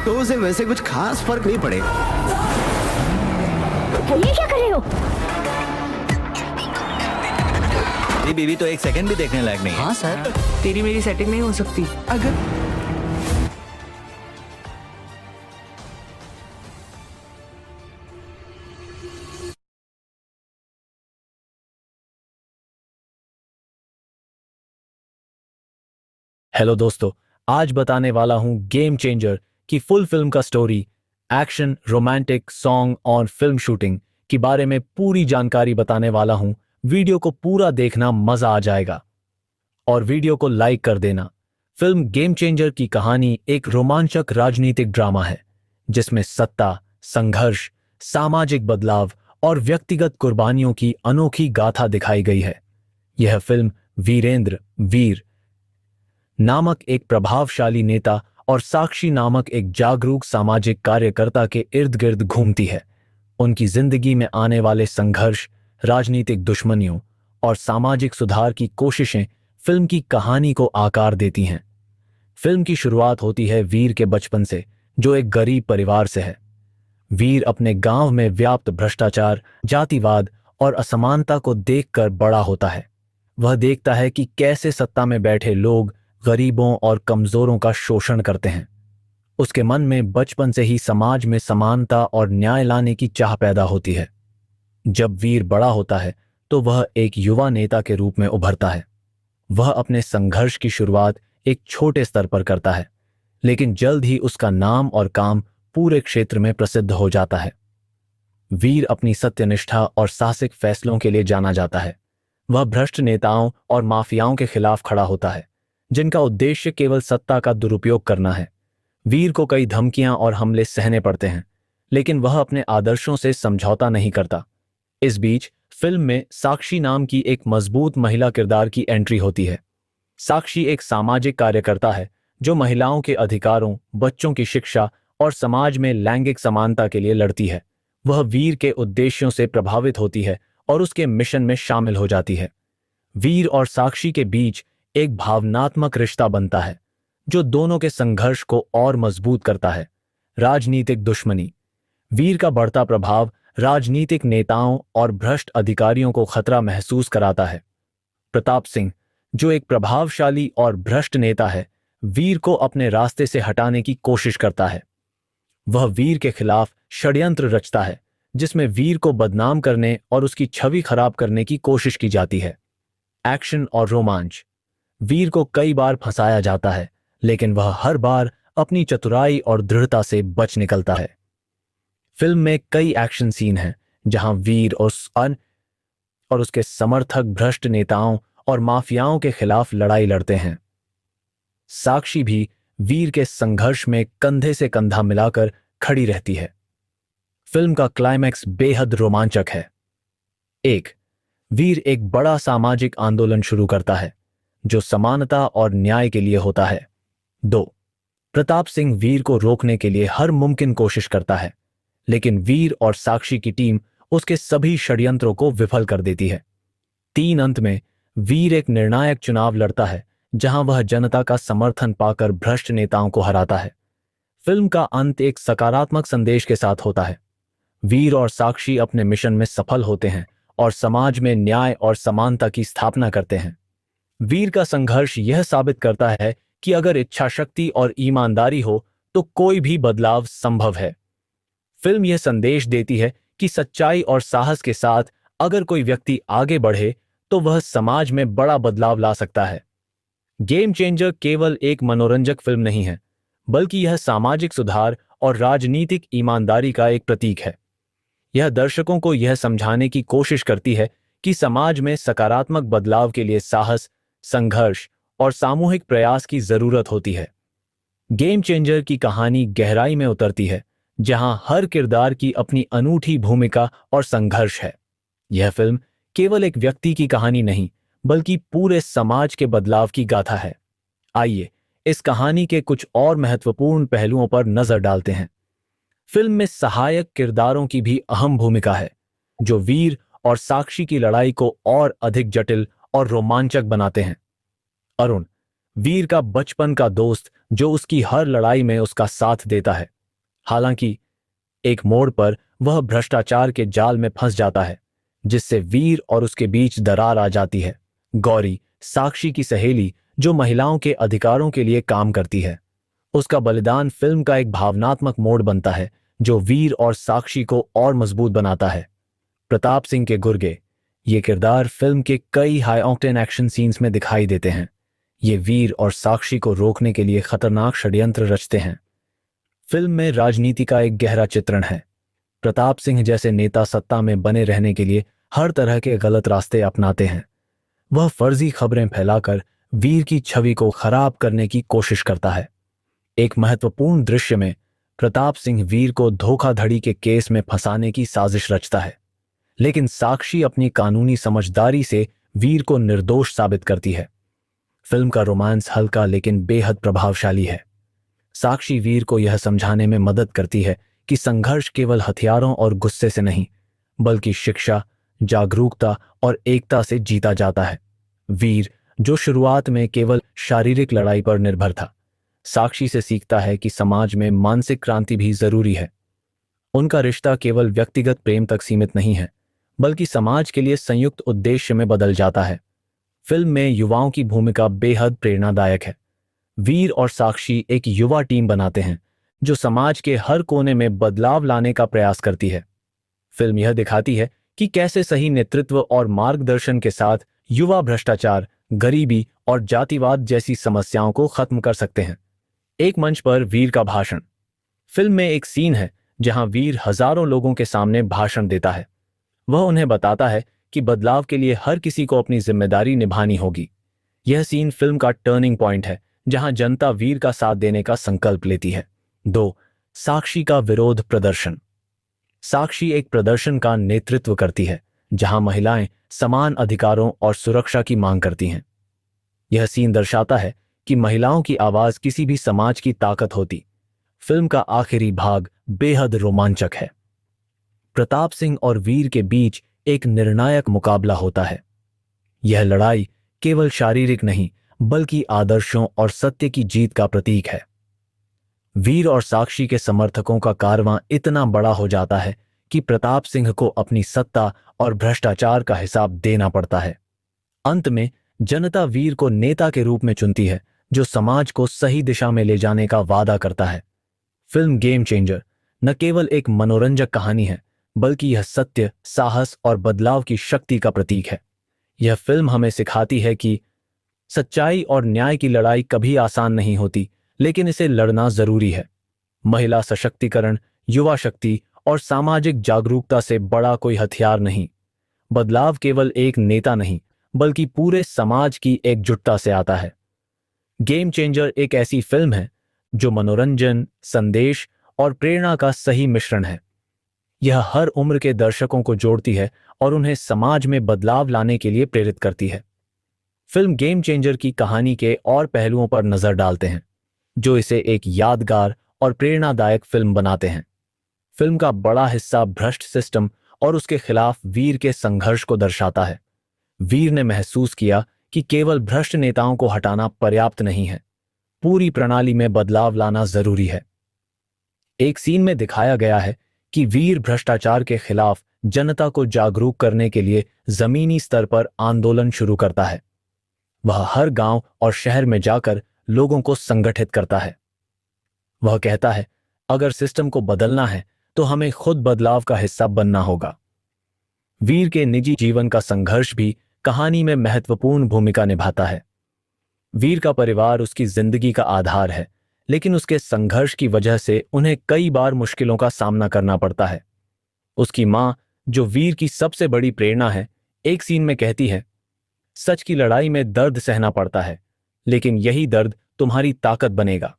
तो उसे वैसे कुछ खास फर्क नहीं पड़ेगा। ये क्या कर रहे हो? तेरी बीवी तो एक सेकंड भी देखने लायक नहीं है। हाँ सर, तेरी मेरी सेटिंग नहीं हो सकती। अगर हेलो दोस्तों, आज बताने वाला हूं गेम चेंजर की फुल फिल्म का स्टोरी, एक्शन, रोमांटिक, सॉन्ग और फिल्म शूटिंग के बारे में पूरी जानकारी बताने वाला हूं। वीडियो को पूरा देखना, मजा आ जाएगा। और वीडियो को लाइक कर देना। फिल्म गेम चेंजर की कहानी एक रोमांचक राजनीतिक ड्रामा है जिसमें सत्ता, संघर्ष, सामाजिक बदलाव और व्यक्तिगत कुर्बानियों की अनोखी गाथा दिखाई गई है। यह फिल्म वीरेंद्र वीर नामक एक प्रभावशाली नेता और साक्षी नामक एक जागरूक सामाजिक कार्यकर्ता के इर्द गिर्द घूमती है। उनकी जिंदगी में आने वाले संघर्ष, राजनीतिक दुश्मनियों और सामाजिक सुधार की कोशिशें फिल्म की कहानी को आकार देती हैं। फिल्म की शुरुआत होती है वीर के बचपन से, जो एक गरीब परिवार से है। वीर अपने गांव में व्याप्त भ्रष्टाचार, जातिवाद और असमानता को देखकर बड़ा होता है। वह देखता है कि कैसे सत्ता में बैठे लोग गरीबों और कमजोरों का शोषण करते हैं। उसके मन में बचपन से ही समाज में समानता और न्याय लाने की चाह पैदा होती है। जब वीर बड़ा होता है तो वह एक युवा नेता के रूप में उभरता है। वह अपने संघर्ष की शुरुआत एक छोटे स्तर पर करता है, लेकिन जल्द ही उसका नाम और काम पूरे क्षेत्र में प्रसिद्ध हो जाता है। वीर अपनी सत्यनिष्ठा और साहसिक फैसलों के लिए जाना जाता है। वह भ्रष्ट नेताओं और माफियाओं के खिलाफ खड़ा होता है, जिनका उद्देश्य केवल सत्ता का दुरुपयोग करना है। वीर को कई धमकियां और हमले सहने पड़ते हैं, लेकिन वह अपने आदर्शों से समझौता नहीं करता। इस बीच फिल्म में साक्षी नाम की एक मजबूत महिला किरदार की एंट्री होती है। साक्षी एक सामाजिक कार्यकर्ता है जो महिलाओं के अधिकारों, बच्चों की शिक्षा और समाज में लैंगिक समानता के लिए लड़ती है। वह वीर के उद्देश्यों से प्रभावित होती है और उसके मिशन में शामिल हो जाती है। वीर और साक्षी के बीच एक भावनात्मक रिश्ता बनता है जो दोनों के संघर्ष को और मजबूत करता है। राजनीतिक दुश्मनी। वीर का बढ़ता प्रभाव राजनीतिक नेताओं और भ्रष्ट अधिकारियों को खतरा महसूस कराता है। प्रताप सिंह, जो एक प्रभावशाली और भ्रष्ट नेता है, वीर को अपने रास्ते से हटाने की कोशिश करता है। वह वीर के खिलाफ षड्यंत्र रचता है जिसमें वीर को बदनाम करने और उसकी छवि खराब करने की कोशिश की जाती है। एक्शन और रोमांच। वीर को कई बार फंसाया जाता है, लेकिन वह हर बार अपनी चतुराई और दृढ़ता से बच निकलता है। फिल्म में कई एक्शन सीन हैं जहां वीर और उसके समर्थक भ्रष्ट नेताओं और माफियाओं के खिलाफ लड़ाई लड़ते हैं। साक्षी भी वीर के संघर्ष में कंधे से कंधा मिलाकर खड़ी रहती है। फिल्म का क्लाइमैक्स बेहद रोमांचक है। 1. वीर एक बड़ा सामाजिक आंदोलन शुरू करता है जो समानता और न्याय के लिए होता है। 2. प्रताप सिंह वीर को रोकने के लिए हर मुमकिन कोशिश करता है, लेकिन वीर और साक्षी की टीम उसके सभी षड्यंत्रों को विफल कर देती है। 3. अंत में वीर एक निर्णायक चुनाव लड़ता है जहां वह जनता का समर्थन पाकर भ्रष्ट नेताओं को हराता है। फिल्म का अंत एक सकारात्मक संदेश के साथ होता है। वीर और साक्षी अपने मिशन में सफल होते हैं और समाज में न्याय और समानता की स्थापना करते हैं। वीर का संघर्ष यह साबित करता है कि अगर इच्छा शक्ति और ईमानदारी हो तो कोई भी बदलाव संभव है। फिल्म यह संदेश देती है कि सच्चाई और साहस के साथ अगर कोई व्यक्ति आगे बढ़े तो वह समाज में बड़ा बदलाव ला सकता है। गेम चेंजर केवल एक मनोरंजक फिल्म नहीं है, बल्कि यह सामाजिक सुधार और राजनीतिक ईमानदारी का एक प्रतीक है। यह दर्शकों को यह समझाने की कोशिश करती है कि समाज में सकारात्मक बदलाव के लिए साहस, संघर्ष और सामूहिक प्रयास की जरूरत होती है। गेम चेंजर की कहानी गहराई में उतरती है, जहां हर किरदार की अपनी अनूठी भूमिका और संघर्ष है। यह फिल्म केवल एक व्यक्ति की कहानी नहीं, बल्कि पूरे समाज के बदलाव की गाथा है। आइए इस कहानी के कुछ और महत्वपूर्ण पहलुओं पर नजर डालते हैं। फिल्म में सहायक किरदारों की भी अहम भूमिका है, जो वीर और साक्षी की लड़ाई को और अधिक जटिल और रोमांचक बनाते हैं। अरुण, वीर का बचपन का दोस्त जो उसकी हर लड़ाई में उसका साथ देता है। हालांकि एक मोड़ पर वह भ्रष्टाचार के जाल में फंस जाता है, जिससे वीर और उसके बीच दरार आ जाती है। गौरी, साक्षी की सहेली जो महिलाओं के अधिकारों के लिए काम करती है, उसका बलिदान फिल्म का एक भावनात्मक मोड़ बनता है जो वीर और साक्षी को और मजबूत बनाता है। प्रताप सिंह के गुर्गे, ये किरदार फिल्म के कई हाई ऑक्टेन एक्शन सीन्स में दिखाई देते हैं। ये वीर और साक्षी को रोकने के लिए खतरनाक षड्यंत्र रचते हैं। फिल्म में राजनीति का एक गहरा चित्रण है। प्रताप सिंह जैसे नेता सत्ता में बने रहने के लिए हर तरह के गलत रास्ते अपनाते हैं। वह फर्जी खबरें फैलाकर वीर की छवि को खराब करने की कोशिश करता है। एक महत्वपूर्ण दृश्य में प्रताप सिंह वीर को धोखाधड़ी के केस में फंसाने की साजिश रचता है, लेकिन साक्षी अपनी कानूनी समझदारी से वीर को निर्दोष साबित करती है। फिल्म का रोमांस हल्का लेकिन बेहद प्रभावशाली है। साक्षी वीर को यह समझाने में मदद करती है कि संघर्ष केवल हथियारों और गुस्से से नहीं, बल्कि शिक्षा, जागरूकता और एकता से जीता जाता है। वीर, जो शुरुआत में केवल शारीरिक लड़ाई पर निर्भर था, साक्षी से सीखता है कि समाज में मानसिक क्रांति भी जरूरी है। उनका रिश्ता केवल व्यक्तिगत प्रेम तक सीमित नहीं है, बल्कि समाज के लिए संयुक्त उद्देश्य में बदल जाता है। फिल्म में युवाओं की भूमिका बेहद प्रेरणादायक है। वीर और साक्षी एक युवा टीम बनाते हैं जो समाज के हर कोने में बदलाव लाने का प्रयास करती है। फिल्म यह दिखाती है कि कैसे सही नेतृत्व और मार्गदर्शन के साथ युवा भ्रष्टाचार, गरीबी और जातिवाद जैसी समस्याओं को खत्म कर सकते हैं। एक मंच पर वीर का भाषण। फिल्म में एक सीन है जहां वीर हजारों लोगों के सामने भाषण देता है। वह उन्हें बताता है कि बदलाव के लिए हर किसी को अपनी जिम्मेदारी निभानी होगी। यह सीन फिल्म का टर्निंग पॉइंट है जहां जनता वीर का साथ देने का संकल्प लेती है। 2. साक्षी का विरोध प्रदर्शन। साक्षी एक प्रदर्शन का नेतृत्व करती है जहां महिलाएं समान अधिकारों और सुरक्षा की मांग करती हैं। यह सीन दर्शाता है कि महिलाओं की आवाज किसी भी समाज की ताकत होती। फिल्म का आखिरी भाग बेहद रोमांचक है। प्रताप सिंह और वीर के बीच एक निर्णायक मुकाबला होता है। यह लड़ाई केवल शारीरिक नहीं, बल्कि आदर्शों और सत्य की जीत का प्रतीक है। वीर और साक्षी के समर्थकों का कारवां इतना बड़ा हो जाता है कि प्रताप सिंह को अपनी सत्ता और भ्रष्टाचार का हिसाब देना पड़ता है। अंत में जनता वीर को नेता के रूप में चुनती है जो समाज को सही दिशा में ले जाने का वादा करता है। फिल्म गेम चेंजर न केवल एक मनोरंजक कहानी है, बल्कि यह सत्य, साहस और बदलाव की शक्ति का प्रतीक है। यह फिल्म हमें सिखाती है कि सच्चाई और न्याय की लड़ाई कभी आसान नहीं होती, लेकिन इसे लड़ना जरूरी है। महिला सशक्तिकरण, युवा शक्ति और सामाजिक जागरूकता से बड़ा कोई हथियार नहीं। बदलाव केवल एक नेता नहीं, बल्कि पूरे समाज की एकजुटता से आता है। गेम चेंजर एक ऐसी फिल्म है जो मनोरंजन, संदेश और प्रेरणा का सही मिश्रण है। यह हर उम्र के दर्शकों को जोड़ती है और उन्हें समाज में बदलाव लाने के लिए प्रेरित करती है। फिल्म गेम चेंजर की कहानी के और पहलुओं पर नजर डालते हैं जो इसे एक यादगार और प्रेरणादायक फिल्म बनाते हैं। फिल्म का बड़ा हिस्सा भ्रष्ट सिस्टम और उसके खिलाफ वीर के संघर्ष को दर्शाता है। वीर ने महसूस किया कि केवल भ्रष्ट नेताओं को हटाना पर्याप्त नहीं है, पूरी प्रणाली में बदलाव लाना जरूरी है। एक सीन में दिखाया गया है कि वीर भ्रष्टाचार के खिलाफ जनता को जागरूक करने के लिए जमीनी स्तर पर आंदोलन शुरू करता है। वह हर गांव और शहर में जाकर लोगों को संगठित करता है। वह कहता है, अगर सिस्टम को बदलना है तो हमें खुद बदलाव का हिस्सा बनना होगा। वीर के निजी जीवन का संघर्ष भी कहानी में महत्वपूर्ण भूमिका निभाता है। वीर का परिवार उसकी जिंदगी का आधार है, लेकिन उसके संघर्ष की वजह से उन्हें कई बार मुश्किलों का सामना करना पड़ता है। उसकी मां, जो वीर की सबसे बड़ी प्रेरणा है, एक सीन में कहती है, सच की लड़ाई में दर्द सहना पड़ता है, लेकिन यही दर्द तुम्हारी ताकत बनेगा।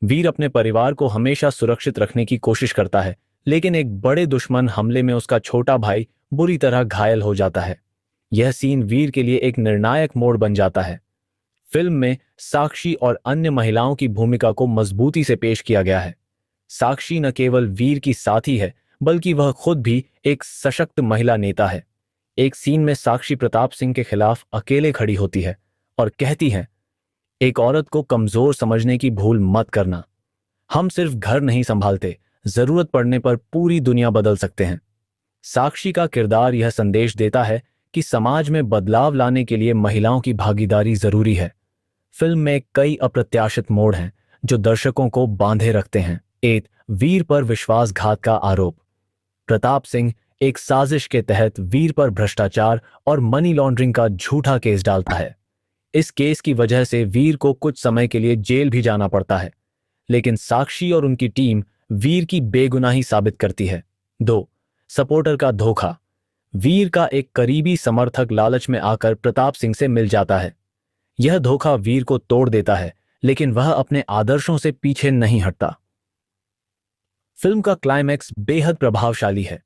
वीर अपने परिवार को हमेशा सुरक्षित रखने की कोशिश करता है, लेकिन एक बड़े दुश्मन हमले में उसका छोटा भाई बुरी तरह घायल हो जाता है। यह सीन वीर के लिए एक निर्णायक मोड़ बन जाता है। फिल्म में साक्षी और अन्य महिलाओं की भूमिका को मजबूती से पेश किया गया है। साक्षी न केवल वीर की साथी है, बल्कि वह खुद भी एक सशक्त महिला नेता है। एक सीन में साक्षी प्रताप सिंह के खिलाफ अकेले खड़ी होती है और कहती है, एक औरत को कमजोर समझने की भूल मत करना। हम सिर्फ घर नहीं संभालते, जरूरत पड़ने पर पूरी दुनिया बदल सकते हैं। साक्षी का किरदार यह संदेश देता है कि समाज में बदलाव लाने के लिए महिलाओं की भागीदारी जरूरी है। फिल्म में कई अप्रत्याशित मोड़ हैं जो दर्शकों को बांधे रखते हैं। एक, वीर पर विश्वासघात का आरोप। प्रताप सिंह एक साजिश के तहत वीर पर भ्रष्टाचार और मनी लॉन्ड्रिंग का झूठा केस डालता है। इस केस की वजह से वीर को कुछ समय के लिए जेल भी जाना पड़ता है, लेकिन साक्षी और उनकी टीम वीर की बेगुनाही साबित करती है। 2, सपोर्टर का धोखा। वीर का एक करीबी समर्थक लालच में आकर प्रताप सिंह से मिल जाता है। यह धोखा वीर को तोड़ देता है, लेकिन वह अपने आदर्शों से पीछे नहीं हटता। फिल्म का क्लाइमैक्स बेहद प्रभावशाली है।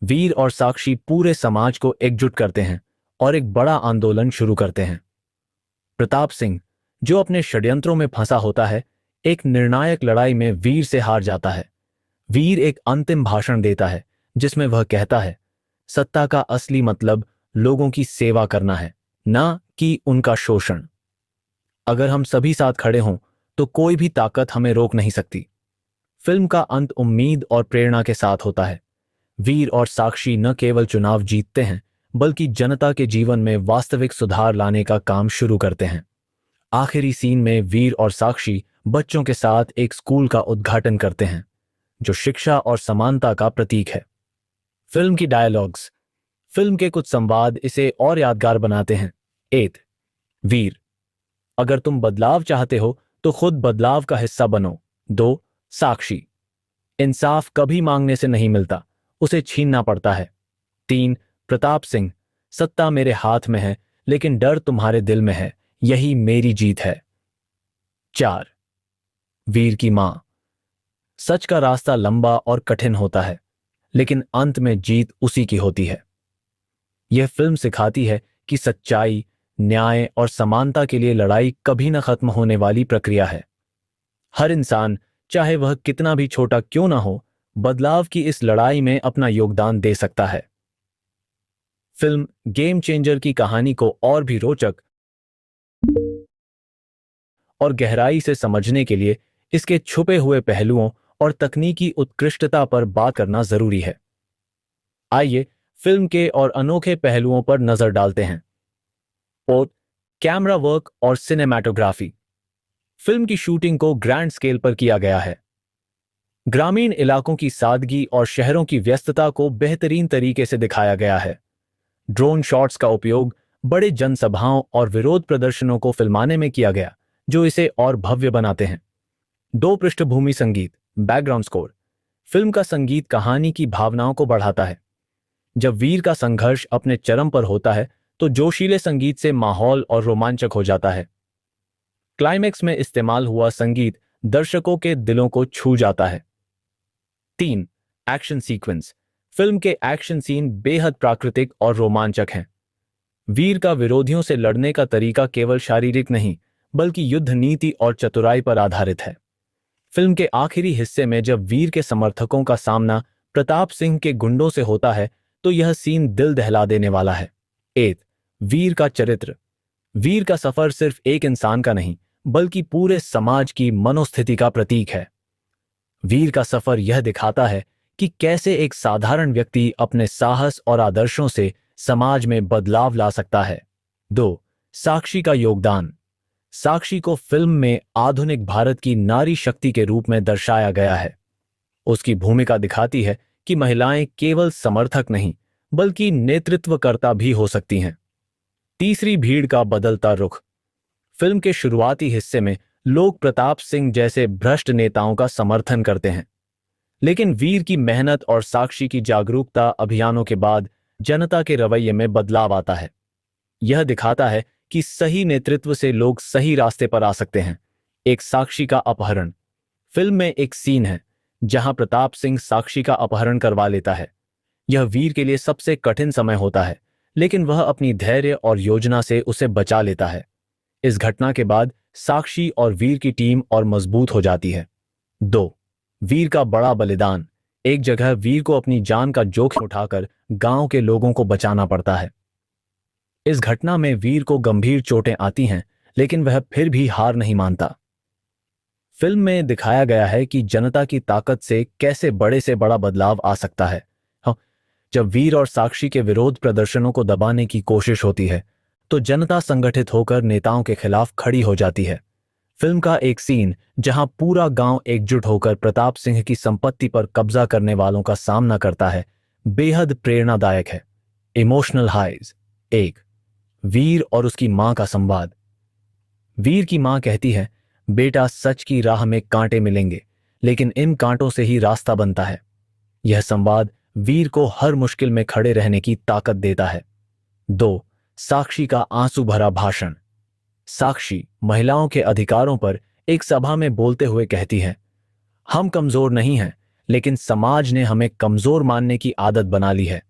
वीर और साक्षी पूरे समाज को एकजुट करते हैं और एक बड़ा आंदोलन शुरू करते हैं। प्रताप सिंह, जो अपने षड्यंत्रों में फंसा होता है, एक निर्णायक लड़ाई में वीर से हार जाता है। वीर एक अंतिम भाषण देता है जिसमें वह कहता है, सत्ता का असली मतलब लोगों की सेवा करना है, ना कि उनका शोषण। अगर हम सभी साथ खड़े हों तो कोई भी ताकत हमें रोक नहीं सकती। फिल्म का अंत उम्मीद और प्रेरणा के साथ होता है। वीर और साक्षी न केवल चुनाव जीतते हैं, बल्कि जनता के जीवन में वास्तविक सुधार लाने का काम शुरू करते हैं। आखिरी सीन में वीर और साक्षी बच्चों के साथ एक स्कूल का उद्घाटन करते हैं, जो शिक्षा और समानता का प्रतीक है। फिल्म की डायलॉग्स। फिल्म के कुछ संवाद इसे और यादगार बनाते हैं। 1, वीर, अगर तुम बदलाव चाहते हो तो खुद बदलाव का हिस्सा बनो। 2, साक्षी, इंसाफ कभी मांगने से नहीं मिलता, उसे छीनना पड़ता है। 3, प्रताप सिंह, सत्ता मेरे हाथ में है लेकिन डर तुम्हारे दिल में है, यही मेरी जीत है। 4, वीर की मां, सच का रास्ता लंबा और कठिन होता है, लेकिन अंत में जीत उसी की होती है। यह फिल्म सिखाती है कि सच्चाई, न्याय और समानता के लिए लड़ाई कभी न खत्म होने वाली प्रक्रिया है। हर इंसान, चाहे वह कितना भी छोटा क्यों ना हो, बदलाव की इस लड़ाई में अपना योगदान दे सकता है। फिल्म गेम चेंजर की कहानी को और भी रोचक और गहराई से समझने के लिए इसके छुपे हुए पहलुओं और तकनीकी उत्कृष्टता पर बात करना जरूरी है। आइए फिल्म के और अनोखे पहलुओं पर नजर डालते हैं। और कैमरा वर्क और सिनेमैटोग्राफी। फिल्म की शूटिंग को ग्रैंड स्केल पर किया गया है। ग्रामीण इलाकों की सादगी और शहरों की व्यस्तता को बेहतरीन तरीके से दिखाया गया है। ड्रोन शॉट्स का उपयोग बड़े जनसभाओं और विरोध प्रदर्शनों को फिल्माने में किया गया, जो इसे और भव्य बनाते हैं। 2, पृष्ठभूमि संगीत, बैकग्राउंड स्कोर। फिल्म का संगीत कहानी की भावनाओं को बढ़ाता है। जब वीर का संघर्ष अपने चरम पर होता है तो जोशीले संगीत से माहौल और रोमांचक हो जाता है। क्लाइमैक्स में इस्तेमाल हुआ संगीत दर्शकों के दिलों को छू जाता है। 3, एक्शन सीक्वेंस। फिल्म के एक्शन सीन बेहद प्राकृतिक और रोमांचक हैं। वीर का विरोधियों से लड़ने का तरीका केवल शारीरिक नहीं, बल्कि युद्ध नीति और चतुराई पर आधारित है। फिल्म के आखिरी हिस्से में जब वीर के समर्थकों का सामना प्रताप सिंह के गुंडों से होता है तो यह सीन दिल दहला देने वाला है। 1, वीर का चरित्र। वीर का सफर सिर्फ एक इंसान का नहीं, बल्कि पूरे समाज की मनोस्थिति का प्रतीक है। वीर का सफर यह दिखाता है कि कैसे एक साधारण व्यक्ति अपने साहस और आदर्शों से समाज में बदलाव ला सकता है। 2, साक्षी का योगदान। साक्षी को फिल्म में आधुनिक भारत की नारी शक्ति के रूप में दर्शाया गया है। उसकी भूमिका दिखाती है कि महिलाएं केवल समर्थक नहीं, बल्कि नेतृत्वकर्ता भी हो सकती हैं। तीसरी, भीड़ का बदलता रुख। फिल्म के शुरुआती हिस्से में लोग प्रताप सिंह जैसे भ्रष्ट नेताओं का समर्थन करते हैं, लेकिन वीर की मेहनत और साक्षी की जागरूकता अभियानों के बाद जनता के रवैये में बदलाव आता है। यह दिखाता है कि सही नेतृत्व से लोग सही रास्ते पर आ सकते हैं। एक, साक्षी का अपहरण। फिल्म में एक सीन है जहां प्रताप सिंह साक्षी का अपहरण करवा लेता है। यह वीर के लिए सबसे कठिन समय होता है, लेकिन वह अपनी धैर्य और योजना से उसे बचा लेता है। इस घटना के बाद साक्षी और वीर की टीम और मजबूत हो जाती है। 2, वीर का बड़ा बलिदान। एक जगह वीर को अपनी जान का जोखिम उठाकर गांव के लोगों को बचाना पड़ता है। इस घटना में वीर को गंभीर चोटें आती हैं, लेकिन वह फिर भी हार नहीं मानता। फिल्म में दिखाया गया है कि जनता की ताकत से कैसे बड़े से बड़ा बदलाव आ सकता है। हाँ, जब वीर और साक्षी के विरोध प्रदर्शनों को दबाने की कोशिश होती है तो जनता संगठित होकर नेताओं के खिलाफ खड़ी हो जाती है। फिल्म का एक सीन जहां पूरा गांव एकजुट होकर प्रताप सिंह की संपत्ति पर कब्जा करने वालों का सामना करता है बेहद प्रेरणादायक है। Emotional highs. एक, वीर और उसकी मां का संवाद। वीर की मां कहती है, बेटा सच की राह में कांटे मिलेंगे, लेकिन इन कांटों से ही रास्ता बनता है। यह संवाद वीर को हर मुश्किल में खड़े रहने की ताकत देता है। दो, साक्षी का आंसू भरा भाषण। साक्षी महिलाओं के अधिकारों पर एक सभा में बोलते हुए कहती है, हम कमजोर नहीं हैं, लेकिन समाज ने हमें कमजोर मानने की आदत बना ली है।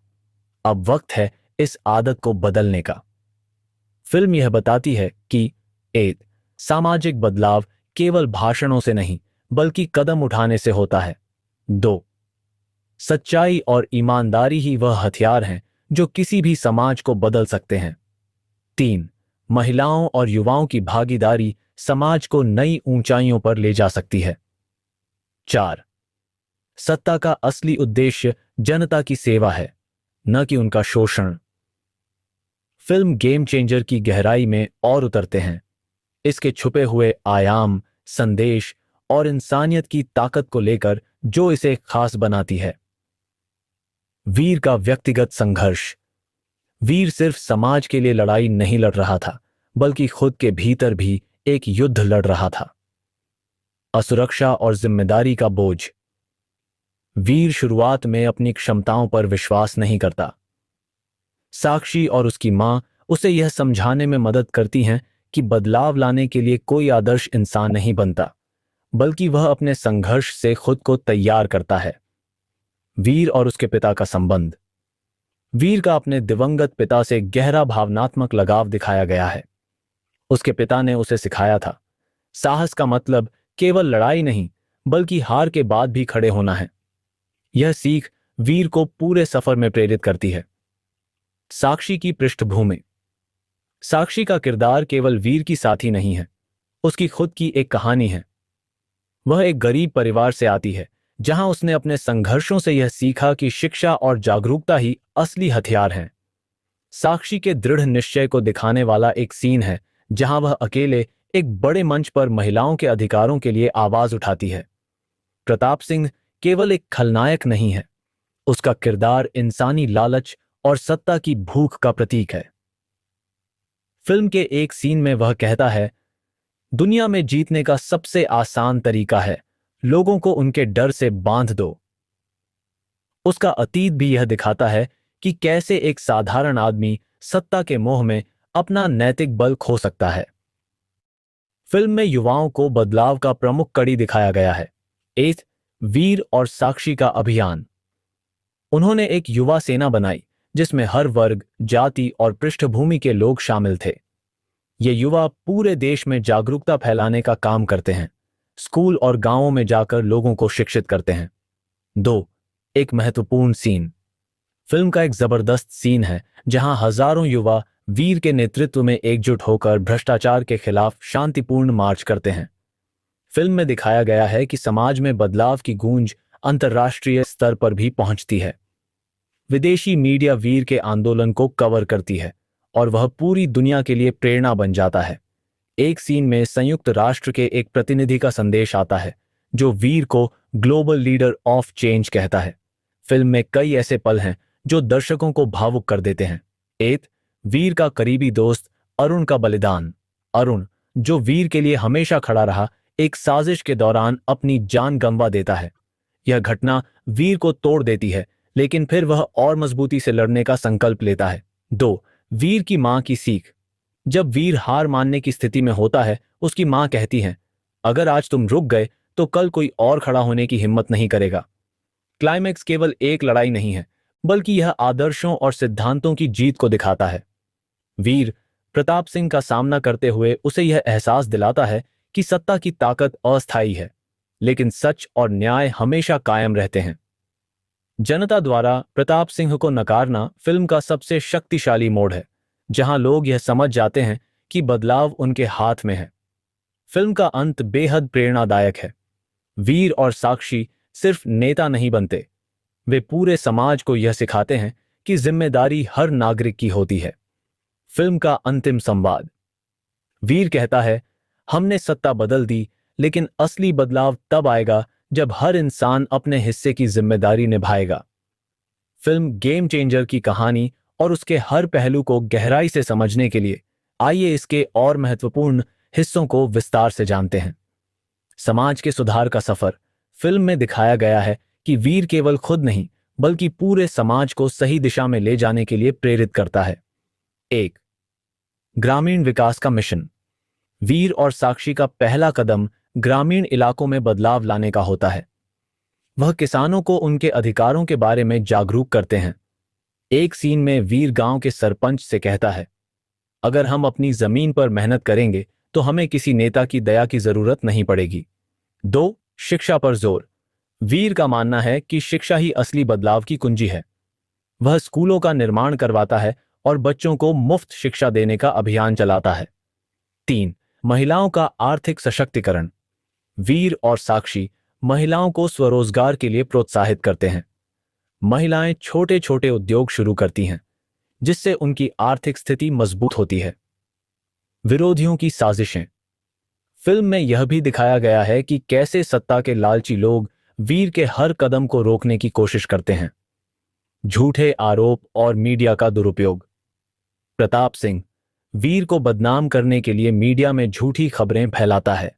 अब वक्त है इस आदत को बदलने का। फिल्म यह बताती है कि एक, सामाजिक बदलाव केवल भाषणों से नहीं बल्कि कदम उठाने से होता है। दो, सच्चाई और ईमानदारी ही वह हथियार हैं जो किसी भी समाज को बदल सकते हैं। तीन, महिलाओं और युवाओं की भागीदारी समाज को नई ऊंचाइयों पर ले जा सकती है। चार, सत्ता का असली उद्देश्य जनता की सेवा है, न कि उनका शोषण। फिल्म गेम चेंजर की गहराई में और उतरते हैं। इसके छुपे हुए आयाम, संदेश और इंसानियत की ताकत को लेकर जो इसे खास बनाती है। वीर का व्यक्तिगत संघर्ष। वीर सिर्फ समाज के लिए लड़ाई नहीं लड़ रहा था, बल्कि खुद के भीतर भी एक युद्ध लड़ रहा था। असुरक्षा और जिम्मेदारी का बोझ। वीर शुरुआत में अपनी क्षमताओं पर विश्वास नहीं करता। साक्षी और उसकी मां उसे यह समझाने में मदद करती हैं कि बदलाव लाने के लिए कोई आदर्श इंसान नहीं बनता, बल्कि वह अपने संघर्ष से खुद को तैयार करता है। वीर और उसके पिता का संबंध। वीर का अपने दिवंगत पिता से गहरा भावनात्मक लगाव दिखाया गया है। उसके पिता ने उसे सिखाया था, साहस का मतलब केवल लड़ाई नहीं बल्कि हार के बाद भी खड़े होना है। यह सीख वीर को पूरे सफर में प्रेरित करती है। साक्षी की पृष्ठभूमि। साक्षी का किरदार केवल वीर की साथी नहीं है, उसकी खुद की एक कहानी है। वह एक गरीब परिवार से आती है, जहां उसने अपने संघर्षों से यह सीखा कि शिक्षा और जागरूकता ही असली हथियार हैं। साक्षी के दृढ़ निश्चय को दिखाने वाला एक सीन है जहां वह अकेले एक बड़े मंच पर महिलाओं के अधिकारों के लिए आवाज उठाती है। प्रताप सिंह केवल एक खलनायक नहीं है, उसका किरदार इंसानी लालच और सत्ता की भूख का प्रतीक है। फिल्म के एक सीन में वह कहता है, दुनिया में जीतने का सबसे आसान तरीका है लोगों को उनके डर से बांध दो। उसका अतीत भी यह दिखाता है कि कैसे एक साधारण आदमी सत्ता के मोह में अपना नैतिक बल खो सकता है। फिल्म में युवाओं को बदलाव का प्रमुख कड़ी दिखाया गया है। एक, वीर और साक्षी का अभियान। उन्होंने एक युवा सेना बनाई जिसमें हर वर्ग, जाति और पृष्ठभूमि के लोग शामिल थे। ये युवा पूरे देश में जागरूकता फैलाने का काम करते हैं, स्कूल और गांवों में जाकर लोगों को शिक्षित करते हैं। दो, एक महत्वपूर्ण सीन। फिल्म का एक जबरदस्त सीन है जहां हजारों युवा वीर के नेतृत्व में एकजुट होकर भ्रष्टाचार के खिलाफ शांतिपूर्ण मार्च करते हैं। फिल्म में दिखाया गया है कि समाज में बदलाव की गूंज अंतर्राष्ट्रीय स्तर पर भी पहुंचती है। विदेशी मीडिया वीर के आंदोलन को कवर करती है और वह पूरी दुनिया के लिए प्रेरणा बन जाता है। एक सीन में संयुक्त राष्ट्र के एक प्रतिनिधि का संदेश आता है जो वीर को ग्लोबल लीडर ऑफ चेंज कहता है। फिल्म में कई ऐसे पल हैं जो दर्शकों को भावुक कर देते हैं। एक, वीर का करीबी दोस्त अरुण का बलिदान। अरुण, जो वीर के लिए हमेशा खड़ा रहा, एक साजिश के दौरान अपनी जान गंवा देता है। यह घटना वीर को तोड़ देती है, लेकिन फिर वह और मजबूती से लड़ने का संकल्प लेता है। दो, वीर की मां की सीख। जब वीर हार मानने की स्थिति में होता है, उसकी मां कहती है, अगर आज तुम रुक गए तो कल कोई और खड़ा होने की हिम्मत नहीं करेगा। क्लाइमैक्स केवल एक लड़ाई नहीं है, बल्कि यह आदर्शों और सिद्धांतों की जीत को दिखाता है। वीर प्रताप सिंह का सामना करते हुए उसे यह एहसास दिलाता है कि सत्ता की ताकत अस्थायी है, लेकिन सच और न्याय हमेशा कायम रहते हैं। जनता द्वारा प्रताप सिंह को नकारना फिल्म का सबसे शक्तिशाली मोड़ है, जहां लोग यह समझ जाते हैं कि बदलाव उनके हाथ में है। फिल्म का अंत बेहद प्रेरणादायक है। वीर और साक्षी सिर्फ नेता नहीं बनते, वे पूरे समाज को यह सिखाते हैं कि जिम्मेदारी हर नागरिक की होती है। फिल्म का अंतिम संवाद। वीर कहता है, हमने सत्ता बदल दी, लेकिन असली बदलाव तब आएगा जब हर इंसान अपने हिस्से की जिम्मेदारी निभाएगा। फिल्म गेम चेंजर की कहानी और उसके हर पहलू को गहराई से समझने के लिए आइए इसके और महत्वपूर्ण हिस्सों को विस्तार से जानते हैं। समाज के सुधार का सफर। फिल्म में दिखाया गया है कि वीर केवल खुद नहीं बल्कि पूरे समाज को सही दिशा में ले जाने के लिए प्रेरित करता है। 1. ग्रामीण विकास का मिशन। वीर और साक्षी का पहला कदम ग्रामीण इलाकों में बदलाव लाने का होता है। वह किसानों को उनके अधिकारों के बारे में जागरूक करते हैं। एक सीन में वीर गांव के सरपंच से कहता है, अगर हम अपनी जमीन पर मेहनत करेंगे तो हमें किसी नेता की दया की जरूरत नहीं पड़ेगी। 2. शिक्षा पर जोर। वीर का मानना है कि शिक्षा ही असली बदलाव की कुंजी है। वह स्कूलों का निर्माण करवाता है और बच्चों को मुफ्त शिक्षा देने का अभियान चलाता है। 3. महिलाओं का आर्थिक सशक्तिकरण। वीर और साक्षी महिलाओं को स्वरोजगार के लिए प्रोत्साहित करते हैं। महिलाएं छोटे छोटे उद्योग शुरू करती हैं, जिससे उनकी आर्थिक स्थिति मजबूत होती है। विरोधियों की साजिशें। फिल्म में यह भी दिखाया गया है कि कैसे सत्ता के लालची लोग वीर के हर कदम को रोकने की कोशिश करते हैं। झूठे आरोप और मीडिया का दुरुपयोग। प्रताप सिंह वीर को बदनाम करने के लिए मीडिया में झूठी खबरें फैलाता है।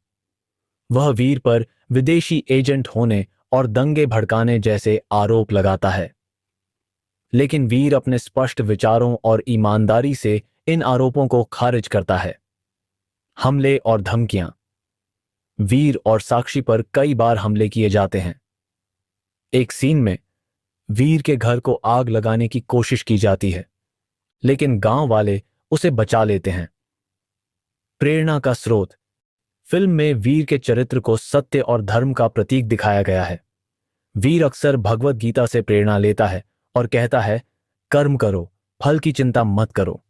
वह वीर पर विदेशी एजेंट होने और दंगे भड़काने जैसे आरोप लगाता है, लेकिन वीर अपने स्पष्ट विचारों और ईमानदारी से इन आरोपों को खारिज करता है। हमले और धमकियां। वीर और साक्षी पर कई बार हमले किए जाते हैं। एक सीन में वीर के घर को आग लगाने की कोशिश की जाती है, लेकिन गांव वाले उसे बचा लेते हैं। प्रेरणा का स्रोत। फिल्म में वीर के चरित्र को सत्य और धर्म का प्रतीक दिखाया गया है। वीर अक्सर भगवत गीता से प्रेरणा लेता है और कहता है, कर्म करो, फल की चिंता मत करो।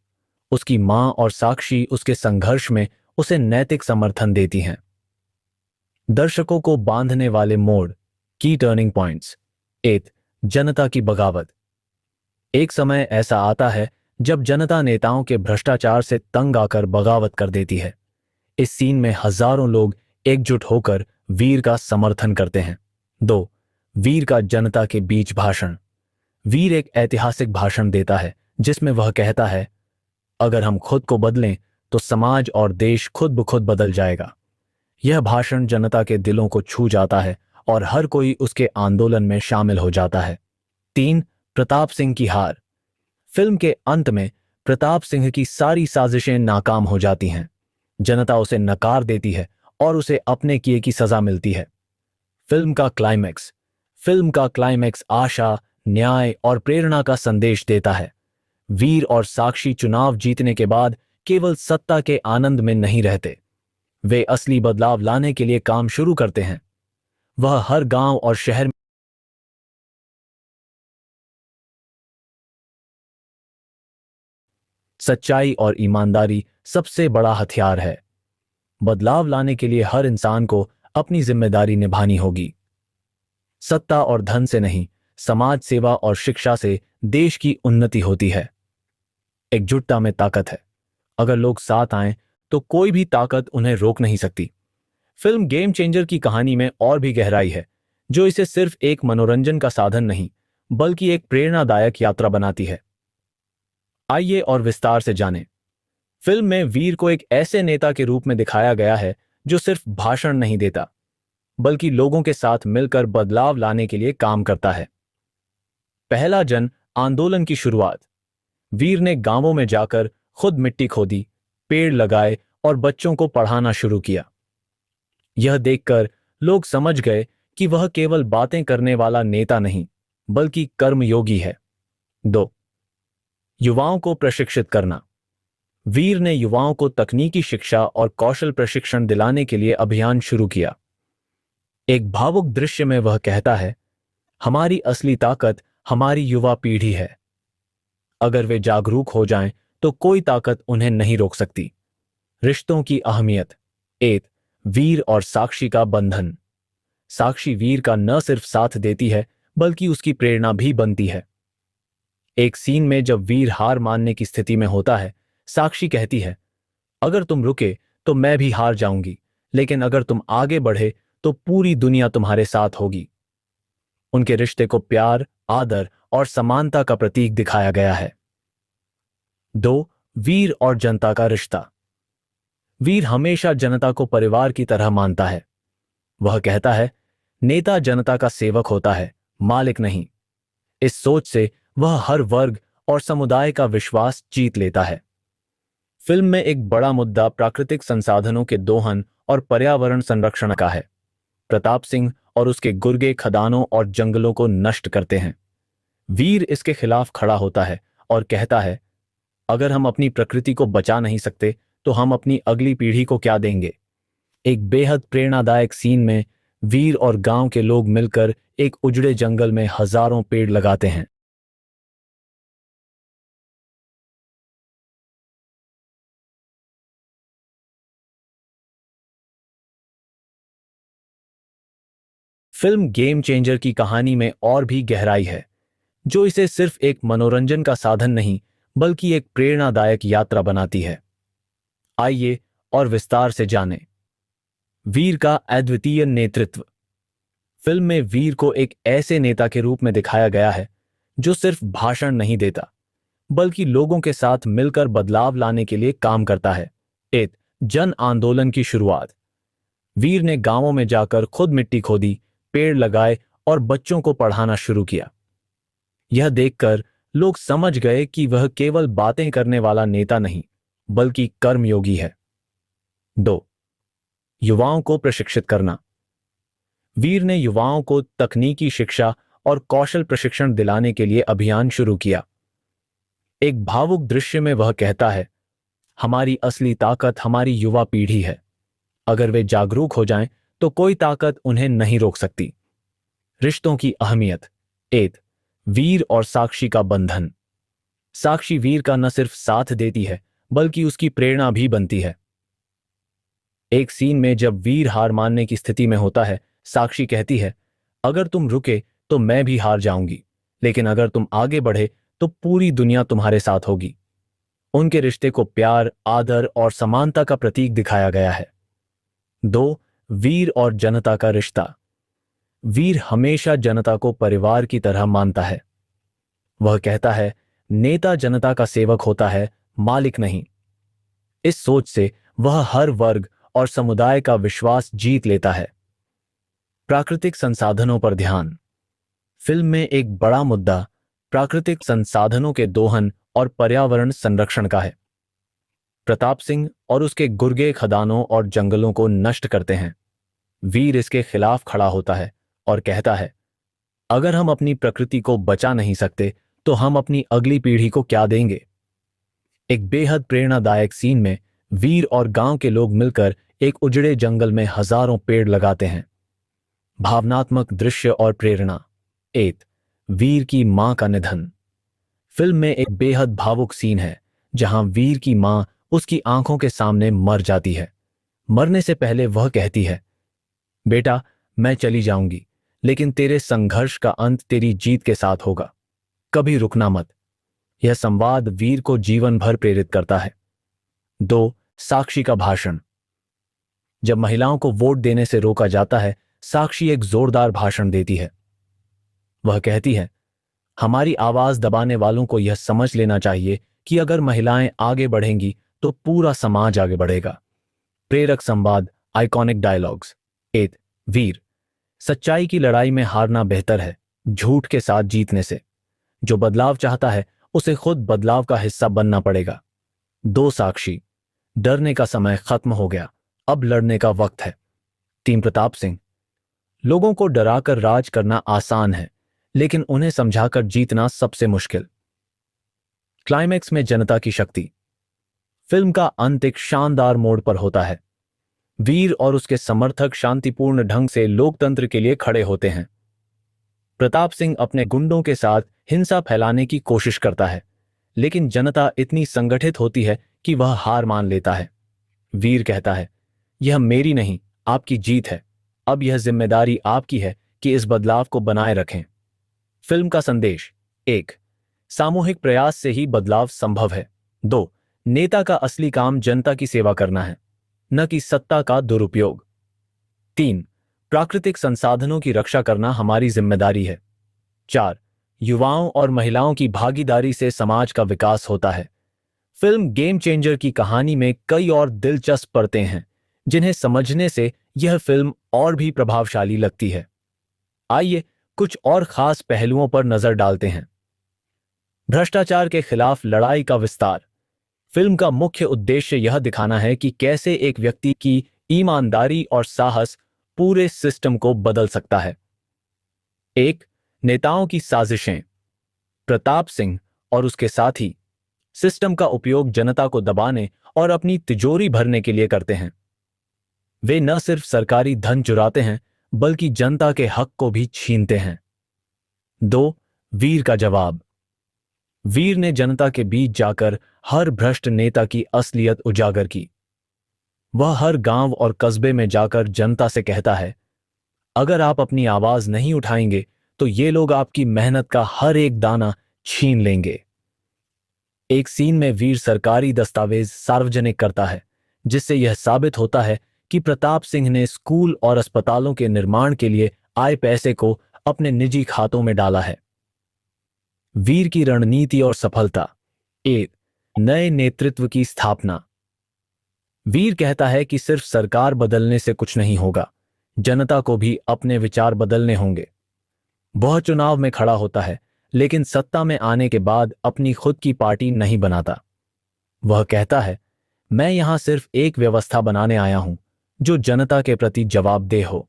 उसकी मां और साक्षी उसके संघर्ष में उसे नैतिक समर्थन देती हैं। दर्शकों को बांधने वाले मोड़, की टर्निंग पॉइंट्स। 1. जनता की बगावत। एक समय ऐसा आता है जब जनता नेताओं के भ्रष्टाचार से तंग आकर बगावत कर देती है। इस सीन में हजारों लोग एकजुट होकर वीर का समर्थन करते हैं। 2. वीर का जनता के बीच भाषण। वीर एक ऐतिहासिक भाषण देता है जिसमें वह कहता है, अगर हम खुद को बदलें तो समाज और देश खुद ब खुद बदल जाएगा। यह भाषण जनता के दिलों को छू जाता है और हर कोई उसके आंदोलन में शामिल हो जाता है। 3. प्रताप सिंह की हार। फिल्म के अंत में प्रताप सिंह की सारी साजिशें नाकाम हो जाती हैं। जनता उसे नकार देती है और उसे अपने किए की सजा मिलती है। फिल्म का क्लाइमैक्स। फिल्म का क्लाइमैक्स आशा, न्याय और प्रेरणा का संदेश देता है। वीर और साक्षी चुनाव जीतने के बाद केवल सत्ता के आनंद में नहीं रहते, वे असली बदलाव लाने के लिए काम शुरू करते हैं। वह हर गांव और शहर में सच्चाई और ईमानदारी सबसे बड़ा हथियार है। बदलाव लाने के लिए हर इंसान को अपनी जिम्मेदारी निभानी होगी। सत्ता और धन से नहीं, समाज सेवा और शिक्षा से देश की उन्नति होती है। एकजुटता में ताकत है। अगर लोग साथ आएं तो कोई भी ताकत उन्हें रोक नहीं सकती। फिल्म गेम चेंजर की कहानी में और भी गहराई है, जो इसे सिर्फ एक मनोरंजन का साधन नहीं बल्कि एक प्रेरणादायक यात्रा बनाती है। आइए और विस्तार से जानें। फिल्म में वीर को एक ऐसे नेता के रूप में दिखाया गया है जो सिर्फ भाषण नहीं देता बल्कि लोगों के साथ मिलकर बदलाव लाने के लिए काम करता है। पहला जन आंदोलन की शुरुआत। वीर ने गांवों में जाकर खुद मिट्टी खोदी, पेड़ लगाए और बच्चों को पढ़ाना शुरू किया। यह देखकर लोग समझ गए कि वह केवल बातें करने वाला नेता नहीं बल्कि कर्मयोगी है। 2. युवाओं को प्रशिक्षित करना। वीर ने युवाओं को तकनीकी शिक्षा और कौशल प्रशिक्षण दिलाने के लिए अभियान शुरू किया। एक भावुक दृश्य में वह कहता है, हमारी असली ताकत हमारी युवा पीढ़ी है। अगर वे जागरूक हो जाएं तो कोई ताकत उन्हें नहीं रोक सकती। रिश्तों की अहमियत। 8 वीर और साक्षी का बंधन। साक्षी वीर का न सिर्फ साथ देती है बल्कि उसकी प्रेरणा भी बनती है। एक सीन में जब वीर हार मानने की स्थिति में होता है, साक्षी कहती है, अगर तुम रुके तो मैं भी हार जाऊंगी, लेकिन अगर तुम आगे बढ़े तो पूरी दुनिया तुम्हारे साथ होगी। उनके रिश्ते को प्यार, आदर और समानता का प्रतीक दिखाया गया है। 2 वीर और जनता का रिश्ता। वीर हमेशा जनता को परिवार की तरह मानता है। वह कहता है, नेता जनता का सेवक होता है, मालिक नहीं। इस सोच से वह हर वर्ग और समुदाय का विश्वास जीत लेता है। फिल्म में एक बड़ा मुद्दा प्राकृतिक संसाधनों के दोहन और पर्यावरण संरक्षण का है। प्रताप सिंह और उसके गुर्गे खदानों और जंगलों को नष्ट करते हैं। वीर इसके खिलाफ खड़ा होता है और कहता है, अगर हम अपनी प्रकृति को बचा नहीं सकते तो हम अपनी अगली पीढ़ी को क्या देंगे। एक बेहद प्रेरणादायक सीन में वीर और गांव के लोग मिलकर एक उजड़े जंगल में हजारों पेड़ लगाते हैं। फिल्म गेम चेंजर की कहानी में और भी गहराई है, जो इसे सिर्फ एक मनोरंजन का साधन नहीं बल्कि एक प्रेरणादायक यात्रा बनाती है। आइए और विस्तार से जानें। वीर का अद्वितीय नेतृत्व। फिल्म में वीर को एक ऐसे नेता के रूप में दिखाया गया है जो सिर्फ भाषण नहीं देता बल्कि लोगों के साथ मिलकर बदलाव लाने के लिए काम करता है। एक जन आंदोलन की शुरुआत। वीर ने गांवों में जाकर खुद मिट्टी खोदी, पेड़ लगाए और बच्चों को पढ़ाना शुरू किया। यह देखकर लोग समझ गए कि वह केवल बातें करने वाला नेता नहीं बल्कि कर्मयोगी है। 2 युवाओं को प्रशिक्षित करना। वीर ने युवाओं को तकनीकी शिक्षा और कौशल प्रशिक्षण दिलाने के लिए अभियान शुरू किया। एक भावुक दृश्य में वह कहता है, हमारी असली ताकत हमारी युवा पीढ़ी है। अगर वे जागरूक हो जाएं तो कोई ताकत उन्हें नहीं रोक सकती। रिश्तों की अहमियत। 8 वीर और साक्षी का बंधन। साक्षी वीर का न सिर्फ साथ देती है बल्कि उसकी प्रेरणा भी बनती है। एक सीन में जब वीर हार मानने की स्थिति में होता है, साक्षी कहती है, अगर तुम रुके तो मैं भी हार जाऊंगी, लेकिन अगर तुम आगे बढ़े तो पूरी दुनिया तुम्हारे साथ होगी। उनके रिश्ते को प्यार, आदर और समानता का प्रतीक दिखाया गया है। 2 वीर और जनता का रिश्ता। वीर हमेशा जनता को परिवार की तरह मानता है। वह कहता है, नेता जनता का सेवक होता है, मालिक नहीं। इस सोच से वह हर वर्ग और समुदाय का विश्वास जीत लेता है। प्राकृतिक संसाधनों पर ध्यान। फिल्म में एक बड़ा मुद्दा प्राकृतिक संसाधनों के दोहन और पर्यावरण संरक्षण का है। प्रताप सिंह और उसके गुर्गे खदानों और जंगलों को नष्ट करते हैं। वीर इसके खिलाफ खड़ा होता है और कहता है, अगर हम अपनी प्रकृति को बचा नहीं सकते तो हम अपनी अगली पीढ़ी को क्या देंगे। एक बेहद प्रेरणादायक सीन में वीर और गांव के लोग मिलकर एक उजड़े जंगल में हजारों पेड़ लगाते हैं। भावनात्मक दृश्य और प्रेरणा। 8 वीर की मां का निधन। फिल्म में एक बेहद भावुक सीन है जहां वीर की मां उसकी आंखों के सामने मर जाती है। मरने से पहले वह कहती है, बेटा मैं चली जाऊंगी, लेकिन तेरे संघर्ष का अंत तेरी जीत के साथ होगा, कभी रुकना मत। यह संवाद वीर को जीवन भर प्रेरित करता है। 2 साक्षी का भाषण। जब महिलाओं को वोट देने से रोका जाता है, साक्षी एक जोरदार भाषण देती है। वह कहती है, हमारी आवाज दबाने वालों को यह समझ लेना चाहिए कि अगर महिलाएं आगे बढ़ेंगी तो पूरा समाज आगे बढ़ेगा। प्रेरक संवाद, आइकॉनिक डायलॉग्स। 8 वीर। सच्चाई की लड़ाई में हारना बेहतर है झूठ के साथ जीतने से। जो बदलाव चाहता है उसे खुद बदलाव का हिस्सा बनना पड़ेगा। 2 साक्षी। डरने का समय खत्म हो गया, अब लड़ने का वक्त है। 3 प्रताप सिंह। लोगों को डराकर राज करना आसान है, लेकिन उन्हें समझाकर जीतना सबसे मुश्किल। क्लाइमैक्स में जनता की शक्ति। फिल्म का अंत एक शानदार मोड़ पर होता है। वीर और उसके समर्थक शांतिपूर्ण ढंग से लोकतंत्र के लिए खड़े होते हैं। प्रताप सिंह अपने गुंडों के साथ हिंसा फैलाने की कोशिश करता है, लेकिन जनता इतनी संगठित होती है कि वह हार मान लेता है। वीर कहता है, यह मेरी नहीं, आपकी जीत है। अब यह जिम्मेदारी आपकी है कि इस बदलाव को बनाए रखें। फिल्म का संदेश: 1. सामूहिक प्रयास से ही बदलाव संभव है। 2. नेता का असली काम जनता की सेवा करना है, न कि सत्ता का दुरुपयोग। 3. प्राकृतिक संसाधनों की रक्षा करना हमारी जिम्मेदारी है। 4. युवाओं और महिलाओं की भागीदारी से समाज का विकास होता है। फिल्म गेम चेंजर की कहानी में कई और दिलचस्प परतें हैं जिन्हें समझने से यह फिल्म और भी प्रभावशाली लगती है। आइए कुछ और खास पहलुओं पर नजर डालते हैं। भ्रष्टाचार के खिलाफ लड़ाई का विस्तार: फिल्म का मुख्य उद्देश्य यह दिखाना है कि कैसे एक व्यक्ति की ईमानदारी और साहस पूरे सिस्टम को बदल सकता है। 1. नेताओं की साजिशें: प्रताप सिंह और उसके साथी सिस्टम का उपयोग जनता को दबाने और अपनी तिजोरी भरने के लिए करते हैं। वे न सिर्फ सरकारी धन चुराते हैं बल्कि जनता के हक को भी छीनते हैं। 2. वीर का जवाब: वीर ने जनता के बीच जाकर हर भ्रष्ट नेता की असलियत उजागर की। वह हर गांव और कस्बे में जाकर जनता से कहता है, अगर आप अपनी आवाज नहीं उठाएंगे तो ये लोग आपकी मेहनत का हर एक दाना छीन लेंगे। एक सीन में वीर सरकारी दस्तावेज सार्वजनिक करता है जिससे यह साबित होता है कि प्रताप सिंह ने स्कूल और अस्पतालों के निर्माण के लिए आए पैसे को अपने निजी खातों में डाला है। वीर की रणनीति और सफलता: 1. नए नेतृत्व की स्थापना: वीर कहता है कि सिर्फ सरकार बदलने से कुछ नहीं होगा, जनता को भी अपने विचार बदलने होंगे। वह चुनाव में खड़ा होता है लेकिन सत्ता में आने के बाद अपनी खुद की पार्टी नहीं बनाता। वह कहता है, मैं यहां सिर्फ एक व्यवस्था बनाने आया हूं जो जनता के प्रति जवाबदेह हो।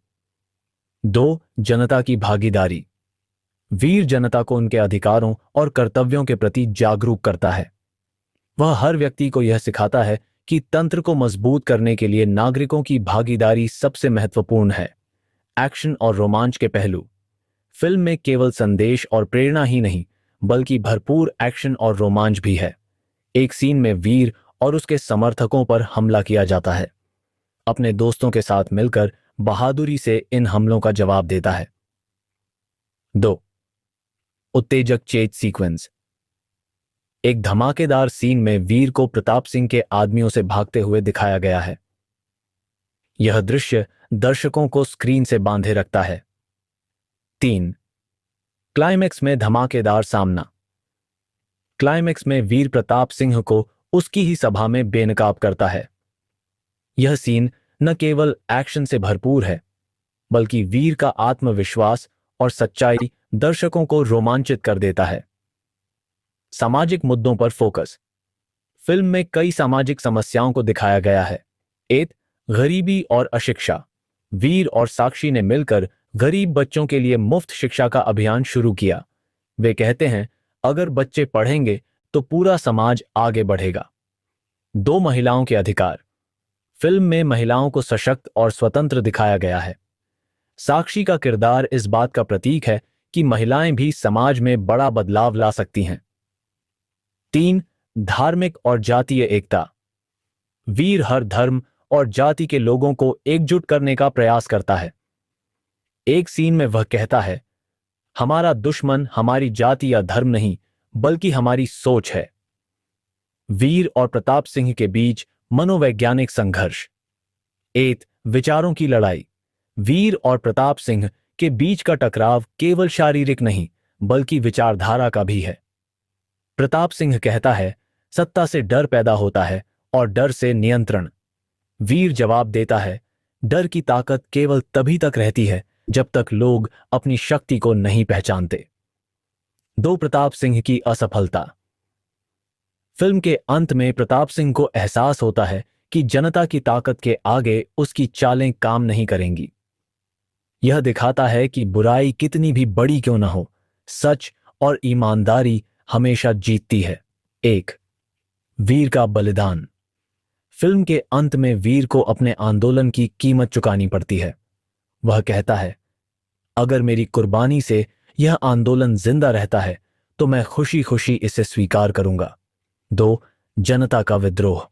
2. जनता की भागीदारी: वीर जनता को उनके अधिकारों और कर्तव्यों के प्रति जागरूक करता है। वह हर व्यक्ति को यह सिखाता है कि तंत्र को मजबूत करने के लिए नागरिकों की भागीदारी सबसे महत्वपूर्ण है। एक्शन और रोमांच के पहलू: फिल्म में केवल संदेश और प्रेरणा ही नहीं बल्कि भरपूर एक्शन और रोमांच भी है। एक सीन में वीर और उसके समर्थकों पर हमला किया जाता है। अपने दोस्तों के साथ मिलकर बहादुरी से इन हमलों का जवाब देता है। 2. उत्तेजक चेज सीक्वेंस: एक धमाकेदार सीन में वीर को प्रताप सिंह के आदमियों से भागते हुए दिखाया गया है। यह दृश्य दर्शकों को स्क्रीन से बांधे रखता है। 3. क्लाइमैक्स में धमाकेदार सामना: क्लाइमैक्स में वीर प्रताप सिंह को उसकी ही सभा में बेनकाब करता है। यह सीन न केवल एक्शन से भरपूर है बल्कि वीर का आत्मविश्वास और सच्चाई दर्शकों को रोमांचित कर देता है। सामाजिक मुद्दों पर फोकस: फिल्म में कई सामाजिक समस्याओं को दिखाया गया है। 1. गरीबी और अशिक्षा: वीर और साक्षी ने मिलकर गरीब बच्चों के लिए मुफ्त शिक्षा का अभियान शुरू किया। वे कहते हैं, अगर बच्चे पढ़ेंगे तो पूरा समाज आगे बढ़ेगा। 2. महिलाओं के अधिकार: फिल्म में महिलाओं को सशक्त और स्वतंत्र दिखाया गया है। साक्षी का किरदार इस बात का प्रतीक है कि महिलाएं भी समाज में बड़ा बदलाव ला सकती हैं। 3. धार्मिक और जातीय एकता: वीर हर धर्म और जाति के लोगों को एकजुट करने का प्रयास करता है। एक सीन में वह कहता है, हमारा दुश्मन हमारी जाति या धर्म नहीं बल्कि हमारी सोच है। वीर और प्रताप सिंह के बीच मनोवैज्ञानिक संघर्ष: 1. विचारों की लड़ाई: वीर और प्रताप सिंह के बीच का टकराव केवल शारीरिक नहीं बल्कि विचारधारा का भी है। प्रताप सिंह कहता है, सत्ता से डर पैदा होता है और डर से नियंत्रण। वीर जवाब देता है, डर की ताकत केवल तभी तक रहती है जब तक लोग अपनी शक्ति को नहीं पहचानते। 2. प्रताप सिंह की असफलता: फिल्म के अंत में प्रताप सिंह को एहसास होता है कि जनता की ताकत के आगे उसकी चालें काम नहीं करेंगी। यह दिखाता है कि बुराई कितनी भी बड़ी क्यों न हो, सच और ईमानदारी हमेशा जीतती है। 1. वीर का बलिदान: फिल्म के अंत में वीर को अपने आंदोलन की कीमत चुकानी पड़ती है। वह कहता है, अगर मेरी कुर्बानी से यह आंदोलन जिंदा रहता है तो मैं खुशी खुशी इसे स्वीकार करूंगा। 2. जनता का विद्रोह: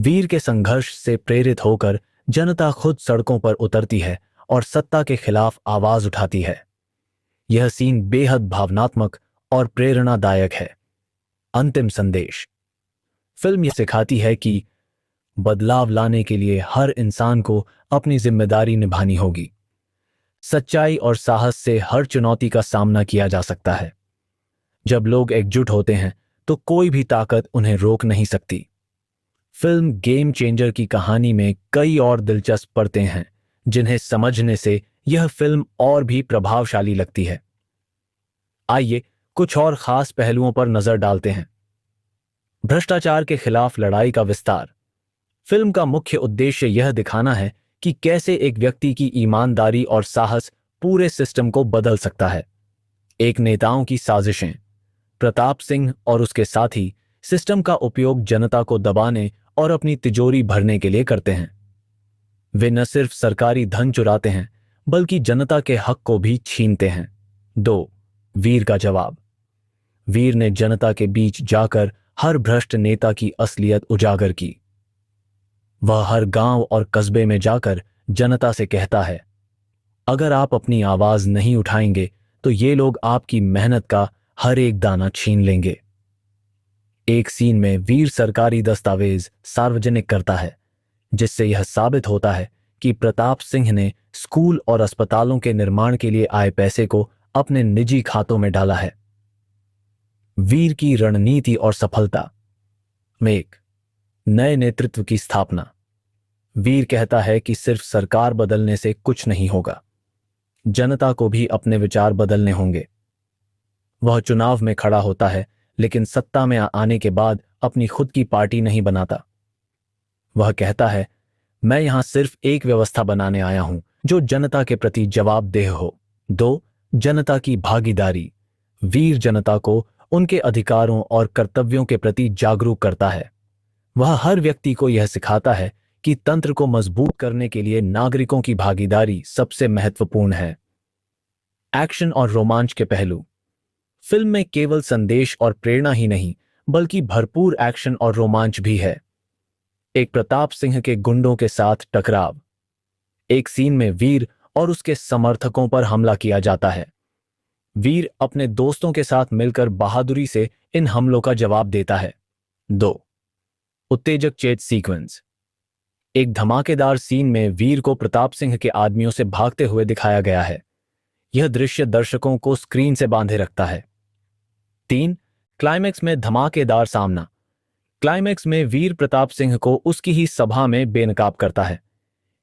वीर के संघर्ष से प्रेरित होकर जनता खुद सड़कों पर उतरती है और सत्ता के खिलाफ आवाज उठाती है। यह सीन बेहद भावनात्मक और प्रेरणादायक है। अंतिम संदेश। फिल्म यह सिखाती है कि बदलाव लाने के लिए हर इंसान को अपनी जिम्मेदारी निभानी होगी। सच्चाई और साहस से हर चुनौती का सामना किया जा सकता है। जब लोग एकजुट होते हैं तो कोई भी ताकत उन्हें रोक नहीं सकती। फिल्म गेम चेंजर की कहानी में कई और दिलचस्प परतें हैं जिन्हें समझने से यह फिल्म और भी प्रभावशाली लगती है। आइए कुछ और खास पहलुओं पर नजर डालते हैं। भ्रष्टाचार के खिलाफ लड़ाई का विस्तार। फिल्म का मुख्य उद्देश्य यह दिखाना है कि कैसे एक व्यक्ति की ईमानदारी और साहस पूरे सिस्टम को बदल सकता है। एक नेताओं की साजिशें। प्रताप सिंह और उसके साथी सिस्टम का उपयोग जनता को दबाने और अपनी तिजोरी भरने के लिए करते हैं। वे न सिर्फ सरकारी धन चुराते हैं बल्कि जनता के हक को भी छीनते हैं। 2. वीर का जवाब। वीर ने जनता के बीच जाकर हर भ्रष्ट नेता की असलियत उजागर की। वह हर गांव और कस्बे में जाकर जनता से कहता है, अगर आप अपनी आवाज नहीं उठाएंगे तो ये लोग आपकी मेहनत का हर एक दाना छीन लेंगे। एक सीन में वीर सरकारी दस्तावेज सार्वजनिक करता है जिससे यह साबित होता है कि प्रताप सिंह ने स्कूल और अस्पतालों के निर्माण के लिए आए पैसे को अपने निजी खातों में डाला है। वीर की रणनीति और सफलता में एक नए नेतृत्व की स्थापना। वीर कहता है कि सिर्फ सरकार बदलने से कुछ नहीं होगा, जनता को भी अपने विचार बदलने होंगे। वह चुनाव में खड़ा होता है लेकिन सत्ता में आने के बाद अपनी खुद की पार्टी नहीं बनाता। वह कहता है, मैं यहां सिर्फ एक व्यवस्था बनाने आया हूं जो जनता के प्रति जवाबदेह हो। 2. जनता की भागीदारी। वीर जनता को उनके अधिकारों और कर्तव्यों के प्रति जागरूक करता है। वह हर व्यक्ति को यह सिखाता है कि तंत्र को मजबूत करने के लिए नागरिकों की भागीदारी सबसे महत्वपूर्ण है। एक्शन और रोमांच के पहलू। फिल्म में केवल संदेश और प्रेरणा ही नहीं बल्कि भरपूर एक्शन और रोमांच भी है। एक प्रताप सिंह के गुंडों के साथ टकराव। एक सीन में वीर और उसके समर्थकों पर हमला किया जाता है। वीर अपने दोस्तों के साथ मिलकर बहादुरी से इन हमलों का जवाब देता है। 2. उत्तेजक चेत सीक्वेंस। एक धमाकेदार सीन में वीर को प्रताप सिंह के आदमियों से भागते हुए दिखाया गया है। यह दृश्य दर्शकों को स्क्रीन से बांधे रखता है। 3. क्लाइमैक्स में धमाकेदार सामना। क्लाइमैक्स में वीर प्रताप सिंह को उसकी ही सभा में बेनकाब करता है।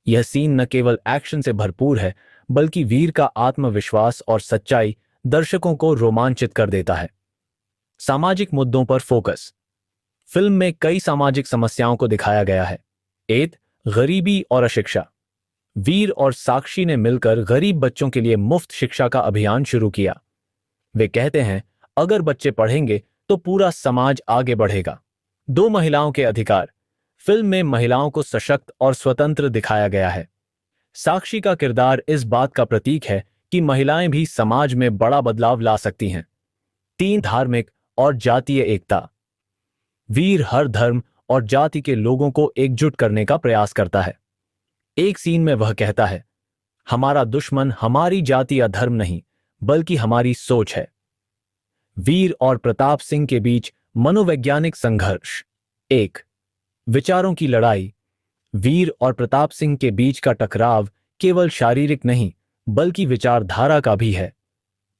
यह सीन न केवल एक्शन से भरपूर है बल्कि वीर का आत्मविश्वास और सच्चाई दर्शकों को रोमांचित कर देता है। सामाजिक मुद्दों पर फोकस। फिल्म में कई सामाजिक समस्याओं को दिखाया गया है। 1. गरीबी और अशिक्षा। वीर और साक्षी ने मिलकर गरीब बच्चों के लिए मुफ्त शिक्षा का अभियान शुरू किया। वे कहते हैं, अगर बच्चे पढ़ेंगे तो पूरा समाज आगे बढ़ेगा। 2. महिलाओं के अधिकार। फिल्म में महिलाओं को सशक्त और स्वतंत्र दिखाया गया है। साक्षी का किरदार इस बात का प्रतीक है कि महिलाएं भी समाज में बड़ा बदलाव ला सकती हैं। 3. धार्मिक और जातीय एकता। वीर हर धर्म और जाति के लोगों को एकजुट करने का प्रयास करता है। एक सीन में वह कहता है, हमारा दुश्मन हमारी जाति या धर्म नहीं बल्कि हमारी सोच है। वीर और प्रताप सिंह के बीच मनोवैज्ञानिक संघर्ष। 1. विचारों की लड़ाई। वीर और प्रताप सिंह के बीच का टकराव केवल शारीरिक नहीं बल्कि विचारधारा का भी है।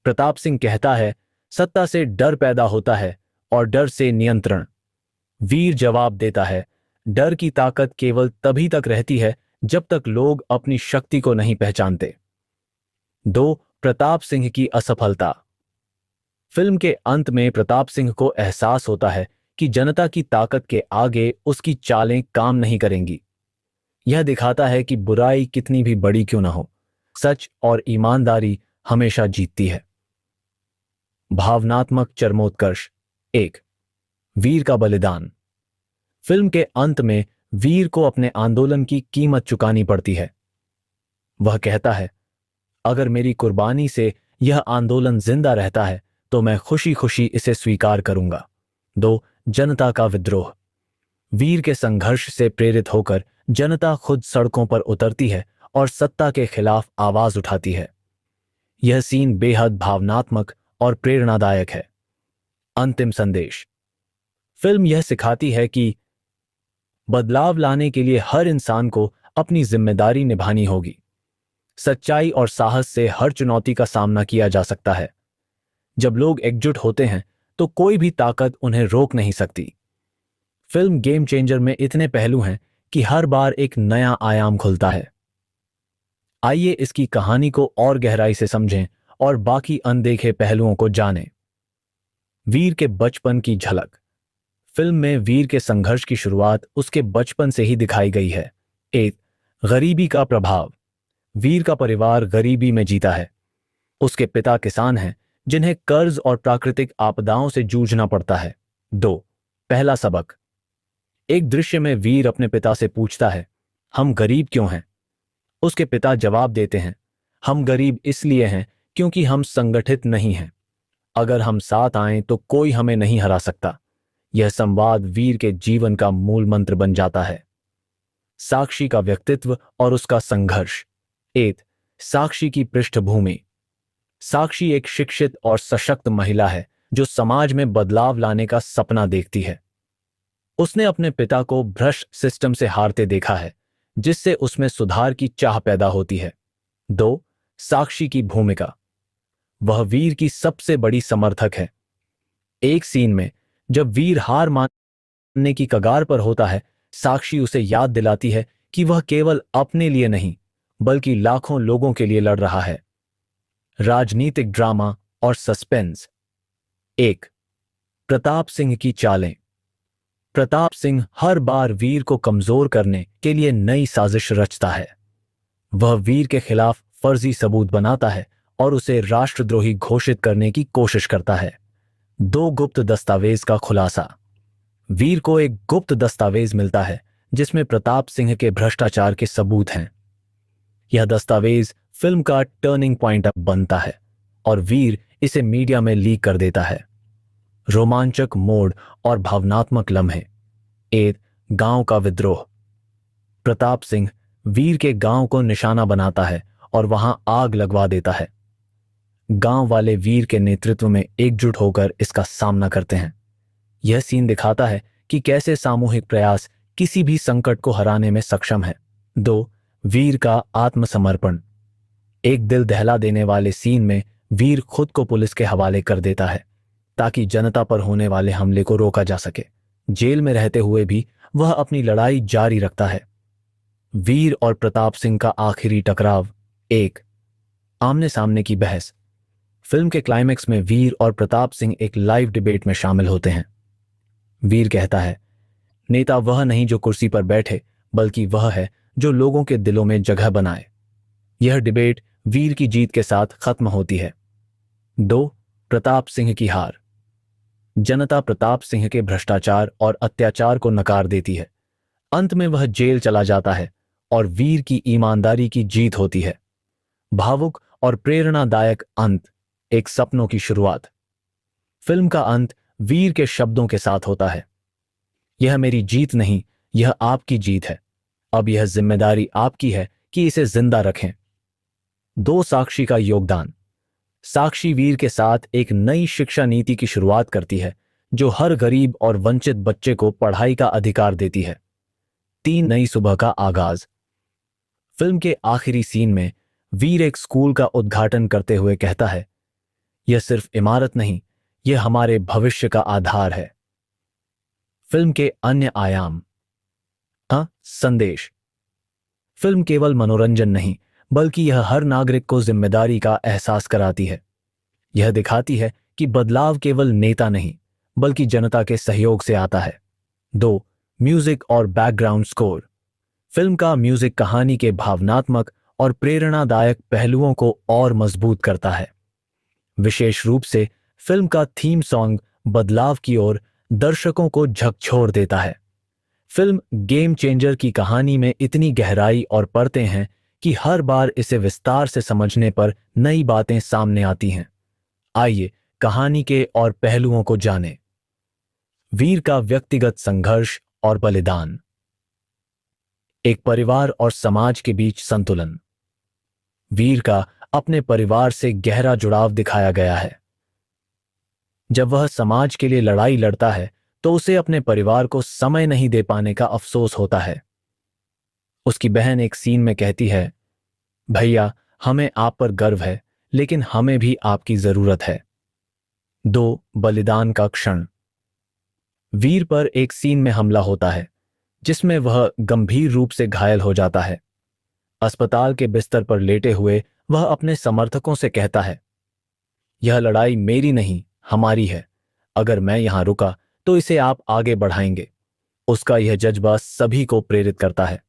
प्रताप सिंह कहता है, सत्ता से डर पैदा होता है और डर से नियंत्रण। वीर जवाब देता है, डर की ताकत केवल तभी तक रहती है जब तक लोग अपनी शक्ति को नहीं पहचानते। 2. प्रताप सिंह की असफलता। फिल्म के अंत में प्रताप सिंह को एहसास होता है कि जनता की ताकत के आगे उसकी चालें काम नहीं करेंगी। यह दिखाता है कि बुराई कितनी भी बड़ी क्यों ना हो, सच और ईमानदारी हमेशा जीतती है। भावनात्मक चरमोत्कर्ष। 1. वीर का बलिदान। फिल्म के अंत में वीर को अपने आंदोलन की कीमत चुकानी पड़ती है। वह कहता है, अगर मेरी कुर्बानी से यह आंदोलन जिंदा रहता है तो मैं खुशी खुशी इसे स्वीकार करूंगा। 2. जनता का विद्रोह। वीर के संघर्ष से प्रेरित होकर जनता खुद सड़कों पर उतरती है और सत्ता के खिलाफ आवाज उठाती है। यह सीन बेहद भावनात्मक और प्रेरणादायक है। अंतिम संदेश। फिल्म यह सिखाती है कि बदलाव लाने के लिए हर इंसान को अपनी जिम्मेदारी निभानी होगी। सच्चाई और साहस से हर चुनौती का सामना किया जा सकता है। जब लोग एकजुट होते हैं तो कोई भी ताकत उन्हें रोक नहीं सकती। फिल्म गेम चेंजर में इतने पहलू हैं कि हर बार एक नया आयाम खुलता है। आइए इसकी कहानी को और गहराई से समझें और बाकी अनदेखे पहलुओं को जानें। वीर के बचपन की झलक। फिल्म में वीर के संघर्ष की शुरुआत उसके बचपन से ही दिखाई गई है। एक, गरीबी का प्रभाव। वीर का परिवार गरीबी में जीता है। उसके पिता किसान हैं जिन्हें कर्ज और प्राकृतिक आपदाओं से जूझना पड़ता है। 2, पहला सबक। एक दृश्य में वीर अपने पिता से पूछता है, हम गरीब क्यों हैं? उसके पिता जवाब देते हैं, हम गरीब इसलिए हैं क्योंकि हम संगठित नहीं हैं। अगर हम साथ आएं तो कोई हमें नहीं हरा सकता। यह संवाद वीर के जीवन का मूल मंत्र बन जाता है। साक्षी का व्यक्तित्व और उसका संघर्ष। 1, साक्षी की पृष्ठभूमि। साक्षी एक शिक्षित और सशक्त महिला है जो समाज में बदलाव लाने का सपना देखती है। उसने अपने पिता को भ्रष्ट सिस्टम से हारते देखा है, जिससे उसमें सुधार की चाह पैदा होती है। 2, साक्षी की भूमिका। वह वीर की सबसे बड़ी समर्थक है। एक सीन में जब वीर हार मानने की कगार पर होता है, साक्षी उसे याद दिलाती है कि वह केवल अपने लिए नहीं बल्कि लाखों लोगों के लिए लड़ रहा है। राजनीतिक ड्रामा और सस्पेंस। 1, प्रताप सिंह की चालें। प्रताप सिंह हर बार वीर को कमजोर करने के लिए नई साजिश रचता है। वह वीर के खिलाफ फर्जी सबूत बनाता है और उसे राष्ट्रद्रोही घोषित करने की कोशिश करता है। 2, गुप्त दस्तावेज का खुलासा। वीर को एक गुप्त दस्तावेज मिलता है जिसमें प्रताप सिंह के भ्रष्टाचार के सबूत हैं। यह दस्तावेज फिल्म का टर्निंग पॉइंट बनता है और वीर इसे मीडिया में लीक कर देता है। रोमांचक मोड़ और भावनात्मक लम्हे। 1, गांव का विद्रोह। प्रताप सिंह वीर के गांव को निशाना बनाता है और वहां आग लगवा देता है। गांव वाले वीर के नेतृत्व में एकजुट होकर इसका सामना करते हैं। यह सीन दिखाता है कि कैसे सामूहिक प्रयास किसी भी संकट को हराने में सक्षम है। 2, वीर का आत्मसमर्पण। एक दिल दहला देने वाले सीन में वीर खुद को पुलिस के हवाले कर देता है ताकि जनता पर होने वाले हमले को रोका जा सके। जेल में रहते हुए भी वह अपनी लड़ाई जारी रखता है। वीर और प्रताप सिंह का आखिरी टकराव। 1, आमने सामने की बहस। फिल्म के क्लाइमेक्स में वीर और प्रताप सिंह एक लाइव डिबेट में शामिल होते हैं। वीर कहता है, नेता वह नहीं जो कुर्सी पर बैठे बल्कि वह है जो लोगों के दिलों में जगह बनाए। यह डिबेट वीर की जीत के साथ खत्म होती है। 2, प्रताप सिंह की हार। जनता प्रताप सिंह के भ्रष्टाचार और अत्याचार को नकार देती है। अंत में वह जेल चला जाता है और वीर की ईमानदारी की जीत होती है। भावुक और प्रेरणादायक अंत, एक सपनों की शुरुआत। फिल्म का अंत वीर के शब्दों के साथ होता है, यह मेरी जीत नहीं, यह आपकी जीत है। अब यह जिम्मेदारी आपकी है कि इसे जिंदा रखें। 2, साक्षी का योगदान। साक्षी वीर के साथ एक नई शिक्षा नीति की शुरुआत करती है जो हर गरीब और वंचित बच्चे को पढ़ाई का अधिकार देती है। 3, नई सुबह का आगाज। फिल्म के आखिरी सीन में वीर एक स्कूल का उद्घाटन करते हुए कहता है, यह सिर्फ इमारत नहीं, यह हमारे भविष्य का आधार है। फिल्म के अन्य आयाम। संदेश। फिल्म केवल मनोरंजन नहीं बल्कि यह हर नागरिक को जिम्मेदारी का एहसास कराती है। यह दिखाती है कि बदलाव केवल नेता नहीं बल्कि जनता के सहयोग से आता है। 2, म्यूजिक और बैकग्राउंड स्कोर। फिल्म का म्यूजिक कहानी के भावनात्मक और प्रेरणादायक पहलुओं को और मजबूत करता है। विशेष रूप से फिल्म का थीम सॉन्ग बदलाव की ओर दर्शकों को झकझोर देता है। फिल्म गेम चेंजर की कहानी में इतनी गहराई और परतें हैं कि हर बार इसे विस्तार से समझने पर नई बातें सामने आती हैं। आइए कहानी के और पहलुओं को जानें। वीर का व्यक्तिगत संघर्ष और बलिदान। एक परिवार और समाज के बीच संतुलन। वीर का अपने परिवार से गहरा जुड़ाव दिखाया गया है। जब वह समाज के लिए लड़ाई लड़ता है तो उसे अपने परिवार को समय नहीं दे पाने का अफसोस होता है। उसकी बहन एक सीन में कहती है, भैया हमें आप पर गर्व है लेकिन हमें भी आपकी जरूरत है। 2. बलिदान का क्षण। वीर पर एक सीन में हमला होता है जिसमें वह गंभीर रूप से घायल हो जाता है। अस्पताल के बिस्तर पर लेटे हुए वह अपने समर्थकों से कहता है, यह लड़ाई मेरी नहीं हमारी है। अगर मैं यहां रुका तो इसे आप आगे बढ़ाएंगे। उसका यह जज्बा सभी को प्रेरित करता है।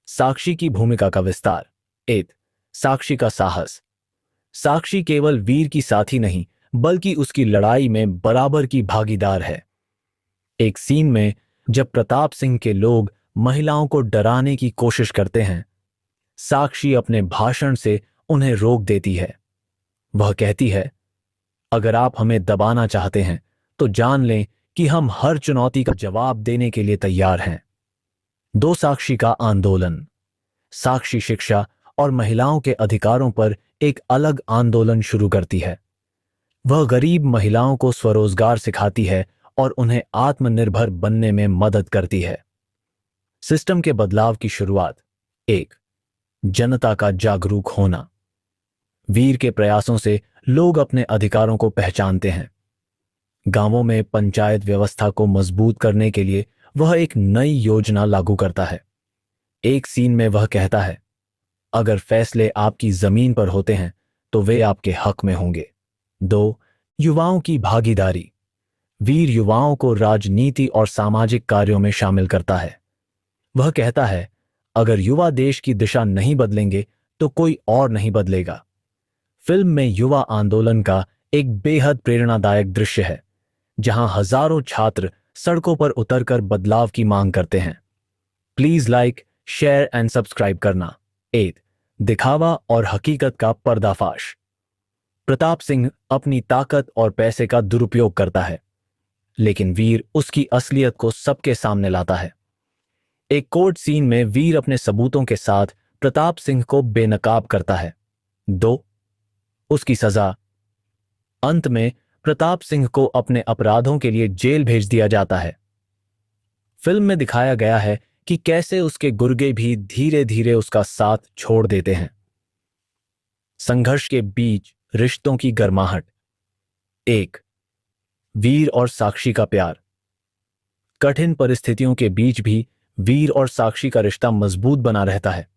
साक्षी की भूमिका का विस्तार। 1. साक्षी का साहस। साक्षी केवल वीर की साथी नहीं बल्कि उसकी लड़ाई में बराबर की भागीदार है। एक सीन में जब प्रताप सिंह के लोग महिलाओं को डराने की कोशिश करते हैं, साक्षी अपने भाषण से उन्हें रोक देती है। वह कहती है, अगर आप हमें दबाना चाहते हैं तो जान लें कि हम हर चुनौती का जवाब देने के लिए तैयार हैं। 2. साक्षी का आंदोलन। साक्षी शिक्षा और महिलाओं के अधिकारों पर एक अलग आंदोलन शुरू करती है। वह गरीब महिलाओं को स्वरोजगार सिखाती है और उन्हें आत्मनिर्भर बनने में मदद करती है। सिस्टम के बदलाव की शुरुआत। 1. जनता का जागरूक होना। वीर के प्रयासों से लोग अपने अधिकारों को पहचानते हैं। गांवों में पंचायत व्यवस्था को मजबूत करने के लिए वह एक नई योजना लागू करता है। एक सीन में वह कहता है, अगर फैसले आपकी जमीन पर होते हैं तो वे आपके हक में होंगे। 2. युवाओं की भागीदारी। वीर युवाओं को राजनीति और सामाजिक कार्यों में शामिल करता है। वह कहता है, अगर युवा देश की दिशा नहीं बदलेंगे तो कोई और नहीं बदलेगा। फिल्म में युवा आंदोलन का एक बेहद प्रेरणादायक दृश्य है जहां हजारों छात्र सड़कों पर उतरकर बदलाव की मांग करते हैं। Please like, share and subscribe करना। 8. दिखावा और हकीकत का पर्दाफाश। प्रताप सिंह अपनी ताकत और पैसे का दुरुपयोग करता है, लेकिन वीर उसकी असलियत को सबके सामने लाता है। एक कोर्ट सीन में वीर अपने सबूतों के साथ प्रताप सिंह को बेनकाब करता है। 2. उसकी सजा। अंत में प्रताप सिंह को अपने अपराधों के लिए जेल भेज दिया जाता है। फिल्म में दिखाया गया है कि कैसे उसके गुर्गे भी धीरे धीरे उसका साथ छोड़ देते हैं। संघर्ष के बीच रिश्तों की गर्माहट। 1. वीर और साक्षी का प्यार। कठिन परिस्थितियों के बीच भी वीर और साक्षी का रिश्ता मजबूत बना रहता है।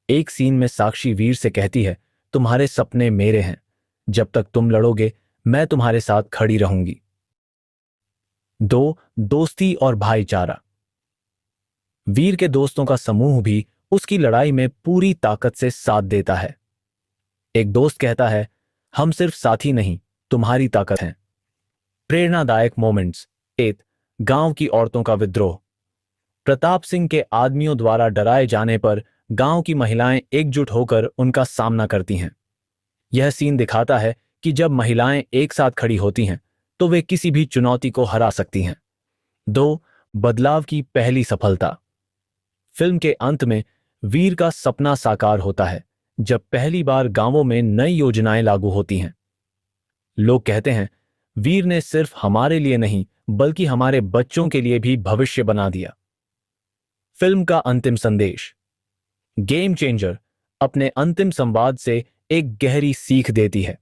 एक सीन में साक्षी वीर से कहती है, तुम्हारे सपने मेरे हैं, जब तक तुम लड़ोगे मैं तुम्हारे साथ खड़ी रहूंगी। 2. दोस्ती और भाईचारा। वीर के दोस्तों का समूह भी उसकी लड़ाई में पूरी ताकत से साथ देता है। एक दोस्त कहता है, हम सिर्फ साथी नहीं तुम्हारी ताकत हैं। प्रेरणादायक मोमेंट्स। 1. गांव की औरतों का विद्रोह। प्रताप सिंह के आदमियों द्वारा डराए जाने पर गांव की महिलाएं एकजुट होकर उनका सामना करती हैं। यह सीन दिखाता है कि जब महिलाएं एक साथ खड़ी होती हैं तो वे किसी भी चुनौती को हरा सकती हैं। 2. बदलाव की पहली सफलता। फिल्म के अंत में वीर का सपना साकार होता है जब पहली बार गांवों में नई योजनाएं लागू होती हैं। लोग कहते हैं, वीर ने सिर्फ हमारे लिए नहीं बल्कि हमारे बच्चों के लिए भी भविष्य बना दिया। फिल्म का अंतिम संदेश। गेम चेंजर अपने अंतिम संवाद से एक गहरी सीख देती है।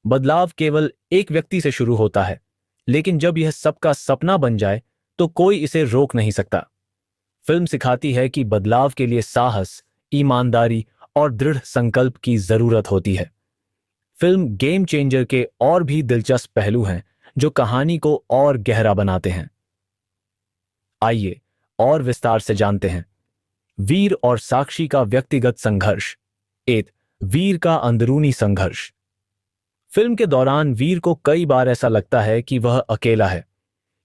बदलाव केवल एक व्यक्ति से शुरू होता है, लेकिन जब यह सबका सपना बन जाए तो कोई इसे रोक नहीं सकता। फिल्म सिखाती है कि बदलाव के लिए साहस, ईमानदारी और दृढ़ संकल्प की जरूरत होती है। फिल्म गेम चेंजर के और भी दिलचस्प पहलू हैं जो कहानी को और गहरा बनाते हैं। आइए और विस्तार से जानते हैं। वीर और साक्षी का व्यक्तिगत संघर्ष। 1. वीर का अंदरूनी संघर्ष। फिल्म के दौरान वीर को कई बार ऐसा लगता है कि वह अकेला है,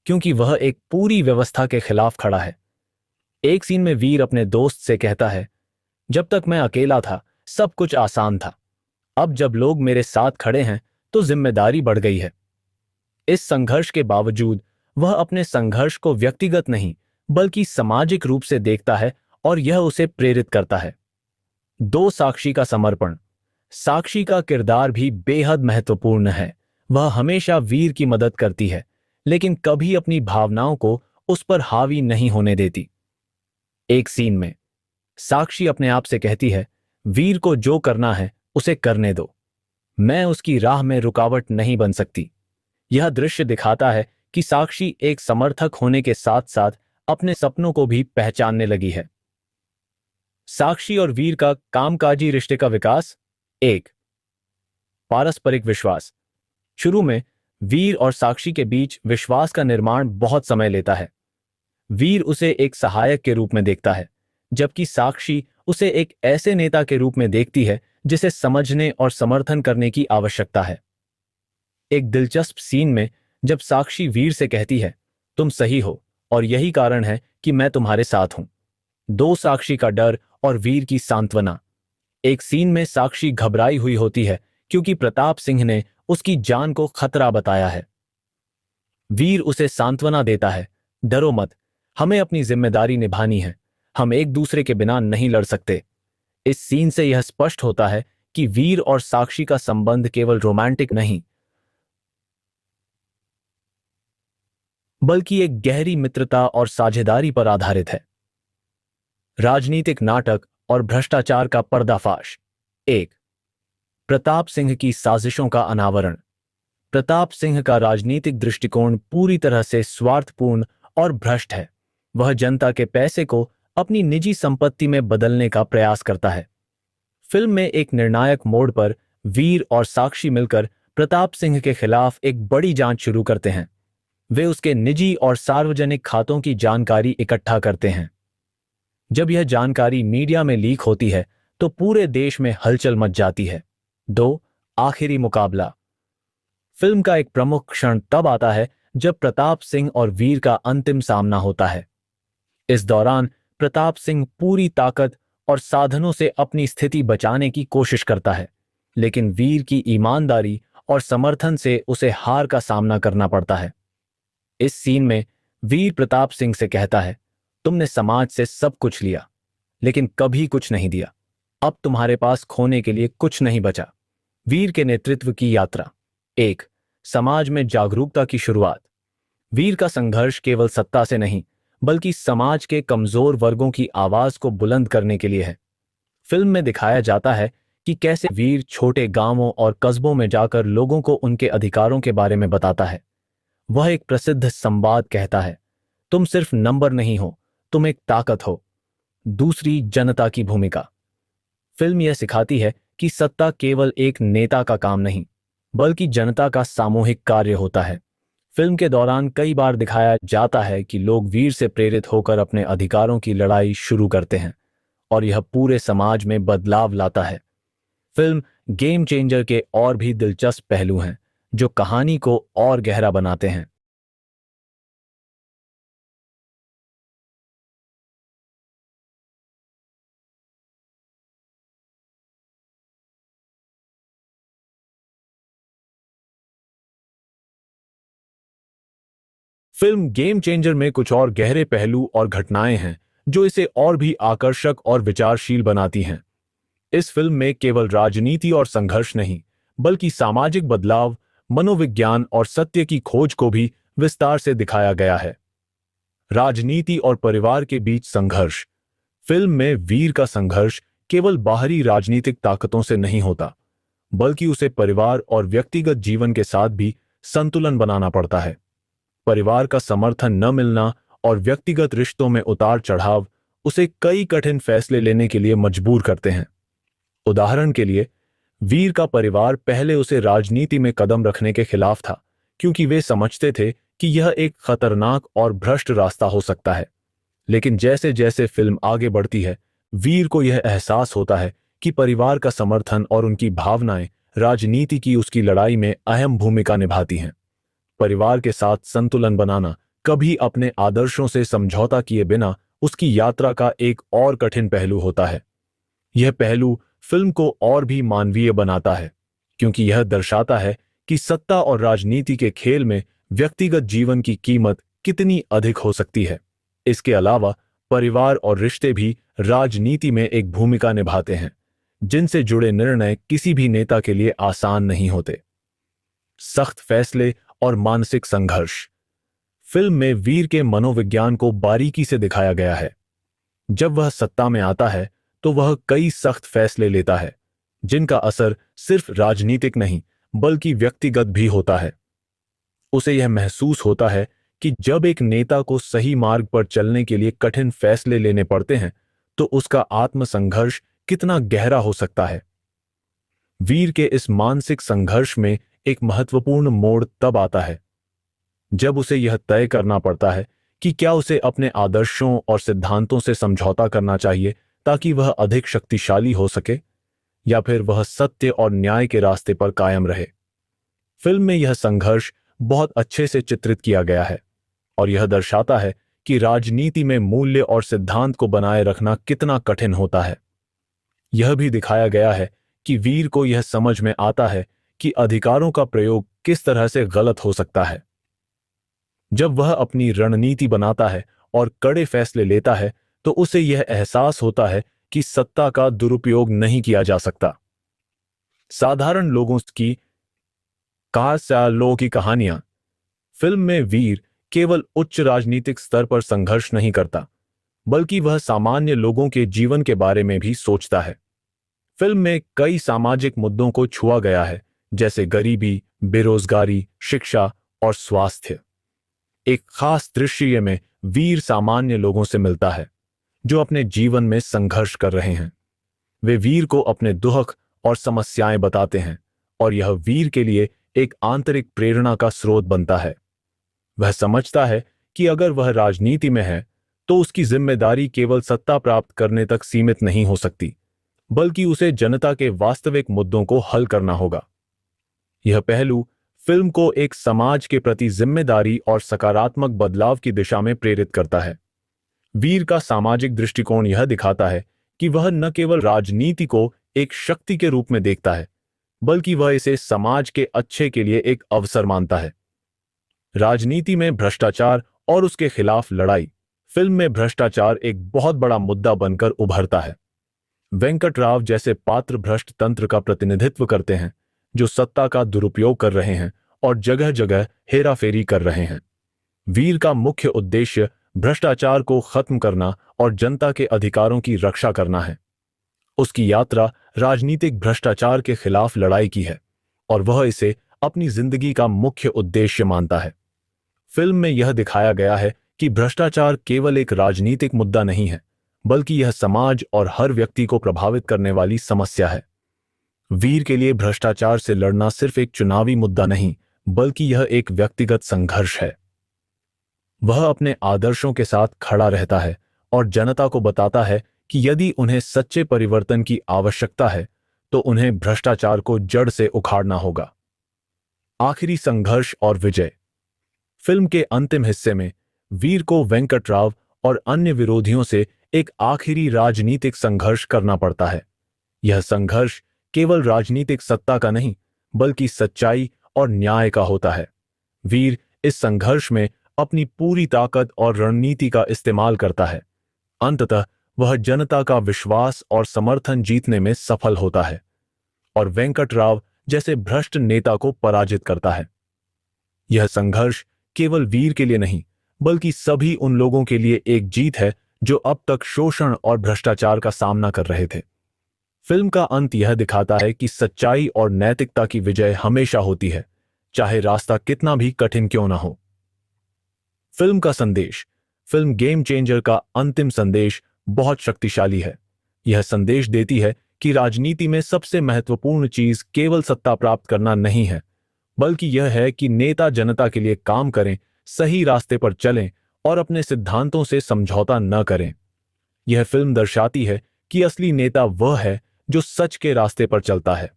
क्योंकि वह एक पूरी व्यवस्था के खिलाफ खड़ा है। एक सीन में वीर अपने दोस्त से कहता है, जब तक मैं अकेला था सब कुछ आसान था, अब जब लोग मेरे साथ खड़े हैं तो जिम्मेदारी बढ़ गई है। इस संघर्ष के बावजूद वह अपने संघर्ष को व्यक्तिगत नहीं बल्कि सामाजिक रूप से देखता है और यह उसे प्रेरित करता है। दो, साक्षी का समर्पण। साक्षी का किरदार भी बेहद महत्वपूर्ण है। वह हमेशा वीर की मदद करती है लेकिन कभी अपनी भावनाओं को उस पर हावी नहीं होने देती। एक सीन में साक्षी अपने आप से कहती है, वीर को जो करना है उसे करने दो, मैं उसकी राह में रुकावट नहीं बन सकती। यह दृश्य दिखाता है कि साक्षी एक समर्थक होने के साथ साथ अपने सपनों को भी पहचानने लगी है। साक्षी और वीर का कामकाजी रिश्ते का विकास। एक, पारस्परिक विश्वास। शुरू में वीर और साक्षी के बीच विश्वास का निर्माण बहुत समय लेता है। वीर उसे एक सहायक के रूप में देखता है जबकि साक्षी उसे एक ऐसे नेता के रूप में देखती है जिसे समझने और समर्थन करने की आवश्यकता है। एक दिलचस्प सीन में जब साक्षी वीर से कहती है, तुम सही हो और यही कारण है कि मैं तुम्हारे साथ हूं। दो, साक्षी का डर और वीर की सांत्वना। एक सीन में साक्षी घबराई हुई होती है क्योंकि प्रताप सिंह ने उसकी जान को खतरा बताया है। वीर उसे सांत्वना देता है, डरो मत, हमें अपनी जिम्मेदारी निभानी है, हम एक दूसरे के बिना नहीं लड़ सकते। इस सीन से यह स्पष्ट होता है कि वीर और साक्षी का संबंध केवल रोमांटिक नहीं बल्कि एक गहरी मित्रता और साझेदारी पर आधारित है। राजनीतिक नाटक और भ्रष्टाचार का पर्दाफाश। एक, प्रताप सिंह की साजिशों का अनावरण। प्रताप सिंह का राजनीतिक दृष्टिकोण पूरी तरह से स्वार्थपूर्ण और भ्रष्ट है। वह जनता के पैसे को अपनी निजी संपत्ति में बदलने का प्रयास करता है। फिल्म में एक निर्णायक मोड़ पर वीर और साक्षी मिलकर प्रताप सिंह के खिलाफ एक बड़ी जांच शुरू करते हैं। वे उसके निजी और सार्वजनिक खातों की जानकारी इकट्ठा करते हैं। जब यह जानकारी मीडिया में लीक होती है तो पूरे देश में हलचल मच जाती है। दो, आखिरी मुकाबला। फिल्म का एक प्रमुख क्षण तब आता है जब प्रताप सिंह और वीर का अंतिम सामना होता है। इस दौरान प्रताप सिंह पूरी ताकत और साधनों से अपनी स्थिति बचाने की कोशिश करता है लेकिन वीर की ईमानदारी और समर्थन से उसे हार का सामना करना पड़ता है। इस सीन में वीर प्रताप सिंह से कहता है, तुमने समाज से सब कुछ लिया लेकिन कभी कुछ नहीं दिया, अब तुम्हारे पास खोने के लिए कुछ नहीं बचा। वीर के नेतृत्व की यात्रा। एक, समाज में जागरूकता की शुरुआत। वीर का संघर्ष केवल सत्ता से नहीं बल्कि समाज के कमजोर वर्गों की आवाज को बुलंद करने के लिए है। फिल्म में दिखाया जाता है कि कैसे वीर छोटे गांवों और कस्बों में जाकर लोगों को उनके अधिकारों के बारे में बताता है। वह एक प्रसिद्ध संवाद कहता है, तुम सिर्फ नंबर नहीं हो, तुम एक ताकत हो। दूसरी, जनता की भूमिका। फिल्म यह सिखाती है कि सत्ता केवल एक नेता का काम नहीं बल्कि जनता का सामूहिक कार्य होता है। फिल्म के दौरान कई बार दिखाया जाता है कि लोग वीर से प्रेरित होकर अपने अधिकारों की लड़ाई शुरू करते हैं और यह पूरे समाज में बदलाव लाता है। फिल्म गेम चेंजर के और भी दिलचस्प पहलू हैं जो कहानी को और गहरा बनाते हैं। फिल्म गेम चेंजर में कुछ और गहरे पहलू और घटनाएं हैं जो इसे और भी आकर्षक और विचारशील बनाती हैं। इस फिल्म में केवल राजनीति और संघर्ष नहीं बल्कि सामाजिक बदलाव, मनोविज्ञान और सत्य की खोज को भी विस्तार से दिखाया गया है। राजनीति और परिवार के बीच संघर्ष। फिल्म में वीर का संघर्ष केवल बाहरी राजनीतिक ताकतों से नहीं होता बल्कि उसे परिवार और व्यक्तिगत जीवन के साथ भी संतुलन बनाना पड़ता है। परिवार का समर्थन न मिलना और व्यक्तिगत रिश्तों में उतार चढ़ाव उसे कई कठिन फैसले लेने के लिए मजबूर करते हैं। उदाहरण के लिए, वीर का परिवार पहले उसे राजनीति में कदम रखने के खिलाफ था क्योंकि वे समझते थे कि यह एक खतरनाक और भ्रष्ट रास्ता हो सकता है। लेकिन जैसे जैसे फिल्म आगे बढ़ती है, वीर को यह एहसास होता है कि परिवार का समर्थन और उनकी भावनाएं राजनीति की उसकी लड़ाई में अहम भूमिका निभाती हैं। परिवार के साथ संतुलन बनाना कभी अपने आदर्शों से समझौता किए बिना उसकी यात्रा का एक और कठिन पहलू होता है। यह पहलू फिल्म को और भी मानवीय बनाता है क्योंकि यह दर्शाता है कि सत्ता और राजनीति के खेल में व्यक्तिगत जीवन की कीमत कितनी अधिक हो सकती है। इसके अलावा परिवार और रिश्ते भी राजनीति में एक भूमिका निभाते हैं, जिनसे जुड़े निर्णय किसी भी नेता के लिए आसान नहीं होते। सख्त फैसले और मानसिक संघर्ष। फिल्म में वीर के मनोविज्ञान को बारीकी से दिखाया गया है। जब वह सत्ता में आता है तो वह कई सख्त फैसले लेता है, जिनका असर सिर्फ राजनीतिक नहीं बल्कि व्यक्तिगत भी होता है। उसे यह महसूस होता है कि जब एक नेता को सही मार्ग पर चलने के लिए कठिन फैसले लेने पड़ते हैं तो उसका आत्मसंघर्ष कितना गहरा हो सकता है। वीर के इस मानसिक संघर्ष में एक महत्वपूर्ण मोड़ तब आता है जब उसे यह तय करना पड़ता है कि क्या उसे अपने आदर्शों और सिद्धांतों से समझौता करना चाहिए ताकि वह अधिक शक्तिशाली हो सके, या फिर वह सत्य और न्याय के रास्ते पर कायम रहे। फिल्म में यह संघर्ष बहुत अच्छे से चित्रित किया गया है और यह दर्शाता है कि राजनीति में मूल्य और सिद्धांत को बनाए रखना कितना कठिन होता है। यह भी दिखाया गया है कि वीर को यह समझ में आता है कि अधिकारों का प्रयोग किस तरह से गलत हो सकता है। जब वह अपनी रणनीति बनाता है और कड़े फैसले लेता है तो उसे यह एहसास होता है कि सत्ता का दुरुपयोग नहीं किया जा सकता। साधारण लोगों की की कहानियां। फिल्म में वीर केवल उच्च राजनीतिक स्तर पर संघर्ष नहीं करता, बल्कि वह सामान्य लोगों के जीवन के बारे में भी सोचता है। फिल्म में कई सामाजिक मुद्दों को छुआ गया है, जैसे गरीबी, बेरोजगारी, शिक्षा और स्वास्थ्य। एक खास दृश्य में वीर सामान्य लोगों से मिलता है जो अपने जीवन में संघर्ष कर रहे हैं। वे वीर को अपने दुख और समस्याएं बताते हैं और यह वीर के लिए एक आंतरिक प्रेरणा का स्रोत बनता है। वह समझता है कि अगर वह राजनीति में है तो उसकी जिम्मेदारी केवल सत्ता प्राप्त करने तक सीमित नहीं हो सकती, बल्कि उसे जनता के वास्तविक मुद्दों को हल करना होगा। यह पहलू फिल्म को एक समाज के प्रति जिम्मेदारी और सकारात्मक बदलाव की दिशा में प्रेरित करता है। वीर का सामाजिक दृष्टिकोण यह दिखाता है कि वह न केवल राजनीति को एक शक्ति के रूप में देखता है, बल्कि वह इसे समाज के अच्छे के लिए एक अवसर मानता है। राजनीति में भ्रष्टाचार और उसके खिलाफ लड़ाई। फिल्म में भ्रष्टाचार एक बहुत बड़ा मुद्दा बनकर उभरता है। वेंकट राव जैसे पात्र भ्रष्ट तंत्र का प्रतिनिधित्व करते हैं, जो सत्ता का दुरुपयोग कर रहे हैं और जगह जगह हेराफेरी कर रहे हैं। वीर का मुख्य उद्देश्य भ्रष्टाचार को खत्म करना और जनता के अधिकारों की रक्षा करना है। उसकी यात्रा राजनीतिक भ्रष्टाचार के खिलाफ लड़ाई की है और वह इसे अपनी जिंदगी का मुख्य उद्देश्य मानता है। फिल्म में यह दिखाया गया है कि भ्रष्टाचार केवल एक राजनीतिक मुद्दा नहीं है, बल्कि यह समाज और हर व्यक्ति को प्रभावित करने वाली समस्या है। वीर के लिए भ्रष्टाचार से लड़ना सिर्फ एक चुनावी मुद्दा नहीं, बल्कि यह एक व्यक्तिगत संघर्ष है। वह अपने आदर्शों के साथ खड़ा रहता है और जनता को बताता है कि यदि उन्हें सच्चे परिवर्तन की आवश्यकता है तो उन्हें भ्रष्टाचार को जड़ से उखाड़ना होगा। आखिरी संघर्ष और विजय। फिल्म के अंतिम हिस्से में वीर को वेंकट राव और अन्य विरोधियों से एक आखिरी राजनीतिक संघर्ष करना पड़ता है। यह संघर्ष केवल राजनीतिक सत्ता का नहीं, बल्कि सच्चाई और न्याय का होता है। वीर इस संघर्ष में अपनी पूरी ताकत और रणनीति का इस्तेमाल करता है। अंततः वह जनता का विश्वास और समर्थन जीतने में सफल होता है और वेंकट राव जैसे भ्रष्ट नेता को पराजित करता है। यह संघर्ष केवल वीर के लिए नहीं, बल्कि सभी उन लोगों के लिए एक जीत है जो अब तक शोषण और भ्रष्टाचार का सामना कर रहे थे। फिल्म का अंत यह दिखाता है कि सच्चाई और नैतिकता की विजय हमेशा होती है, चाहे रास्ता कितना भी कठिन क्यों ना हो। फिल्म का संदेश। फिल्म गेम चेंजर का अंतिम संदेश बहुत शक्तिशाली है। यह संदेश देती है कि राजनीति में सबसे महत्वपूर्ण चीज केवल सत्ता प्राप्त करना नहीं है, बल्कि यह है कि नेता जनता के लिए काम करें, सही रास्ते पर चलें और अपने सिद्धांतों से समझौता न करें। यह फिल्म दर्शाती है कि असली नेता वह है जो सच के रास्ते पर चलता है,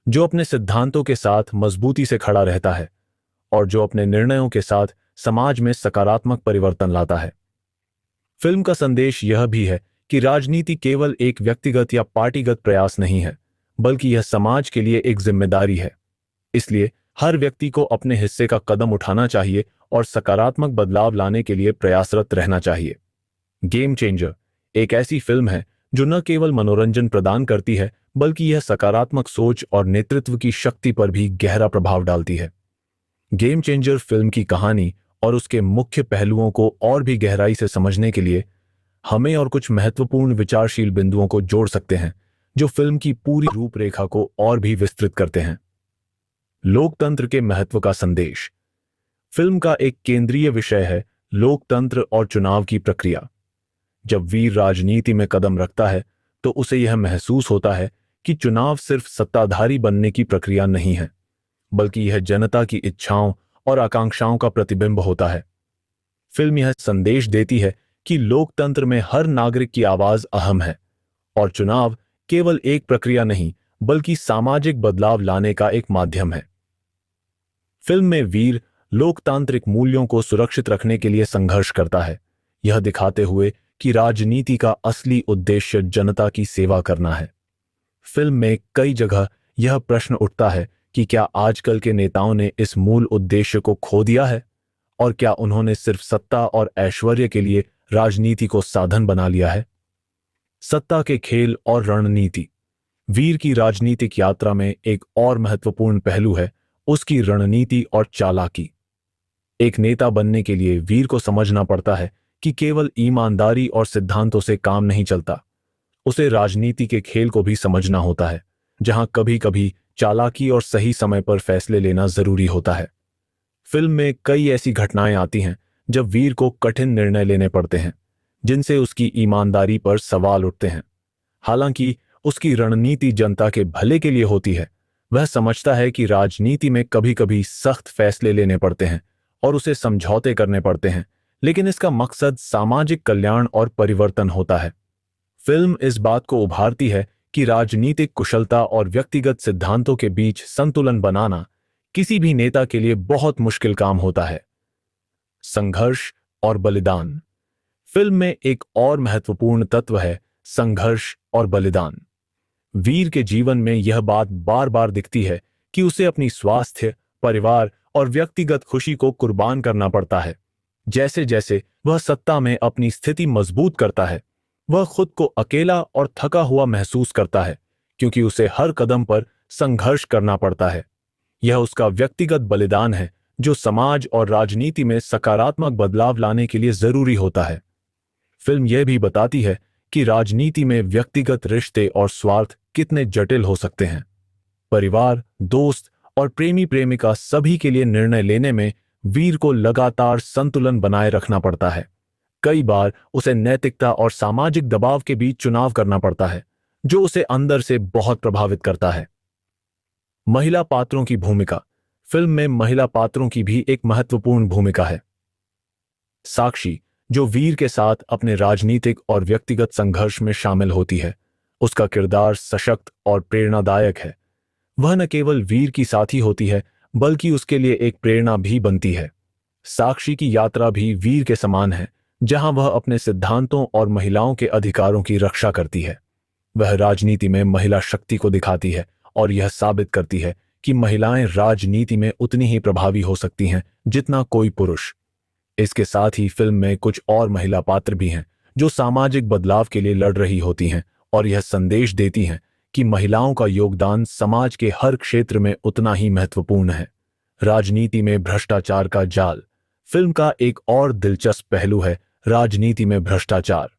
जो अपने सिद्धांतों के साथ मजबूती से खड़ा रहता है और जो अपने निर्णयों के साथ समाज में सकारात्मक परिवर्तन लाता है। फिल्म का संदेश यह भी है कि राजनीति केवल एक व्यक्तिगत या पार्टीगत प्रयास नहीं है, बल्कि यह समाज के लिए एक जिम्मेदारी है। इसलिए हर व्यक्ति को अपने हिस्से का कदम उठाना चाहिए और सकारात्मक बदलाव लाने के लिए प्रयासरत रहना चाहिए। गेम चेंजर एक ऐसी फिल्म है जो न केवल मनोरंजन प्रदान करती है बल्कि यह सकारात्मक सोच और नेतृत्व की शक्ति पर भी गहरा प्रभाव डालती है। गेम चेंजर फिल्म की कहानी और उसके मुख्य पहलुओं को और भी गहराई से समझने के लिए हमें और कुछ महत्वपूर्ण विचारशील बिंदुओं को जोड़ सकते हैं जो फिल्म की पूरी रूपरेखा को और भी विस्तृत करते हैं। लोकतंत्र के महत्व का संदेश। फिल्म का एक केंद्रीय विषय है लोकतंत्र और चुनाव की प्रक्रिया। जब वीर राजनीति में कदम रखता है तो उसे यह महसूस होता है कि चुनाव सिर्फ सत्ताधारी बनने की प्रक्रिया नहीं है, बल्कि यह जनता की इच्छाओं और आकांक्षाओं का प्रतिबिंब होता है। फिल्म यह संदेश देती है कि लोकतंत्र में हर नागरिक की आवाज अहम है और चुनाव केवल एक प्रक्रिया नहीं बल्कि सामाजिक बदलाव लाने का एक माध्यम है। फिल्म में वीर लोकतांत्रिक मूल्यों को सुरक्षित रखने के लिए संघर्ष करता है, यह दिखाते हुए कि राजनीति का असली उद्देश्य जनता की सेवा करना है। फिल्म में कई जगह यह प्रश्न उठता है कि क्या आजकल के नेताओं ने इस मूल उद्देश्य को खो दिया है और क्या उन्होंने सिर्फ सत्ता और ऐश्वर्य के लिए राजनीति को साधन बना लिया है। सत्ता के खेल और रणनीति। वीर की राजनीतिक यात्रा में एक और महत्वपूर्ण पहलू है उसकी रणनीति और चालाकी। एक नेता बनने के लिए वीर को समझना पड़ता है कि केवल ईमानदारी और सिद्धांतों से काम नहीं चलता, उसे राजनीति के खेल को भी समझना होता है, जहां कभी कभी चालाकी और सही समय पर फैसले लेना जरूरी होता है। फिल्म में कई ऐसी घटनाएं आती हैं जब वीर को कठिन निर्णय लेने पड़ते हैं जिनसे उसकी ईमानदारी पर सवाल उठते हैं। हालांकि उसकी रणनीति जनता के भले के लिए होती है, वह समझता है कि राजनीति में कभी कभी सख्त फैसले लेने पड़ते हैं और उसे समझौते करने पड़ते हैं, लेकिन इसका मकसद सामाजिक कल्याण और परिवर्तन होता है। फिल्म इस बात को उभारती है कि राजनीतिक कुशलता और व्यक्तिगत सिद्धांतों के बीच संतुलन बनाना किसी भी नेता के लिए बहुत मुश्किल काम होता है। संघर्ष और बलिदान। फिल्म में एक और महत्वपूर्ण तत्व है संघर्ष और बलिदान। वीर के जीवन में यह बात बार बार दिखती है कि उसे अपनी स्वास्थ्य, परिवार और व्यक्तिगत खुशी को कुर्बान करना पड़ता है। जैसे जैसे वह सत्ता में अपनी स्थिति मजबूत करता है, वह खुद को अकेला और थका हुआ महसूस करता है क्योंकि उसे हर कदम पर संघर्ष करना पड़ता है। यह उसका व्यक्तिगत बलिदान है जो समाज और राजनीति में सकारात्मक बदलाव लाने के लिए जरूरी होता है। फिल्म यह भी बताती है कि राजनीति में व्यक्तिगत रिश्ते और स्वार्थ कितने जटिल हो सकते हैं। परिवार, दोस्त और प्रेमी प्रेमिका सभी के लिए निर्णय लेने में वीर को लगातार संतुलन बनाए रखना पड़ता है। कई बार उसे नैतिकता और सामाजिक दबाव के बीच चुनाव करना पड़ता है, जो उसे अंदर से बहुत प्रभावित करता है। महिला पात्रों की भूमिका। फिल्म में महिला पात्रों की भी एक महत्वपूर्ण भूमिका है। साक्षी, जो वीर के साथ अपने राजनीतिक और व्यक्तिगत संघर्ष में शामिल होती है, उसका किरदार सशक्त और प्रेरणादायक है। वह न केवल वीर की साथी होती है बल्कि उसके लिए एक प्रेरणा भी बनती है। साक्षी की यात्रा भी वीर के समान है, जहां वह अपने सिद्धांतों और महिलाओं के अधिकारों की रक्षा करती है। वह राजनीति में महिला शक्ति को दिखाती है और यह साबित करती है कि महिलाएं राजनीति में उतनी ही प्रभावी हो सकती हैं जितना कोई पुरुष। इसके साथ ही फिल्म में कुछ और महिला पात्र भी हैं जो सामाजिक बदलाव के लिए लड़ रही होती हैं और यह संदेश देती हैं कि महिलाओं का योगदान समाज के हर क्षेत्र में उतना ही महत्वपूर्ण है। राजनीति में भ्रष्टाचार का जाल। फिल्म का एक और दिलचस्प पहलू है राजनीति में भ्रष्टाचार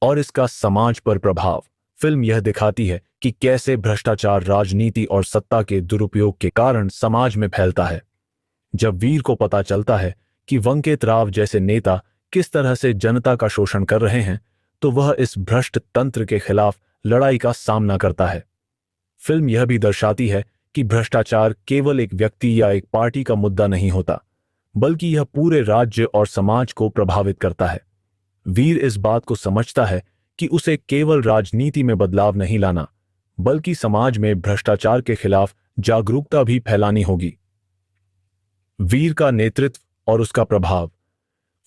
और इसका समाज पर प्रभाव। फिल्म यह दिखाती है कि कैसे भ्रष्टाचार राजनीति और सत्ता के दुरुपयोग के कारण समाज में फैलता है। जब वीर को पता चलता है कि वंकेत राव जैसे नेता किस तरह से जनता का शोषण कर रहे हैं, तो वह इस भ्रष्ट तंत्र के खिलाफ लड़ाई का सामना करता है। फिल्म यह भी दर्शाती है कि भ्रष्टाचार केवल एक व्यक्ति या एक पार्टी का मुद्दा नहीं होता, बल्कि यह पूरे राज्य और समाज को प्रभावित करता है। वीर इस बात को समझता है कि उसे केवल राजनीति में बदलाव नहीं लाना, बल्कि समाज में भ्रष्टाचार के खिलाफ जागरूकता भी फैलानी होगी। वीर का नेतृत्व और उसका प्रभाव।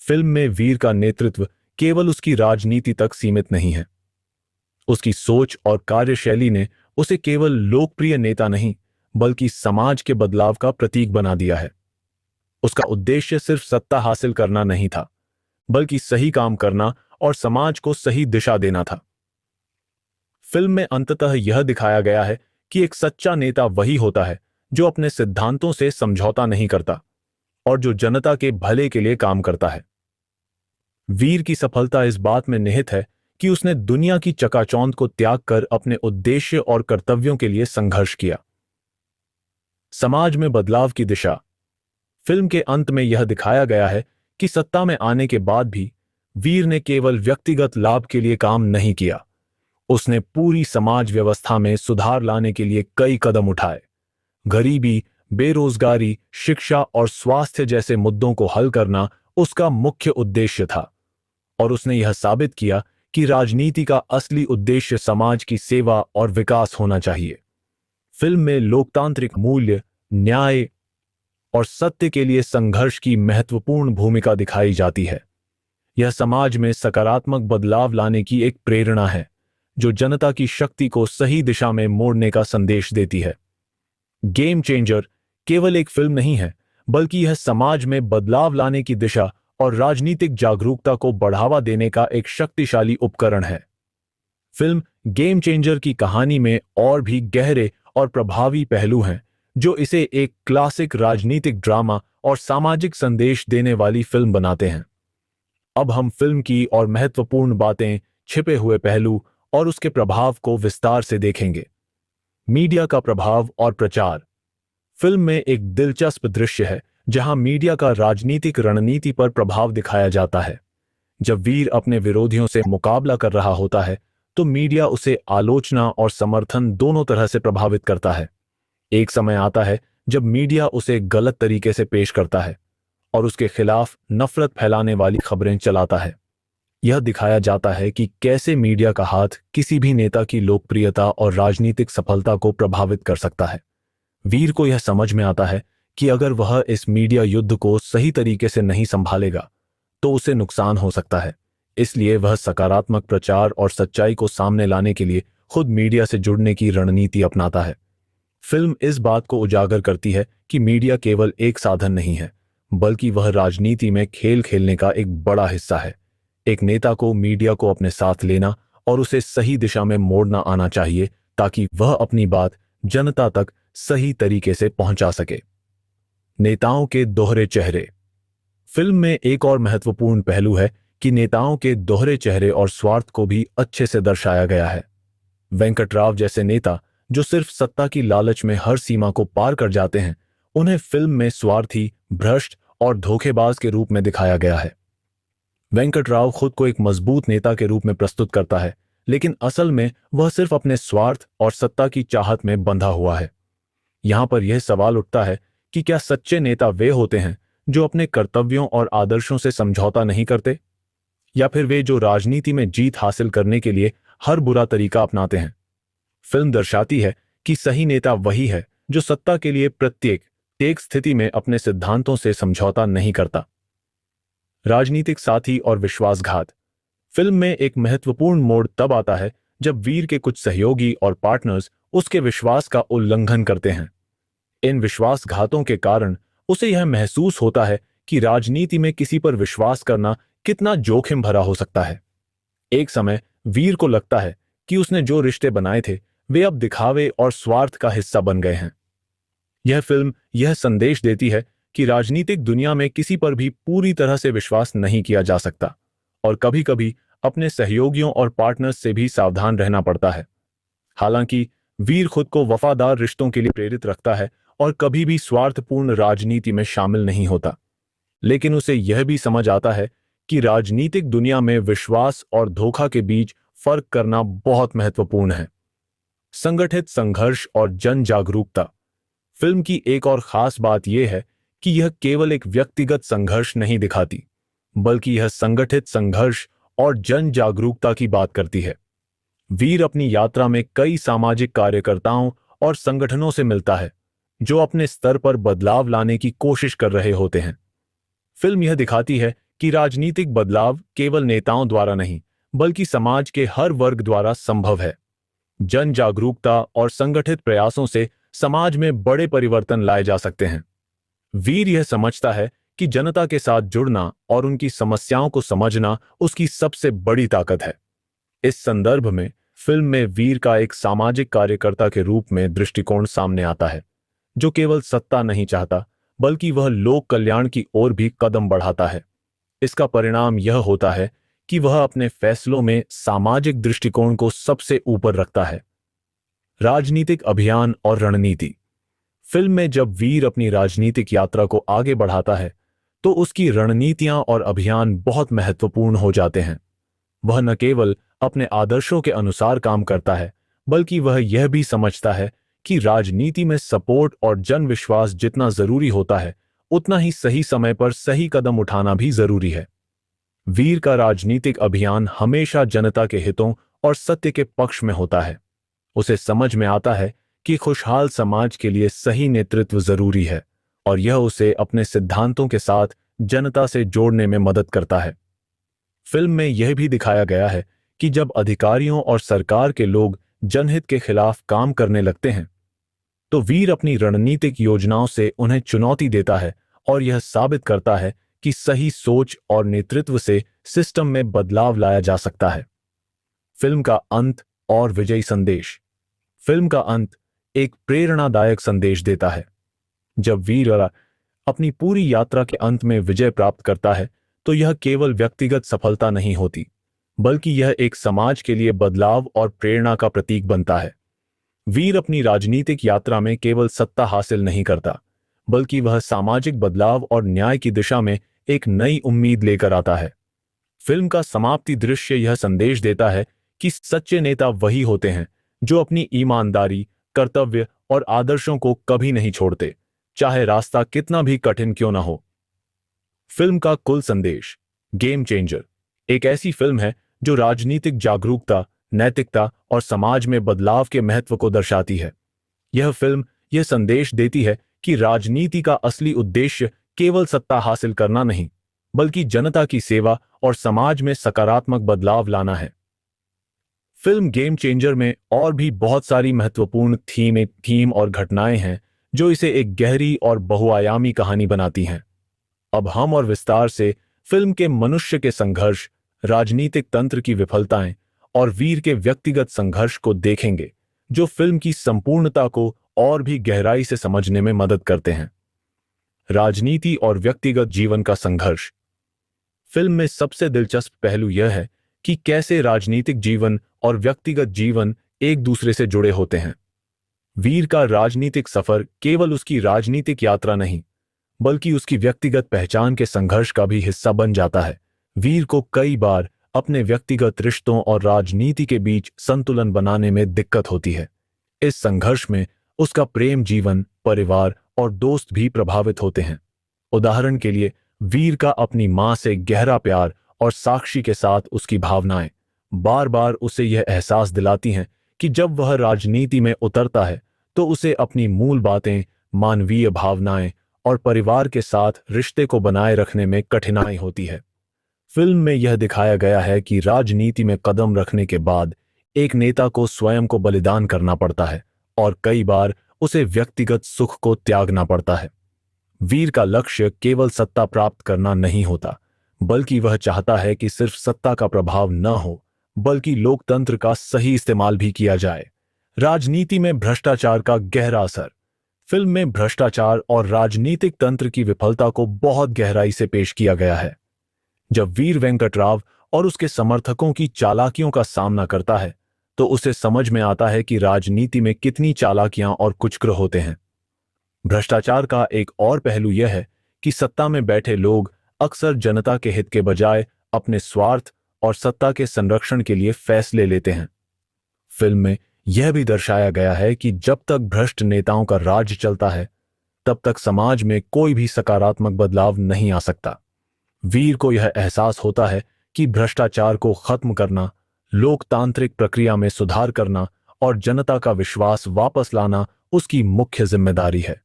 फिल्म में वीर का नेतृत्व केवल उसकी राजनीति तक सीमित नहीं है। उसकी सोच और कार्यशैली ने उसे केवल लोकप्रिय नेता नहीं बल्कि समाज के बदलाव का प्रतीक बना दिया है। उसका उद्देश्य सिर्फ सत्ता हासिल करना नहीं था, बल्कि सही काम करना और समाज को सही दिशा देना था। फिल्म में अंततः यह दिखाया गया है कि एक सच्चा नेता वही होता है जो अपने सिद्धांतों से समझौता नहीं करता और जो जनता के भले के लिए काम करता है। वीर की सफलता इस बात में निहित है कि उसने दुनिया की चकाचौंध को त्याग कर अपने उद्देश्य और कर्तव्यों के लिए संघर्ष किया। समाज में बदलाव की दिशा। फिल्म के अंत में यह दिखाया गया है कि सत्ता में आने के बाद भी वीर ने केवल व्यक्तिगत लाभ के लिए काम नहीं किया। उसने पूरी समाज व्यवस्था में सुधार लाने के लिए कई कदम उठाए। गरीबी, बेरोजगारी, शिक्षा और स्वास्थ्य जैसे मुद्दों को हल करना उसका मुख्य उद्देश्य था और उसने यह साबित किया कि राजनीति का असली उद्देश्य समाज की सेवा और विकास होना चाहिए। फिल्म में लोकतांत्रिक मूल्य, न्याय और सत्य के लिए संघर्ष की महत्वपूर्ण भूमिका दिखाई जाती है। यह समाज में सकारात्मक बदलाव लाने की एक प्रेरणा है जो जनता की शक्ति को सही दिशा में मोड़ने का संदेश देती है। गेम चेंजर केवल एक फिल्म नहीं है, बल्कि यह समाज में बदलाव लाने की दिशा और राजनीतिक जागरूकता को बढ़ावा देने का एक शक्तिशाली उपकरण है। फिल्म गेम चेंजर की कहानी में और भी गहरे और प्रभावी पहलू हैं जो इसे एक क्लासिक राजनीतिक ड्रामा और सामाजिक संदेश देने वाली फिल्म बनाते हैं। अब हम फिल्म की और महत्वपूर्ण बातें, छिपे हुए पहलू और उसके प्रभाव को विस्तार से देखेंगे। मीडिया का प्रभाव और प्रचार। फिल्म में एक दिलचस्प दृश्य है जहां मीडिया का राजनीतिक रणनीति पर प्रभाव दिखाया जाता है। जब वीर अपने विरोधियों से मुकाबला कर रहा होता है तो मीडिया उसे आलोचना और समर्थन दोनों तरह से प्रभावित करता है। एक समय आता है जब मीडिया उसे गलत तरीके से पेश करता है और उसके खिलाफ नफरत फैलाने वाली खबरें चलाता है। यह दिखाया जाता है कि कैसे मीडिया का हाथ किसी भी नेता की लोकप्रियता और राजनीतिक सफलता को प्रभावित कर सकता है। वीर को यह समझ में आता है कि अगर वह इस मीडिया युद्ध को सही तरीके से नहीं संभालेगा तो उसे नुकसान हो सकता है। इसलिए वह सकारात्मक प्रचार और सच्चाई को सामने लाने के लिए खुद मीडिया से जुड़ने की रणनीति अपनाता है। फिल्म इस बात को उजागर करती है कि मीडिया केवल एक साधन नहीं है, बल्कि वह राजनीति में खेल खेलने का एक बड़ा हिस्सा है। एक नेता को मीडिया को अपने साथ लेना और उसे सही दिशा में मोड़ना आना चाहिए ताकि वह अपनी बात जनता तक सही तरीके से पहुंचा सके। नेताओं के दोहरे चेहरे। फिल्म में एक और महत्वपूर्ण पहलू है कि नेताओं के दोहरे चेहरे और स्वार्थ को भी अच्छे से दर्शाया गया है। वेंकट राव जैसे नेता जो सिर्फ सत्ता की लालच में हर सीमा को पार कर जाते हैं, उन्हें फिल्म में स्वार्थी, भ्रष्ट और धोखेबाज के रूप में दिखाया गया है। वेंकट राव खुद को एक मजबूत नेता के रूप में प्रस्तुत करता है, लेकिन असल में वह सिर्फ अपने स्वार्थ और सत्ता की चाहत में बंधा हुआ है। यहां पर यह सवाल उठता है कि क्या सच्चे नेता वे होते हैं जो अपने कर्तव्यों और आदर्शों से समझौता नहीं करते, या फिर वे जो राजनीति में जीत हासिल करने के लिए हर बुरा तरीका अपनाते हैं। फिल्म दर्शाती है कि सही नेता वही है जो सत्ता के लिए प्रत्येक स्थिति में अपने सिद्धांतों से समझौता नहीं करता। राजनीतिक साथी और विश्वासघात। फिल्म में एक महत्वपूर्ण मोड़ तब आता है जब वीर के कुछ सहयोगी और पार्टनर्स उसके विश्वास का उल्लंघन करते हैं। इन विश्वासघातों के कारण उसे यह महसूस होता है कि राजनीति में किसी पर विश्वास करना कितना जोखिम भरा हो सकता है। एक समय वीर को लगता है कि उसने जो रिश्ते बनाए थे वे अब दिखावे और स्वार्थ का हिस्सा बन गए हैं। यह फिल्म यह संदेश देती है कि राजनीतिक दुनिया में किसी पर भी पूरी तरह से विश्वास नहीं किया जा सकता और कभी-कभी अपने सहयोगियों और पार्टनर्स से भी सावधान रहना पड़ता है। हालांकि वीर खुद को वफादार रिश्तों के लिए प्रेरित रखता है और कभी भी स्वार्थपूर्ण राजनीति में शामिल नहीं होता, लेकिन उसे यह भी समझ आता है कि राजनीतिक दुनिया में विश्वास और धोखा के बीच फर्क करना बहुत महत्वपूर्ण है। संगठित संघर्ष और जन जागरूकता। फिल्म की एक और खास बात यह है कि यह केवल एक व्यक्तिगत संघर्ष नहीं दिखाती, बल्कि यह संगठित संघर्ष और जन जागरूकता की बात करती है। वीर अपनी यात्रा में कई सामाजिक कार्यकर्ताओं और संगठनों से मिलता है जो अपने स्तर पर बदलाव लाने की कोशिश कर रहे होते हैं। फिल्म यह दिखाती है कि राजनीतिक बदलाव केवल नेताओं द्वारा नहीं, बल्कि समाज के हर वर्ग द्वारा संभव है। जन जागरूकता और संगठित प्रयासों से समाज में बड़े परिवर्तन लाए जा सकते हैं। वीर यह समझता है कि जनता के साथ जुड़ना और उनकी समस्याओं को समझना उसकी सबसे बड़ी ताकत है। इस संदर्भ में फिल्म में वीर का एक सामाजिक कार्यकर्ता के रूप में दृष्टिकोण सामने आता है, जो केवल सत्ता नहीं चाहता बल्कि वह लोक कल्याण की ओर भी कदम बढ़ाता है। इसका परिणाम यह होता है कि वह अपने फैसलों में सामाजिक दृष्टिकोण को सबसे ऊपर रखता है। राजनीतिक अभियान और रणनीति। फिल्म में जब वीर अपनी राजनीतिक यात्रा को आगे बढ़ाता है तो उसकी रणनीतियां और अभियान बहुत महत्वपूर्ण हो जाते हैं। वह न केवल अपने आदर्शों के अनुसार काम करता है बल्कि वह यह भी समझता है कि राजनीति में सपोर्ट और जनविश्वास जितना जरूरी होता है उतना ही सही समय पर सही कदम उठाना भी जरूरी है। वीर का राजनीतिक अभियान हमेशा जनता के हितों और सत्य के पक्ष में होता है। उसे समझ में आता है कि खुशहाल समाज के लिए सही नेतृत्व जरूरी है और यह उसे अपने सिद्धांतों के साथ जनता से जोड़ने में मदद करता है। फिल्म में यह भी दिखाया गया है कि जब अधिकारियों और सरकार के लोग जनहित के खिलाफ काम करने लगते हैं तो वीर अपनी रणनीतिक योजनाओं से उन्हें चुनौती देता है और यह साबित करता है कि सही सोच और नेतृत्व से सिस्टम में बदलाव लाया जा सकता है। फिल्म का अंत और विजयी संदेश। फिल्म का अंत एक प्रेरणादायक संदेश देता है। जब वीर अपनी पूरी यात्रा के अंत में विजय प्राप्त करता है तो यह केवल व्यक्तिगत सफलता नहीं होती बल्कि यह एक समाज के लिए बदलाव और प्रेरणा का प्रतीक बनता है। वीर अपनी राजनीतिक यात्रा में केवल सत्ता हासिल नहीं करता बल्कि वह सामाजिक बदलाव और न्याय की दिशा में एक नई उम्मीद लेकर आता है। फिल्म का समाप्ति दृश्य यह संदेश देता है कि सच्चे नेता वही होते हैं जो अपनी ईमानदारी, कर्तव्य और आदर्शों को कभी नहीं छोड़ते, चाहे रास्ता कितना भी कठिन क्यों न हो। फिल्म का कुल संदेश। गेम चेंजर एक ऐसी फिल्म है जो राजनीतिक जागरूकता, नैतिकता और समाज में बदलाव के महत्व को दर्शाती है। यह फिल्म यह संदेश देती है कि राजनीति का असली उद्देश्य केवल सत्ता हासिल करना नहीं बल्कि जनता की सेवा और समाज में सकारात्मक बदलाव लाना है। फिल्म गेम चेंजर में और भी बहुत सारी महत्वपूर्ण थीम और घटनाएं हैं जो इसे एक गहरी और बहुआयामी कहानी बनाती हैं। अब हम और विस्तार से फिल्म के मनुष्य के संघर्ष, राजनीतिक तंत्र की विफलताएं और वीर के व्यक्तिगत संघर्ष को देखेंगे जो फिल्म की संपूर्णता को और भी गहराई से समझने में मदद करते हैं। राजनीति और व्यक्तिगत जीवन का संघर्ष। फिल्म में सबसे दिलचस्प पहलू यह है कि कैसे राजनीतिक जीवन और व्यक्तिगत जीवन एक दूसरे से जुड़े होते हैं। वीर का राजनीतिक सफर केवल उसकी राजनीतिक यात्रा नहीं बल्कि उसकी व्यक्तिगत पहचान के संघर्ष का भी हिस्सा बन जाता है। वीर को कई बार अपने व्यक्तिगत रिश्तों और राजनीति के बीच संतुलन बनाने में दिक्कत होती है। इस संघर्ष में उसका प्रेम जीवन, परिवार और दोस्त भी प्रभावित होते हैं। उदाहरण के लिए वीर का अपनी मां से गहरा प्यार और साक्षी के साथ उसकी भावनाएं बार बार उसे यह एहसास दिलाती हैं कि जब वह राजनीति में उतरता है तो उसे अपनी मूल बातें, मानवीय भावनाएं और परिवार के साथ रिश्ते को बनाए रखने में कठिनाई होती है। फिल्म में यह दिखाया गया है कि राजनीति में कदम रखने के बाद एक नेता को स्वयं को बलिदान करना पड़ता है और कई बार उसे व्यक्तिगत सुख को त्यागना पड़ता है। वीर का लक्ष्य केवल सत्ता प्राप्त करना नहीं होता बल्कि वह चाहता है कि सिर्फ सत्ता का प्रभाव न हो बल्कि लोकतंत्र का सही इस्तेमाल भी किया जाए। राजनीति में भ्रष्टाचार का गहरा असर। फिल्म में भ्रष्टाचार और राजनीतिक तंत्र की विफलता को बहुत गहराई से पेश किया गया है। जब वीर वेंकटराव और उसके समर्थकों की चालाकियों का सामना करता है तो उसे समझ में आता है कि राजनीति में कितनी चालाकियां और कुचक्र होते हैं। भ्रष्टाचार का एक और पहलू यह है कि सत्ता में बैठे लोग अक्सर जनता के हित के बजाय अपने स्वार्थ और सत्ता के संरक्षण के लिए फैसले लेते हैं। फिल्म में यह भी दर्शाया गया है कि जब तक भ्रष्ट नेताओं का राज चलता है तब तक समाज में कोई भी सकारात्मक बदलाव नहीं आ सकता। वीर को यह एहसास होता है कि भ्रष्टाचार को खत्म करना, लोकतांत्रिक प्रक्रिया में सुधार करना और जनता का विश्वास वापस लाना उसकी मुख्य जिम्मेदारी है।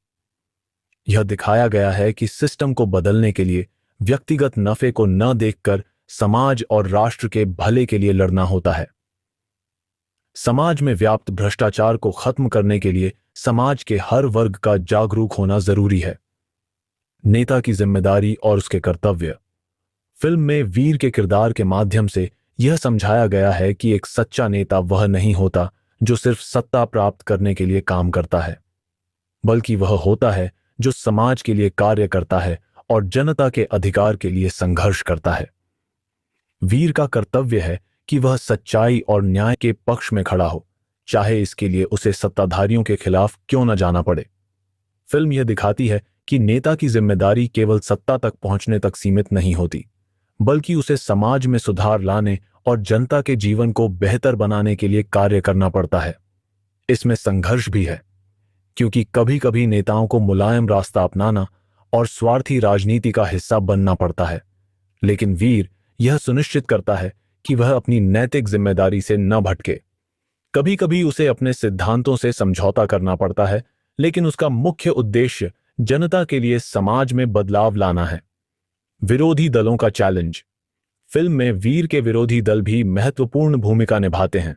यह दिखाया गया है कि सिस्टम को बदलने के लिए व्यक्तिगत नफे को न देखकर समाज और राष्ट्र के भले के लिए लड़ना होता है। समाज में व्याप्त भ्रष्टाचार को खत्म करने के लिए समाज के हर वर्ग का जागरूक होना जरूरी है। नेता की जिम्मेदारी और उसके कर्तव्य। फिल्म में वीर के किरदार के माध्यम से यह समझाया गया है कि एक सच्चा नेता वह नहीं होता जो सिर्फ सत्ता प्राप्त करने के लिए काम करता है, बल्कि वह होता है जो समाज के लिए कार्य करता है और जनता के अधिकार के लिए संघर्ष करता है। वीर का कर्तव्य है कि वह सच्चाई और न्याय के पक्ष में खड़ा हो, चाहे इसके लिए उसे सत्ताधारियों के खिलाफ क्यों न जाना पड़े। फिल्म यह दिखाती है कि नेता की जिम्मेदारी केवल सत्ता तक पहुंचने तक सीमित नहीं होती, बल्कि उसे समाज में सुधार लाने और जनता के जीवन को बेहतर बनाने के लिए कार्य करना पड़ता है। इसमें संघर्ष भी है, क्योंकि कभी कभी नेताओं को मुलायम रास्ता अपनाना और स्वार्थी राजनीति का हिस्सा बनना पड़ता है, लेकिन वीर यह सुनिश्चित करता है कि वह अपनी नैतिक जिम्मेदारी से न भटके। कभी कभी उसे अपने सिद्धांतों से समझौता करना पड़ता है, लेकिन उसका मुख्य उद्देश्य जनता के लिए समाज में बदलाव लाना है। विरोधी दलों का चैलेंज। फिल्म में वीर के विरोधी दल भी महत्वपूर्ण भूमिका निभाते हैं।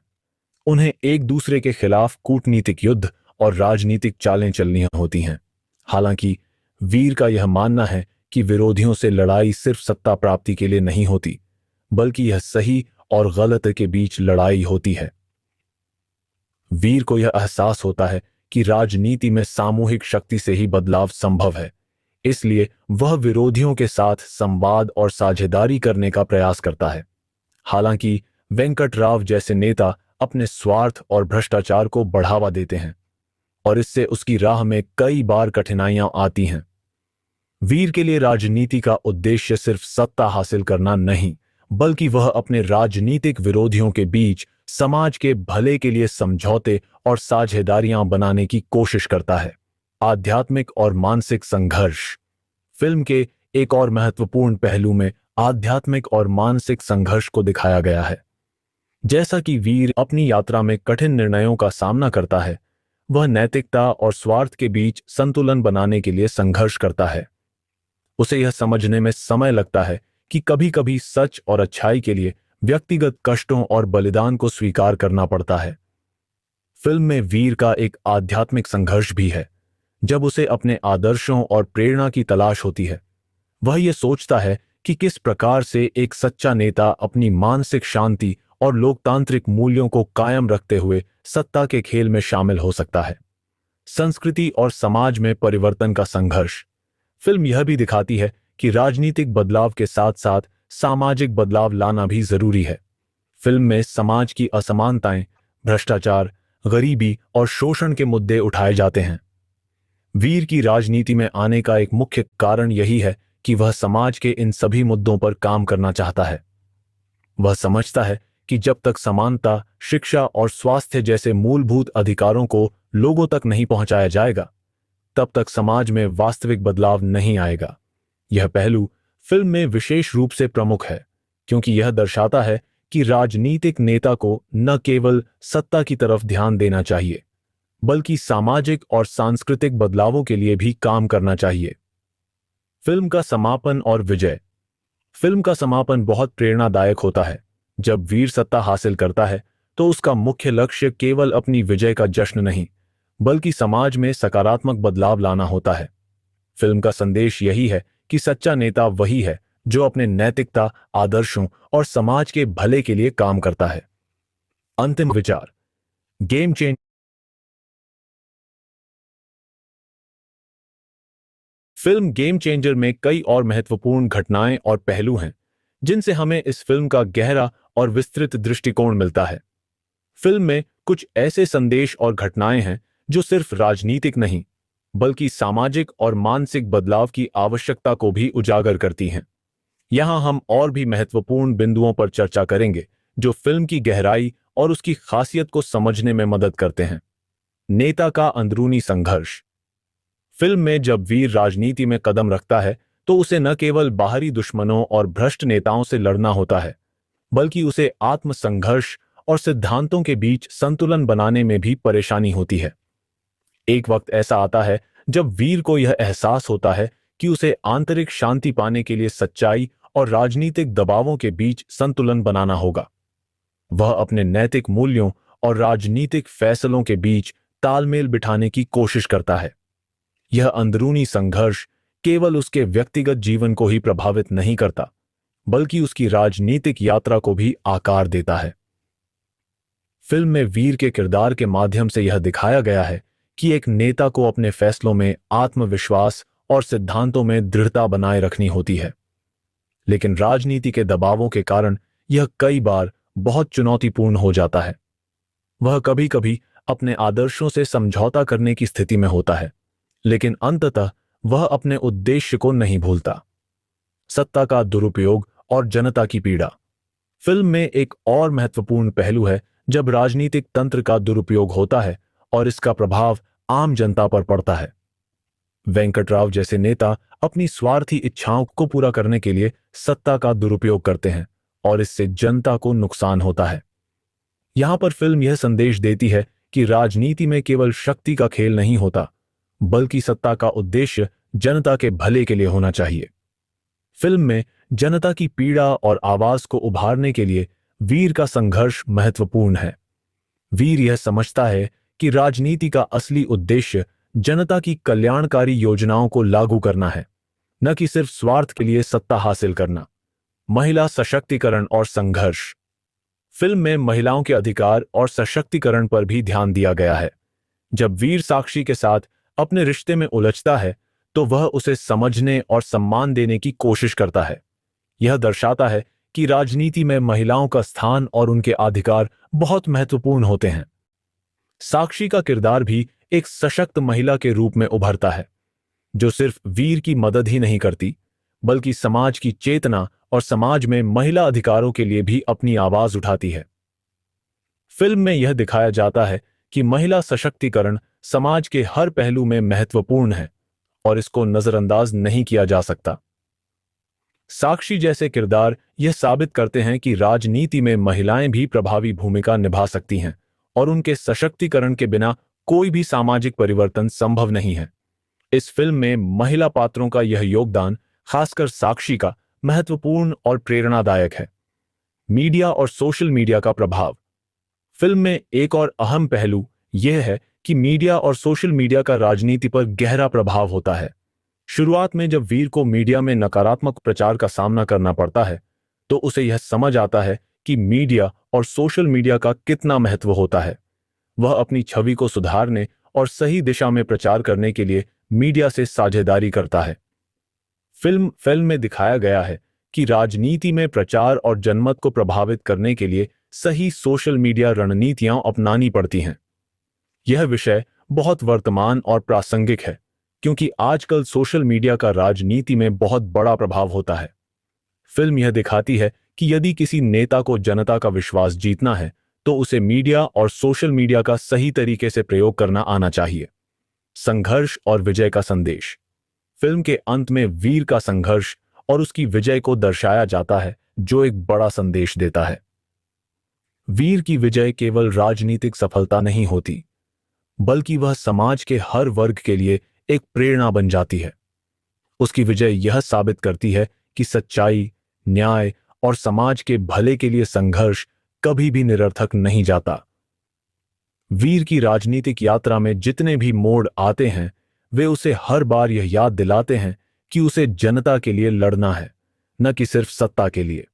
उन्हें एक दूसरे के खिलाफ कूटनीतिक युद्ध और राजनीतिक चालें चलनी होती हैं। हालांकि वीर का यह मानना है कि विरोधियों से लड़ाई सिर्फ सत्ता प्राप्ति के लिए नहीं होती, बल्कि यह सही और गलत के बीच लड़ाई होती है। वीर को यह एहसास होता है कि राजनीति में सामूहिक शक्ति से ही बदलाव संभव है, इसलिए वह विरोधियों के साथ संवाद और साझेदारी करने का प्रयास करता है। हालांकि वेंकट राव जैसे नेता अपने स्वार्थ और भ्रष्टाचार को बढ़ावा देते हैं और इससे उसकी राह में कई बार कठिनाइयां आती हैं। वीर के लिए राजनीति का उद्देश्य सिर्फ सत्ता हासिल करना नहीं, बल्कि वह अपने राजनीतिक विरोधियों के बीच समाज के भले के लिए समझौते और साझेदारियां बनाने की कोशिश करता है। आध्यात्मिक और मानसिक संघर्ष। फिल्म के एक और महत्वपूर्ण पहलू में आध्यात्मिक और मानसिक संघर्ष को दिखाया गया है। जैसा कि वीर अपनी यात्रा में कठिन निर्णयों का सामना करता है, वह नैतिकता और स्वार्थ के बीच संतुलन बनाने के लिए संघर्ष करता है। उसे यह समझने में समय लगता है कि कभी-कभी सच और अच्छाई के लिए व्यक्तिगत कष्टों और बलिदान को स्वीकार करना पड़ता है। फिल्म में वीर का एक आध्यात्मिक संघर्ष भी है। जब उसे अपने आदर्शों और प्रेरणा की तलाश होती है, वह यह सोचता है कि किस प्रकार से एक सच्चा नेता अपनी मानसिक शांति और लोकतांत्रिक मूल्यों को कायम रखते हुए सत्ता के खेल में शामिल हो सकता है। संस्कृति और समाज में परिवर्तन का संघर्ष। फिल्म यह भी दिखाती है कि राजनीतिक बदलाव के साथ साथ सामाजिक बदलाव लाना भी जरूरी है। फिल्म में समाज की असमानताएं, भ्रष्टाचार, गरीबी और शोषण के मुद्दे उठाए जाते हैं। वीर की राजनीति में आने का एक मुख्य कारण यही है कि वह समाज के इन सभी मुद्दों पर काम करना चाहता है। वह समझता है कि जब तक समानता, शिक्षा और स्वास्थ्य जैसे मूलभूत अधिकारों को लोगों तक नहीं पहुंचाया जाएगा, तब तक समाज में वास्तविक बदलाव नहीं आएगा। यह पहलू फिल्म में विशेष रूप से प्रमुख है, क्योंकि यह दर्शाता है कि राजनीतिक नेता को न केवल सत्ता की तरफ ध्यान देना चाहिए, बल्कि सामाजिक और सांस्कृतिक बदलावों के लिए भी काम करना चाहिए। फिल्म का समापन और विजय। फिल्म का समापन बहुत प्रेरणादायक होता है। जब वीर सत्ता हासिल करता है, तो उसका मुख्य लक्ष्य केवल अपनी विजय का जश्न नहीं, बल्कि समाज में सकारात्मक बदलाव लाना होता है। फिल्म का संदेश यही है कि सच्चा नेता वही है जो अपने नैतिकता, आदर्शों और समाज के भले के लिए काम करता है। अंतिम विचार। Game change. Film game changer में कई और महत्वपूर्ण घटनाएं और पहलू हैं, जिनसे हमें इस फिल्म का गहरा और विस्तृत दृष्टिकोण मिलता है। फिल्म में कुछ ऐसे संदेश और घटनाएं हैं जो सिर्फ राजनीतिक नहीं, बल्कि सामाजिक और मानसिक बदलाव की आवश्यकता को भी उजागर करती हैं। यहां हम और भी महत्वपूर्ण बिंदुओं पर चर्चा करेंगे जो फिल्म की गहराई और उसकी खासियत को समझने में मदद करते हैं। नेता का अंदरूनी संघर्ष। फिल्म में जब वीर राजनीति में कदम रखता है, तो उसे न केवल बाहरी दुश्मनों और भ्रष्ट नेताओं से लड़ना होता है, बल्कि उसे आत्मसंघर्ष और सिद्धांतों के बीच संतुलन बनाने में भी परेशानी होती है। एक वक्त ऐसा आता है जब वीर को यह एहसास होता है कि उसे आंतरिक शांति पाने के लिए सच्चाई और राजनीतिक दबावों के बीच संतुलन बनाना होगा। वह अपने नैतिक मूल्यों और राजनीतिक फैसलों के बीच तालमेल बिठाने की कोशिश करता है। यह अंदरूनी संघर्ष केवल उसके व्यक्तिगत जीवन को ही प्रभावित नहीं करता, बल्कि उसकी राजनीतिक यात्रा को भी आकार देता है। फिल्म में वीर के किरदार के माध्यम से यह दिखाया गया है कि एक नेता को अपने फैसलों में आत्मविश्वास और सिद्धांतों में दृढ़ता बनाए रखनी होती है, लेकिन राजनीति के दबावों के कारण यह कई बार बहुत चुनौतीपूर्ण हो जाता है। वह कभी कभी अपने आदर्शों से समझौता करने की स्थिति में होता है, लेकिन अंततः वह अपने उद्देश्य को नहीं भूलता। सत्ता का दुरुपयोग और जनता की पीड़ा। फिल्म में एक और महत्वपूर्ण पहलू है जब राजनीतिक तंत्र का दुरुपयोग होता है और इसका प्रभाव आम जनता पर पड़ता है। वेंकटराव जैसे नेता अपनी स्वार्थी इच्छाओं को पूरा करने के लिए सत्ता का दुरुपयोग करते हैं और इससे जनता को नुकसान होता है। यहां पर फिल्म यह संदेश देती है कि राजनीति में केवल शक्ति का खेल नहीं होता, बल्कि सत्ता का उद्देश्य जनता के भले के लिए होना चाहिए। फिल्म में जनता की पीड़ा और आवाज को उभारने के लिए वीर का संघर्ष महत्वपूर्ण है। वीर यह समझता है कि राजनीति का असली उद्देश्य जनता की कल्याणकारी योजनाओं को लागू करना है, न कि सिर्फ स्वार्थ के लिए सत्ता हासिल करना। महिला सशक्तिकरण और संघर्ष। फिल्म में महिलाओं के अधिकार और सशक्तिकरण पर भी ध्यान दिया गया है। जब वीर साक्षी के साथ अपने रिश्ते में उलझता है तो वह उसे समझने और सम्मान देने की कोशिश करता है। यह दर्शाता है कि राजनीति में महिलाओं का स्थान और उनके अधिकार बहुत महत्वपूर्ण होते हैं। साक्षी का किरदार भी एक सशक्त महिला के रूप में उभरता है, जो सिर्फ वीर की मदद ही नहीं करती, बल्कि समाज की चेतना और समाज में महिला अधिकारों के लिए भी अपनी आवाज उठाती है। फिल्म में यह दिखाया जाता है कि महिला सशक्तिकरण समाज के हर पहलू में महत्वपूर्ण है और इसको नजरअंदाज नहीं किया जा सकता। साक्षी जैसे किरदार यह साबित करते हैं कि राजनीति में महिलाएं भी प्रभावी भूमिका निभा सकती हैं और उनके सशक्तिकरण के बिना कोई भी सामाजिक परिवर्तन संभव नहीं है। इस फिल्म में महिला पात्रों का यह योगदान, खासकर साक्षी का, महत्वपूर्ण और प्रेरणादायक है। मीडिया और सोशल मीडिया का प्रभाव। फिल्म में एक और अहम पहलू यह है कि मीडिया और सोशल मीडिया का राजनीति पर गहरा प्रभाव होता है। शुरुआत में जब वीर को मीडिया में नकारात्मक प्रचार का सामना करना पड़ता है, तो उसे यह समझ आता है कि मीडिया और सोशल मीडिया का कितना महत्व होता है। वह अपनी छवि को सुधारने और सही दिशा में प्रचार करने के लिए मीडिया से साझेदारी करता है। फिल्म में दिखाया गया है कि राजनीति में प्रचार और जनमत को प्रभावित करने के लिए सही सोशल मीडिया रणनीतियां अपनानी पड़ती हैं। यह विषय बहुत वर्तमान और प्रासंगिक है, क्योंकि आजकल सोशल मीडिया का राजनीति में बहुत बड़ा प्रभाव होता है। फिल्म यह दिखाती है कि यदि किसी नेता को जनता का विश्वास जीतना है, तो उसे मीडिया और सोशल मीडिया का सही तरीके से प्रयोग करना आना चाहिए। संघर्ष और विजय का संदेश। फिल्म के अंत में वीर का संघर्ष और उसकी विजय को दर्शाया जाता है, जो एक बड़ा संदेश देता है। वीर की विजय केवल राजनीतिक सफलता नहीं होती, बल्कि वह समाज के हर वर्ग के लिए एक प्रेरणा बन जाती है। उसकी विजय यह साबित करती है कि सच्चाई, न्याय और समाज के भले के लिए संघर्ष कभी भी निरर्थक नहीं जाता। वीर की राजनीतिक यात्रा में जितने भी मोड़ आते हैं, वे उसे हर बार यह याद दिलाते हैं कि उसे जनता के लिए लड़ना है, न कि सिर्फ सत्ता के लिए।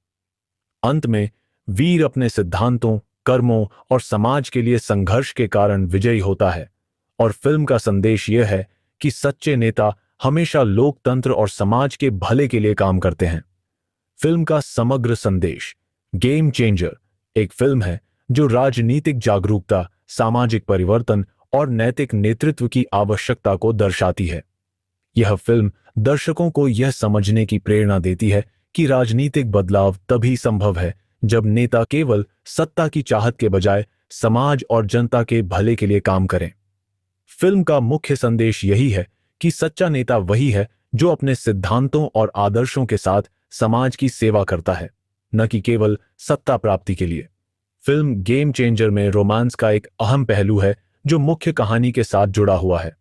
अंत में वीर अपने सिद्धांतों, कर्मों और समाज के लिए संघर्ष के कारण विजयी होता है, और फिल्म का संदेश यह है कि सच्चे नेता हमेशा लोकतंत्र और समाज के भले के लिए काम करते हैं। फिल्म का समग्र संदेश। गेम चेंजर एक फिल्म है जो राजनीतिक जागरूकता, सामाजिक परिवर्तन और नैतिक नेतृत्व की आवश्यकता को दर्शाती है। यह फिल्म दर्शकों को यह समझने की प्रेरणा देती है कि राजनीतिक बदलाव तभी संभव है जब नेता केवल सत्ता की चाहत के बजाय समाज और जनता के भले के लिए काम करें। फिल्म का मुख्य संदेश यही है कि सच्चा नेता वही है जो अपने सिद्धांतों और आदर्शों के साथ समाज की सेवा करता है, न कि केवल सत्ता प्राप्ति के लिए। फिल्म गेम चेंजर में रोमांस का एक अहम पहलू है जो मुख्य कहानी के साथ जुड़ा हुआ है।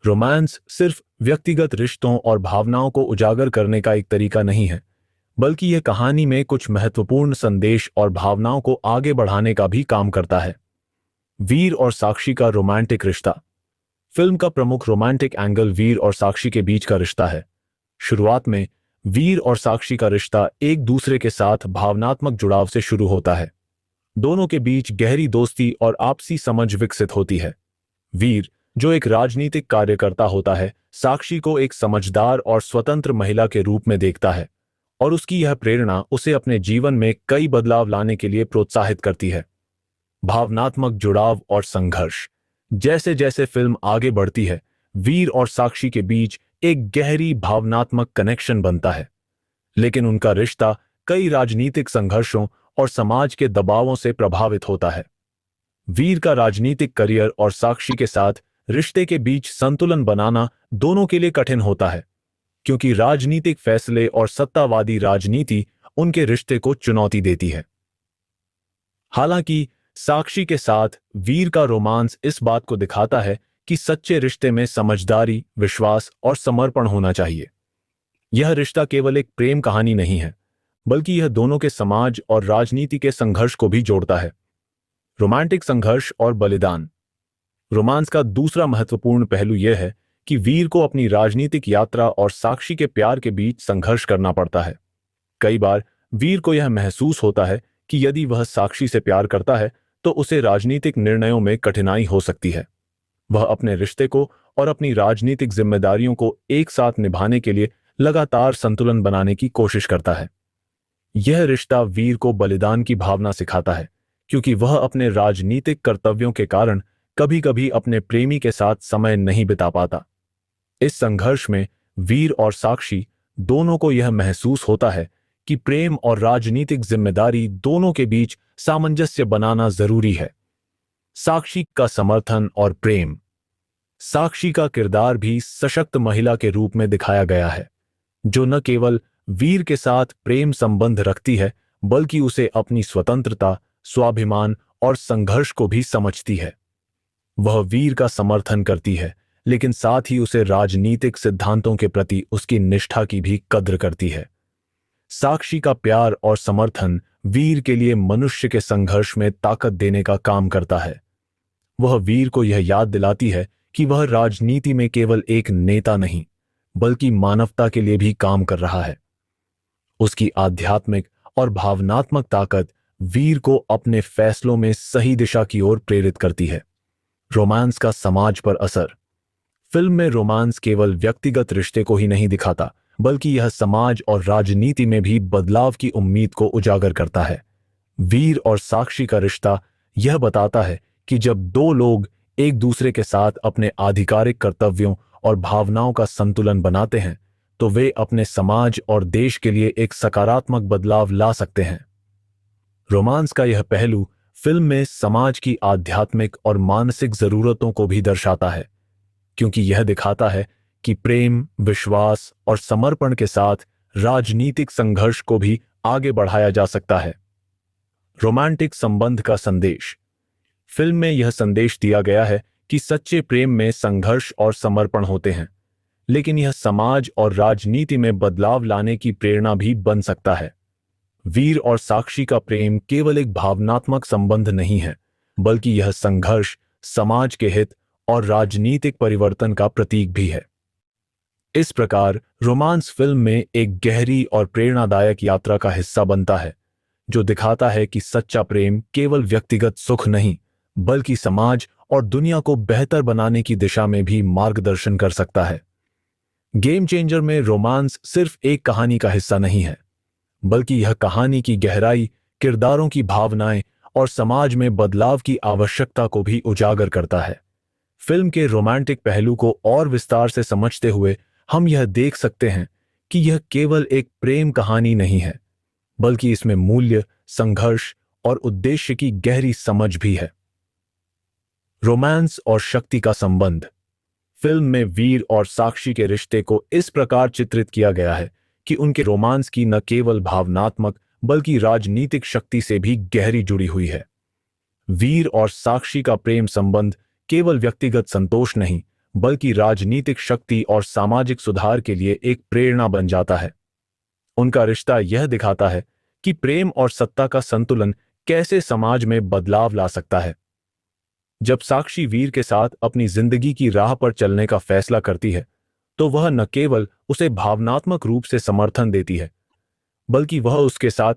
रोमांस सिर्फ व्यक्तिगत रिश्तों और भावनाओं को उजागर करने का एक तरीका नहीं है, बल्कि यह कहानी में कुछ महत्वपूर्ण संदेश और भावनाओं को आगे बढ़ाने का भी काम करता है। वीर और साक्षी का रोमांटिक रिश्ता। फिल्म का प्रमुख रोमांटिक एंगल वीर और साक्षी के बीच का रिश्ता है। शुरुआत में वीर और साक्षी का रिश्ता एक दूसरे के साथ भावनात्मक जुड़ाव से शुरू होता है। दोनों के बीच गहरी दोस्ती और आपसी समझ विकसित होती है। वीर, जो एक राजनीतिक कार्यकर्ता होता है, साक्षी को एक समझदार और स्वतंत्र महिला के रूप में देखता है और उसकी यह प्रेरणा उसे अपने जीवन में कई बदलाव लाने के लिए प्रोत्साहित करती है। भावनात्मक जुड़ाव और संघर्ष। जैसे जैसे फिल्म आगे बढ़ती है, वीर और साक्षी के बीच एक गहरी भावनात्मक कनेक्शन बनता है, लेकिन उनका रिश्ता कई राजनीतिक संघर्षों और समाज के दबावों से प्रभावित होता है। वीर का राजनीतिक करियर और साक्षी के साथ रिश्ते के बीच संतुलन बनाना दोनों के लिए कठिन होता है, क्योंकि राजनीतिक फैसले और सत्तावादी राजनीति उनके रिश्ते को चुनौती देती है। हालांकि साक्षी के साथ वीर का रोमांस इस बात को दिखाता है कि सच्चे रिश्ते में समझदारी, विश्वास और समर्पण होना चाहिए। यह रिश्ता केवल एक प्रेम कहानी नहीं है, बल्कि यह दोनों के समाज और राजनीति के संघर्ष को भी जोड़ता है। रोमांटिक संघर्ष और बलिदान। रोमांस का दूसरा महत्वपूर्ण पहलू यह है कि वीर को अपनी राजनीतिक यात्रा और साक्षी के प्यार के बीच संघर्ष करना पड़ता है। कई बार वीर को यह महसूस होता है कि यदि वह साक्षी से प्यार करता है तो उसे राजनीतिक निर्णयों में कठिनाई हो सकती है। वह अपने रिश्ते को और अपनी राजनीतिक जिम्मेदारियों को एक साथ निभाने के लिए लगातार संतुलन बनाने की कोशिश करता है। यह रिश्ता वीर को बलिदान की भावना सिखाता है, क्योंकि वह अपने राजनीतिक कर्तव्यों के कारण कभी-कभी अपने प्रेमी के साथ समय नहीं बिता पाता। इस संघर्ष में वीर और साक्षी दोनों को यह महसूस होता है कि प्रेम और राजनीतिक जिम्मेदारी दोनों के बीच सामंजस्य बनाना जरूरी है। साक्षी का समर्थन और प्रेम। साक्षी का किरदार भी सशक्त महिला के रूप में दिखाया गया है, जो न केवल वीर के साथ प्रेम संबंध रखती है, बल्कि उसे अपनी स्वतंत्रता, स्वाभिमान और संघर्ष को भी समझती है। वह वीर का समर्थन करती है, लेकिन साथ ही उसे राजनीतिक सिद्धांतों के प्रति उसकी निष्ठा की भी कद्र करती है। साक्षी का प्यार और समर्थन वीर के लिए मनुष्य के संघर्ष में ताकत देने का काम करता है। वह वीर को यह याद दिलाती है कि वह राजनीति में केवल एक नेता नहीं, बल्कि मानवता के लिए भी काम कर रहा है। उसकी आध्यात्मिक और भावनात्मक ताकत वीर को अपने फैसलों में सही दिशा की ओर प्रेरित करती है। रोमांस का समाज पर असर। फिल्म में रोमांस केवल व्यक्तिगत रिश्ते को ही नहीं दिखाता, बल्कि यह समाज और राजनीति में भी बदलाव की उम्मीद को उजागर करता है। वीर और साक्षी का रिश्ता यह बताता है कि जब दो लोग एक दूसरे के साथ अपने आधिकारिक कर्तव्यों और भावनाओं का संतुलन बनाते हैं, तो वे अपने समाज और देश के लिए एक सकारात्मक बदलाव ला सकते हैं। रोमांस का यह पहलू फिल्म में समाज की आध्यात्मिक और मानसिक जरूरतों को भी दर्शाता है, क्योंकि यह दिखाता है कि प्रेम, विश्वास और समर्पण के साथ राजनीतिक संघर्ष को भी आगे बढ़ाया जा सकता है। रोमांटिक संबंध का संदेश। फिल्म में यह संदेश दिया गया है कि सच्चे प्रेम में संघर्ष और समर्पण होते हैं, लेकिन यह समाज और राजनीति में बदलाव लाने की प्रेरणा भी बन सकता है। वीर और साक्षी का प्रेम केवल एक भावनात्मक संबंध नहीं है, बल्कि यह संघर्ष, समाज के हित और राजनीतिक परिवर्तन का प्रतीक भी है। इस प्रकार रोमांस फिल्म में एक गहरी और प्रेरणादायक यात्रा का हिस्सा बनता है, जो दिखाता है कि सच्चा प्रेम केवल व्यक्तिगत सुख नहीं, बल्कि समाज और दुनिया को बेहतर बनाने की दिशा में भी मार्गदर्शन कर सकता है। गेम चेंजर में रोमांस सिर्फ एक कहानी का हिस्सा नहीं है, बल्कि यह कहानी की गहराई, किरदारों की भावनाएं और समाज में बदलाव की आवश्यकता को भी उजागर करता है। फिल्म के रोमांटिक पहलू को और विस्तार से समझते हुए हम यह देख सकते हैं कि यह केवल एक प्रेम कहानी नहीं है, बल्कि इसमें मूल्य, संघर्ष और उद्देश्य की गहरी समझ भी है। रोमांस और शक्ति का संबंध। फिल्म में वीर और साक्षी के रिश्ते को इस प्रकार चित्रित किया गया है कि उनके रोमांस की न केवल भावनात्मक बल्कि राजनीतिक शक्ति से भी गहरी जुड़ी हुई है। वीर और साक्षी का प्रेम संबंध केवल व्यक्तिगत संतोष नहीं, बल्कि राजनीतिक शक्ति और सामाजिक सुधार के लिए एक प्रेरणा बन जाता है। उनका रिश्ता यह दिखाता है कि प्रेम और सत्ता का संतुलन कैसे समाज में बदलाव ला सकता है। जब साक्षी वीर के साथ अपनी जिंदगी की राह पर चलने का फैसला करती है तो वह न केवल उसे भावनात्मक रूप से समर्थन देती है बल्कि वह उसके साथ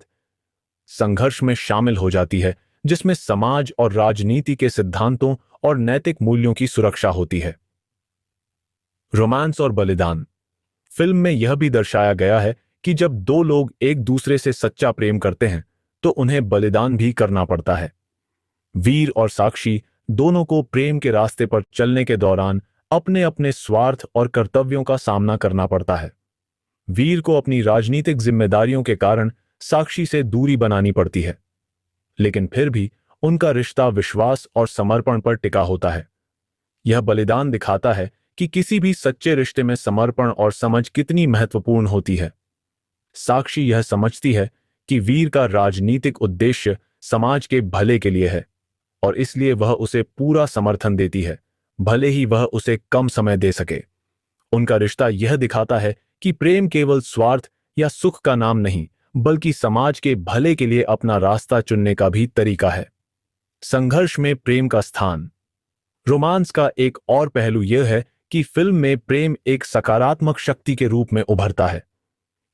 संघर्ष में शामिल हो जाती है जिसमें समाज और राजनीति के सिद्धांतों और नैतिक मूल्यों की सुरक्षा होती है। रोमांस और बलिदान। फिल्म में यह भी दर्शाया गया है कि जब दो लोग एक दूसरे से सच्चा प्रेम करते हैं तो उन्हें बलिदान भी करना पड़ता है। वीर और साक्षी दोनों को प्रेम के रास्ते पर चलने के दौरान अपने अपने स्वार्थ और कर्तव्यों का सामना करना पड़ता है। वीर को अपनी राजनीतिक जिम्मेदारियों के कारण साक्षी से दूरी बनानी पड़ती है, लेकिन फिर भी उनका रिश्ता विश्वास और समर्पण पर टिका होता है। यह बलिदान दिखाता है कि किसी भी सच्चे रिश्ते में समर्पण और समझ कितनी महत्वपूर्ण होती है। साक्षी यह समझती है कि वीर का राजनीतिक उद्देश्य समाज के भले के लिए है और इसलिए वह उसे पूरा समर्थन देती है, भले ही वह उसे कम समय दे सके। उनका रिश्ता यह दिखाता है कि प्रेम केवल स्वार्थ या सुख का नाम नहीं बल्कि समाज के भले के लिए अपना रास्ता चुनने का भी तरीका है। संघर्ष में प्रेम का स्थान। रोमांस का एक और पहलू यह है कि फिल्म में प्रेम एक सकारात्मक शक्ति के रूप में उभरता है।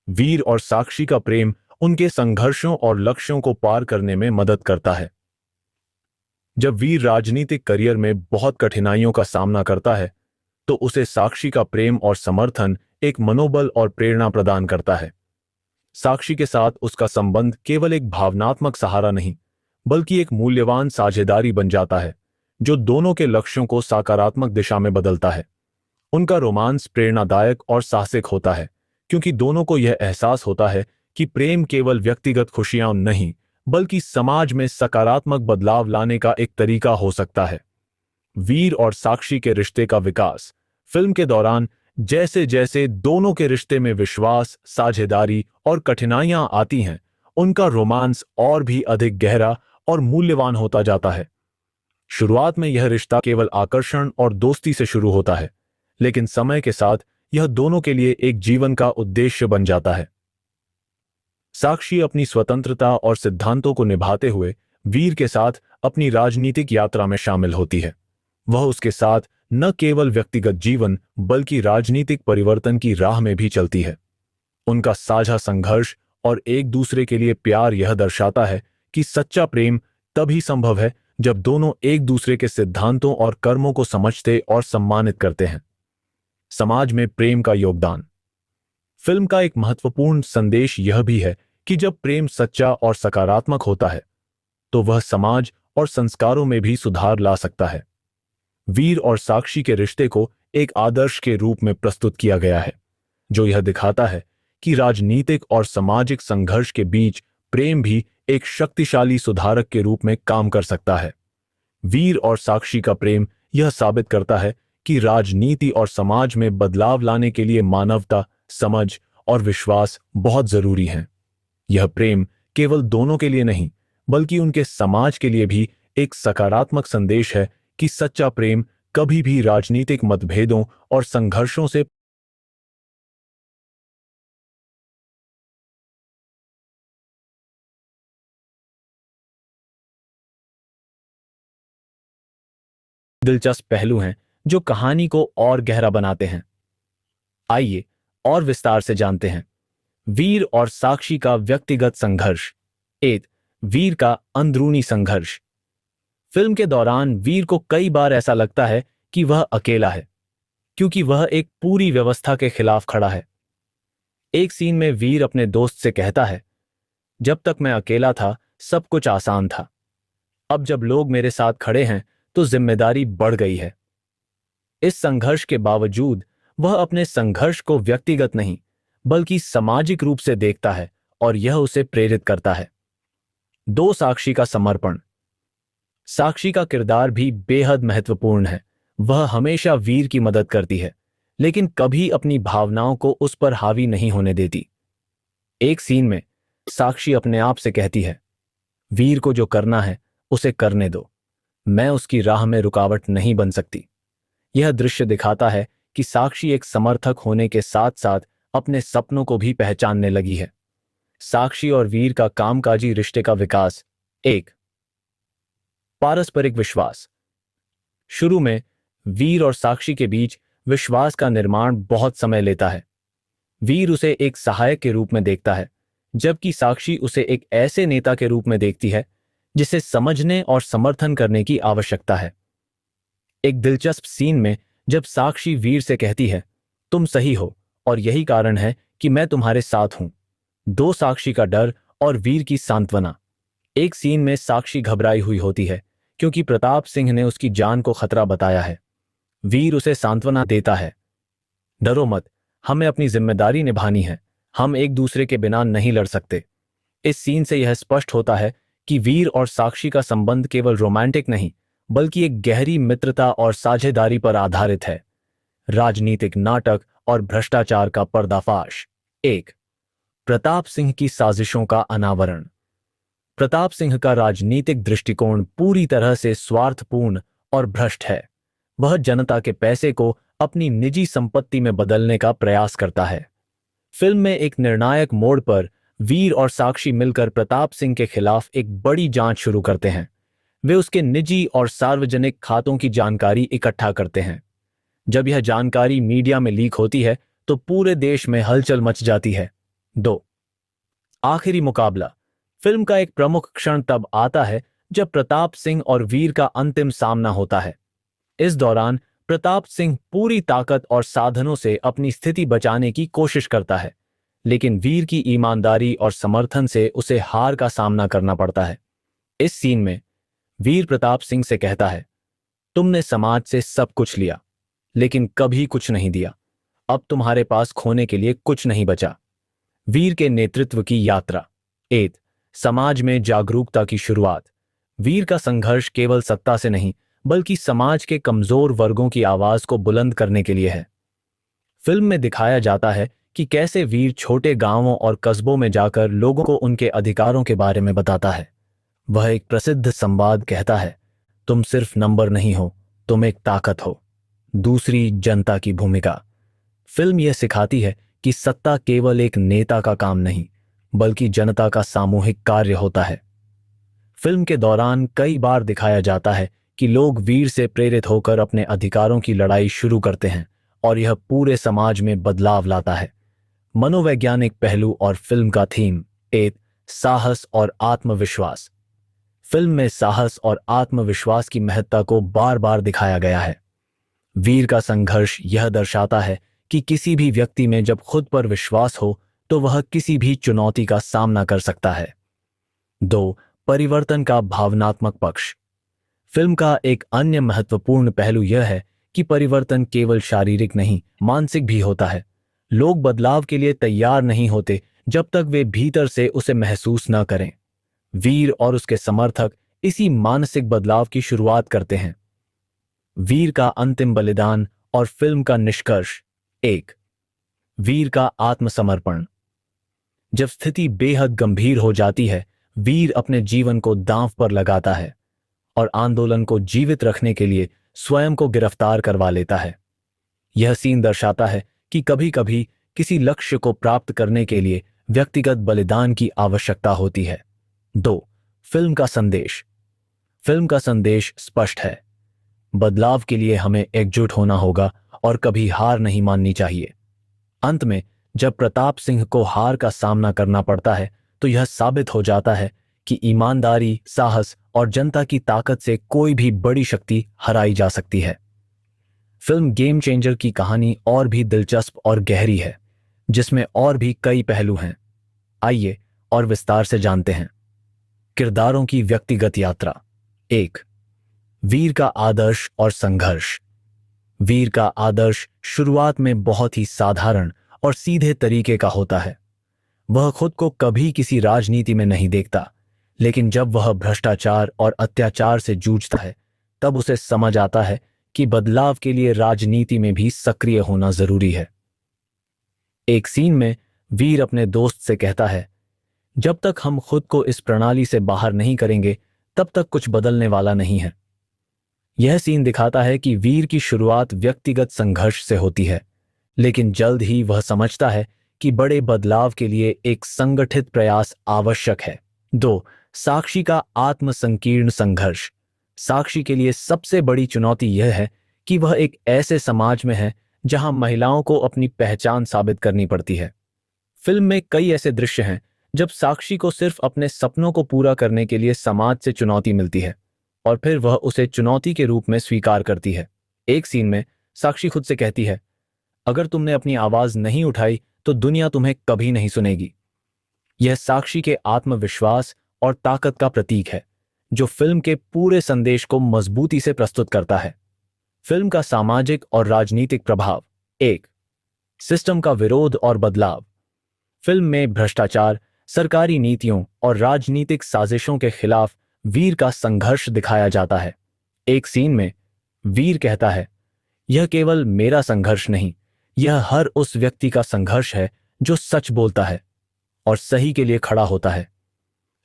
वीर और साक्षी का प्रेम उनके संघर्षों और लक्ष्यों को पार करने में मदद करता है। जब वीर राजनीतिक करियर में बहुत कठिनाइयों का सामना करता है तो उसे साक्षी का प्रेम और समर्थन एक मनोबल और प्रेरणा प्रदान करता है। साक्षी के साथ उसका संबंध केवल एक भावनात्मक सहारा नहीं बल्कि एक मूल्यवान साझेदारी बन जाता है जो दोनों के लक्ष्यों को सकारात्मक दिशा में बदलता है। उनका रोमांस प्रेरणादायक और साहसिक होता है क्योंकि दोनों को यह एहसास होता है कि प्रेम केवल व्यक्तिगत खुशियां नहीं बल्कि समाज में सकारात्मक बदलाव लाने का एक तरीका हो सकता है। वीर और साक्षी के रिश्ते का विकास। फिल्म के दौरान जैसे जैसे दोनों के रिश्ते में विश्वास, साझेदारी और कठिनाइयां आती हैं, उनका रोमांस और भी अधिक गहरा और मूल्यवान होता जाता है। शुरुआत में यह रिश्ता केवल आकर्षण और दोस्ती से शुरू होता है, लेकिन समय के साथ यह दोनों के लिए एक जीवन का उद्देश्य बन जाता है। साक्षी अपनी स्वतंत्रता और सिद्धांतों को निभाते हुए वीर के साथ अपनी राजनीतिक यात्रा में शामिल होती है। वह उसके साथ न केवल व्यक्तिगत जीवन बल्कि राजनीतिक परिवर्तन की राह में भी चलती है। उनका साझा संघर्ष और एक दूसरे के लिए प्यार यह दर्शाता है कि सच्चा प्रेम तभी संभव है जब दोनों एक दूसरे के सिद्धांतों और कर्मों को समझते और सम्मानित करते हैं। समाज में प्रेम का योगदान। फिल्म का एक महत्वपूर्ण संदेश यह भी है कि जब प्रेम सच्चा और सकारात्मक होता है तो वह समाज और संस्कारों में भी सुधार ला सकता है। वीर और साक्षी के रिश्ते को एक आदर्श के रूप में प्रस्तुत किया गया है जो यह दिखाता है कि राजनीतिक और सामाजिक संघर्ष के बीच प्रेम भी एक शक्तिशाली सुधारक के रूप में काम कर सकता है। वीर और साक्षी का प्रेम यह साबित करता है कि राजनीति और समाज में बदलाव लाने के लिए मानवता, समझ और विश्वास बहुत जरूरी हैं। यह प्रेम केवल दोनों के लिए नहीं बल्कि उनके समाज के लिए भी एक सकारात्मक संदेश है कि सच्चा प्रेम कभी भी राजनीतिक मतभेदों और संघर्षों से दिलचस्प पहलू हैं जो कहानी को और गहरा बनाते हैं। आइए और विस्तार से जानते हैं। वीर और साक्षी का व्यक्तिगत संघर्ष। एक, वीर का अंदरूनी संघर्ष। फिल्म के दौरान वीर को कई बार ऐसा लगता है कि वह अकेला है क्योंकि वह एक पूरी व्यवस्था के खिलाफ खड़ा है। एक सीन में वीर अपने दोस्त से कहता है, जब तक मैं अकेला था सब कुछ आसान था, अब जब लोग मेरे साथ खड़े हैं तो जिम्मेदारी बढ़ गई है। इस संघर्ष के बावजूद वह अपने संघर्ष को व्यक्तिगत नहीं बल्कि सामाजिक रूप से देखता है और यह उसे प्रेरित करता है। दो, साक्षी का समर्पण। साक्षी का किरदार भी बेहद महत्वपूर्ण है। वह हमेशा वीर की मदद करती है लेकिन कभी अपनी भावनाओं को उस पर हावी नहीं होने देती। एक सीन में साक्षी अपने आप से कहती है, वीर को जो करना है उसे करने दो, मैं उसकी राह में रुकावट नहीं बन सकती। यह दृश्य दिखाता है कि साक्षी एक समर्थक होने के साथ साथ अपने सपनों को भी पहचानने लगी है। साक्षी और वीर का कामकाजी रिश्ते का विकास। एक, पारस्परिक विश्वास। शुरू में वीर और साक्षी के बीच विश्वास का निर्माण बहुत समय लेता है। वीर उसे एक सहायक के रूप में देखता है, जबकि साक्षी उसे एक ऐसे नेता के रूप में देखती है जिसे समझने और समर्थन करने की आवश्यकता है। एक दिलचस्प सीन में जब साक्षी वीर से कहती है, तुम सही हो और यही कारण है कि मैं तुम्हारे साथ हूं। दो, साक्षी का डर और वीर की सांत्वना। एक सीन में साक्षी घबराई हुई होती है क्योंकि प्रताप सिंह ने उसकी जान को खतरा बताया है। वीर उसे सांत्वना देता है, डरो मत, हमें अपनी जिम्मेदारी निभानी है, हम एक दूसरे के बिना नहीं लड़ सकते। इस सीन से यह स्पष्ट होता है कि वीर और साक्षी का संबंध केवल रोमांटिक नहीं बल्कि एक गहरी मित्रता और साझेदारी पर आधारित है। राजनीतिक नाटक और भ्रष्टाचार का पर्दाफाश। 1. प्रताप सिंह की साजिशों का अनावरण। प्रताप सिंह का राजनीतिक दृष्टिकोण पूरी तरह से स्वार्थपूर्ण और भ्रष्ट है। वह जनता के पैसे को अपनी निजी संपत्ति में बदलने का प्रयास करता है। फिल्म में एक निर्णायक मोड़ पर वीर और साक्षी मिलकर प्रताप सिंह के खिलाफ एक बड़ी जांच शुरू करते हैं। वे उसके निजी और सार्वजनिक खातों की जानकारी इकट्ठा करते हैं। जब यह जानकारी मीडिया में लीक होती है तो पूरे देश में हलचल मच जाती है। 2. आखिरी मुकाबला। फिल्म का एक प्रमुख क्षण तब आता है जब प्रताप सिंह और वीर का अंतिम सामना होता है। इस दौरान प्रताप सिंह पूरी ताकत और साधनों से अपनी स्थिति बचाने की कोशिश करता है, लेकिन वीर की ईमानदारी और समर्थन से उसे हार का सामना करना पड़ता है। इस सीन में वीर प्रताप सिंह से कहता है, तुमने समाज से सब कुछ लिया लेकिन कभी कुछ नहीं दिया, अब तुम्हारे पास खोने के लिए कुछ नहीं बचा। वीर के नेतृत्व की यात्रा। 1. समाज में जागरूकता की शुरुआत। वीर का संघर्ष केवल सत्ता से नहीं बल्कि समाज के कमजोर वर्गों की आवाज को बुलंद करने के लिए है। फिल्म में दिखाया जाता है कि कैसे वीर छोटे गांवों और कस्बों में जाकर लोगों को उनके अधिकारों के बारे में बताता है। वह एक प्रसिद्ध संवाद कहता है, तुम सिर्फ नंबर नहीं हो, तुम एक ताकत हो। दूसरी, जनता की भूमिका। फिल्म यह सिखाती है कि सत्ता केवल एक नेता का काम नहीं बल्कि जनता का सामूहिक कार्य होता है। फिल्म के दौरान कई बार दिखाया जाता है कि लोग वीर से प्रेरित होकर अपने अधिकारों की लड़ाई शुरू करते हैं और यह पूरे समाज में बदलाव लाता है। मनोवैज्ञानिक पहलू और फिल्म का थीम। 1. साहस और आत्मविश्वास। फिल्म में साहस और आत्मविश्वास की महत्ता को बार बार दिखाया गया है। वीर का संघर्ष यह दर्शाता है कि किसी भी व्यक्ति में जब खुद पर विश्वास हो तो वह किसी भी चुनौती का सामना कर सकता है। 2. परिवर्तन का भावनात्मक पक्ष। फिल्म का एक अन्य महत्वपूर्ण पहलू यह है कि परिवर्तन केवल शारीरिक नहीं, मानसिक भी होता है। लोग बदलाव के लिए तैयार नहीं होते जब तक वे भीतर से उसे महसूस न करें। वीर और उसके समर्थक इसी मानसिक बदलाव की शुरुआत करते हैं। वीर का अंतिम बलिदान और फिल्म का निष्कर्ष। 1. वीर का आत्मसमर्पण। जब स्थिति बेहद गंभीर हो जाती है, वीर अपने जीवन को दांव पर लगाता है और आंदोलन को जीवित रखने के लिए स्वयं को गिरफ्तार करवा लेता है। यह सीन दर्शाता है कि कभी-कभी किसी लक्ष्य को प्राप्त करने के लिए व्यक्तिगत बलिदान की आवश्यकता होती है। 2. फिल्म का संदेश। फिल्म का संदेश स्पष्ट है। बदलाव के लिए हमें एकजुट होना होगा और कभी हार नहीं माननी चाहिए। अंत में जब प्रताप सिंह को हार का सामना करना पड़ता है तो यह साबित हो जाता है कि ईमानदारी, साहस और जनता की ताकत से कोई भी बड़ी शक्ति हराई जा सकती है। फिल्म गेम चेंजर की कहानी और भी दिलचस्प और गहरी है, जिसमें और भी कई पहलू हैं। आइए और विस्तार से जानते हैं। किरदारों की व्यक्तिगत यात्रा। 1. वीर का आदर्श और संघर्ष। वीर का आदर्श शुरुआत में बहुत ही साधारण और सीधे तरीके का होता है। वह खुद को कभी किसी राजनीति में नहीं देखता, लेकिन जब वह भ्रष्टाचार और अत्याचार से जूझता है तब उसे समझ आता है कि बदलाव के लिए राजनीति में भी सक्रिय होना जरूरी है। एक सीन में वीर अपने दोस्त से कहता है, जब तक हम खुद को इस प्रणाली से बाहर नहीं करेंगे तब तक कुछ बदलने वाला नहीं है। यह सीन दिखाता है कि वीर की शुरुआत व्यक्तिगत संघर्ष से होती है, लेकिन जल्द ही वह समझता है कि बड़े बदलाव के लिए एक संगठित प्रयास आवश्यक है। 2. साक्षी का आत्मसंकीर्ण संघर्ष। साक्षी के लिए सबसे बड़ी चुनौती यह है कि वह एक ऐसे समाज में है जहां महिलाओं को अपनी पहचान साबित करनी पड़ती है। फिल्म में कई ऐसे दृश्य हैं जब साक्षी को सिर्फ अपने सपनों को पूरा करने के लिए समाज से चुनौती मिलती है और फिर वह उसे चुनौती के रूप में स्वीकार करती है। एक सीन में साक्षी खुद से कहती है, अगर तुमने अपनी आवाज नहीं उठाई तो दुनिया तुम्हें कभी नहीं सुनेगी। यह साक्षी के आत्मविश्वास और ताकत का प्रतीक है जो फिल्म के पूरे संदेश को मजबूती से प्रस्तुत करता है। फिल्म का सामाजिक और राजनीतिक प्रभाव। एक, सिस्टम का विरोध और बदलाव। फिल्म में भ्रष्टाचार, सरकारी नीतियों और राजनीतिक साजिशों के खिलाफ वीर का संघर्ष दिखाया जाता है। एक सीन में वीर कहता है, यह केवल मेरा संघर्ष नहीं, यह हर उस व्यक्ति का संघर्ष है जो सच बोलता है और सही के लिए खड़ा होता है।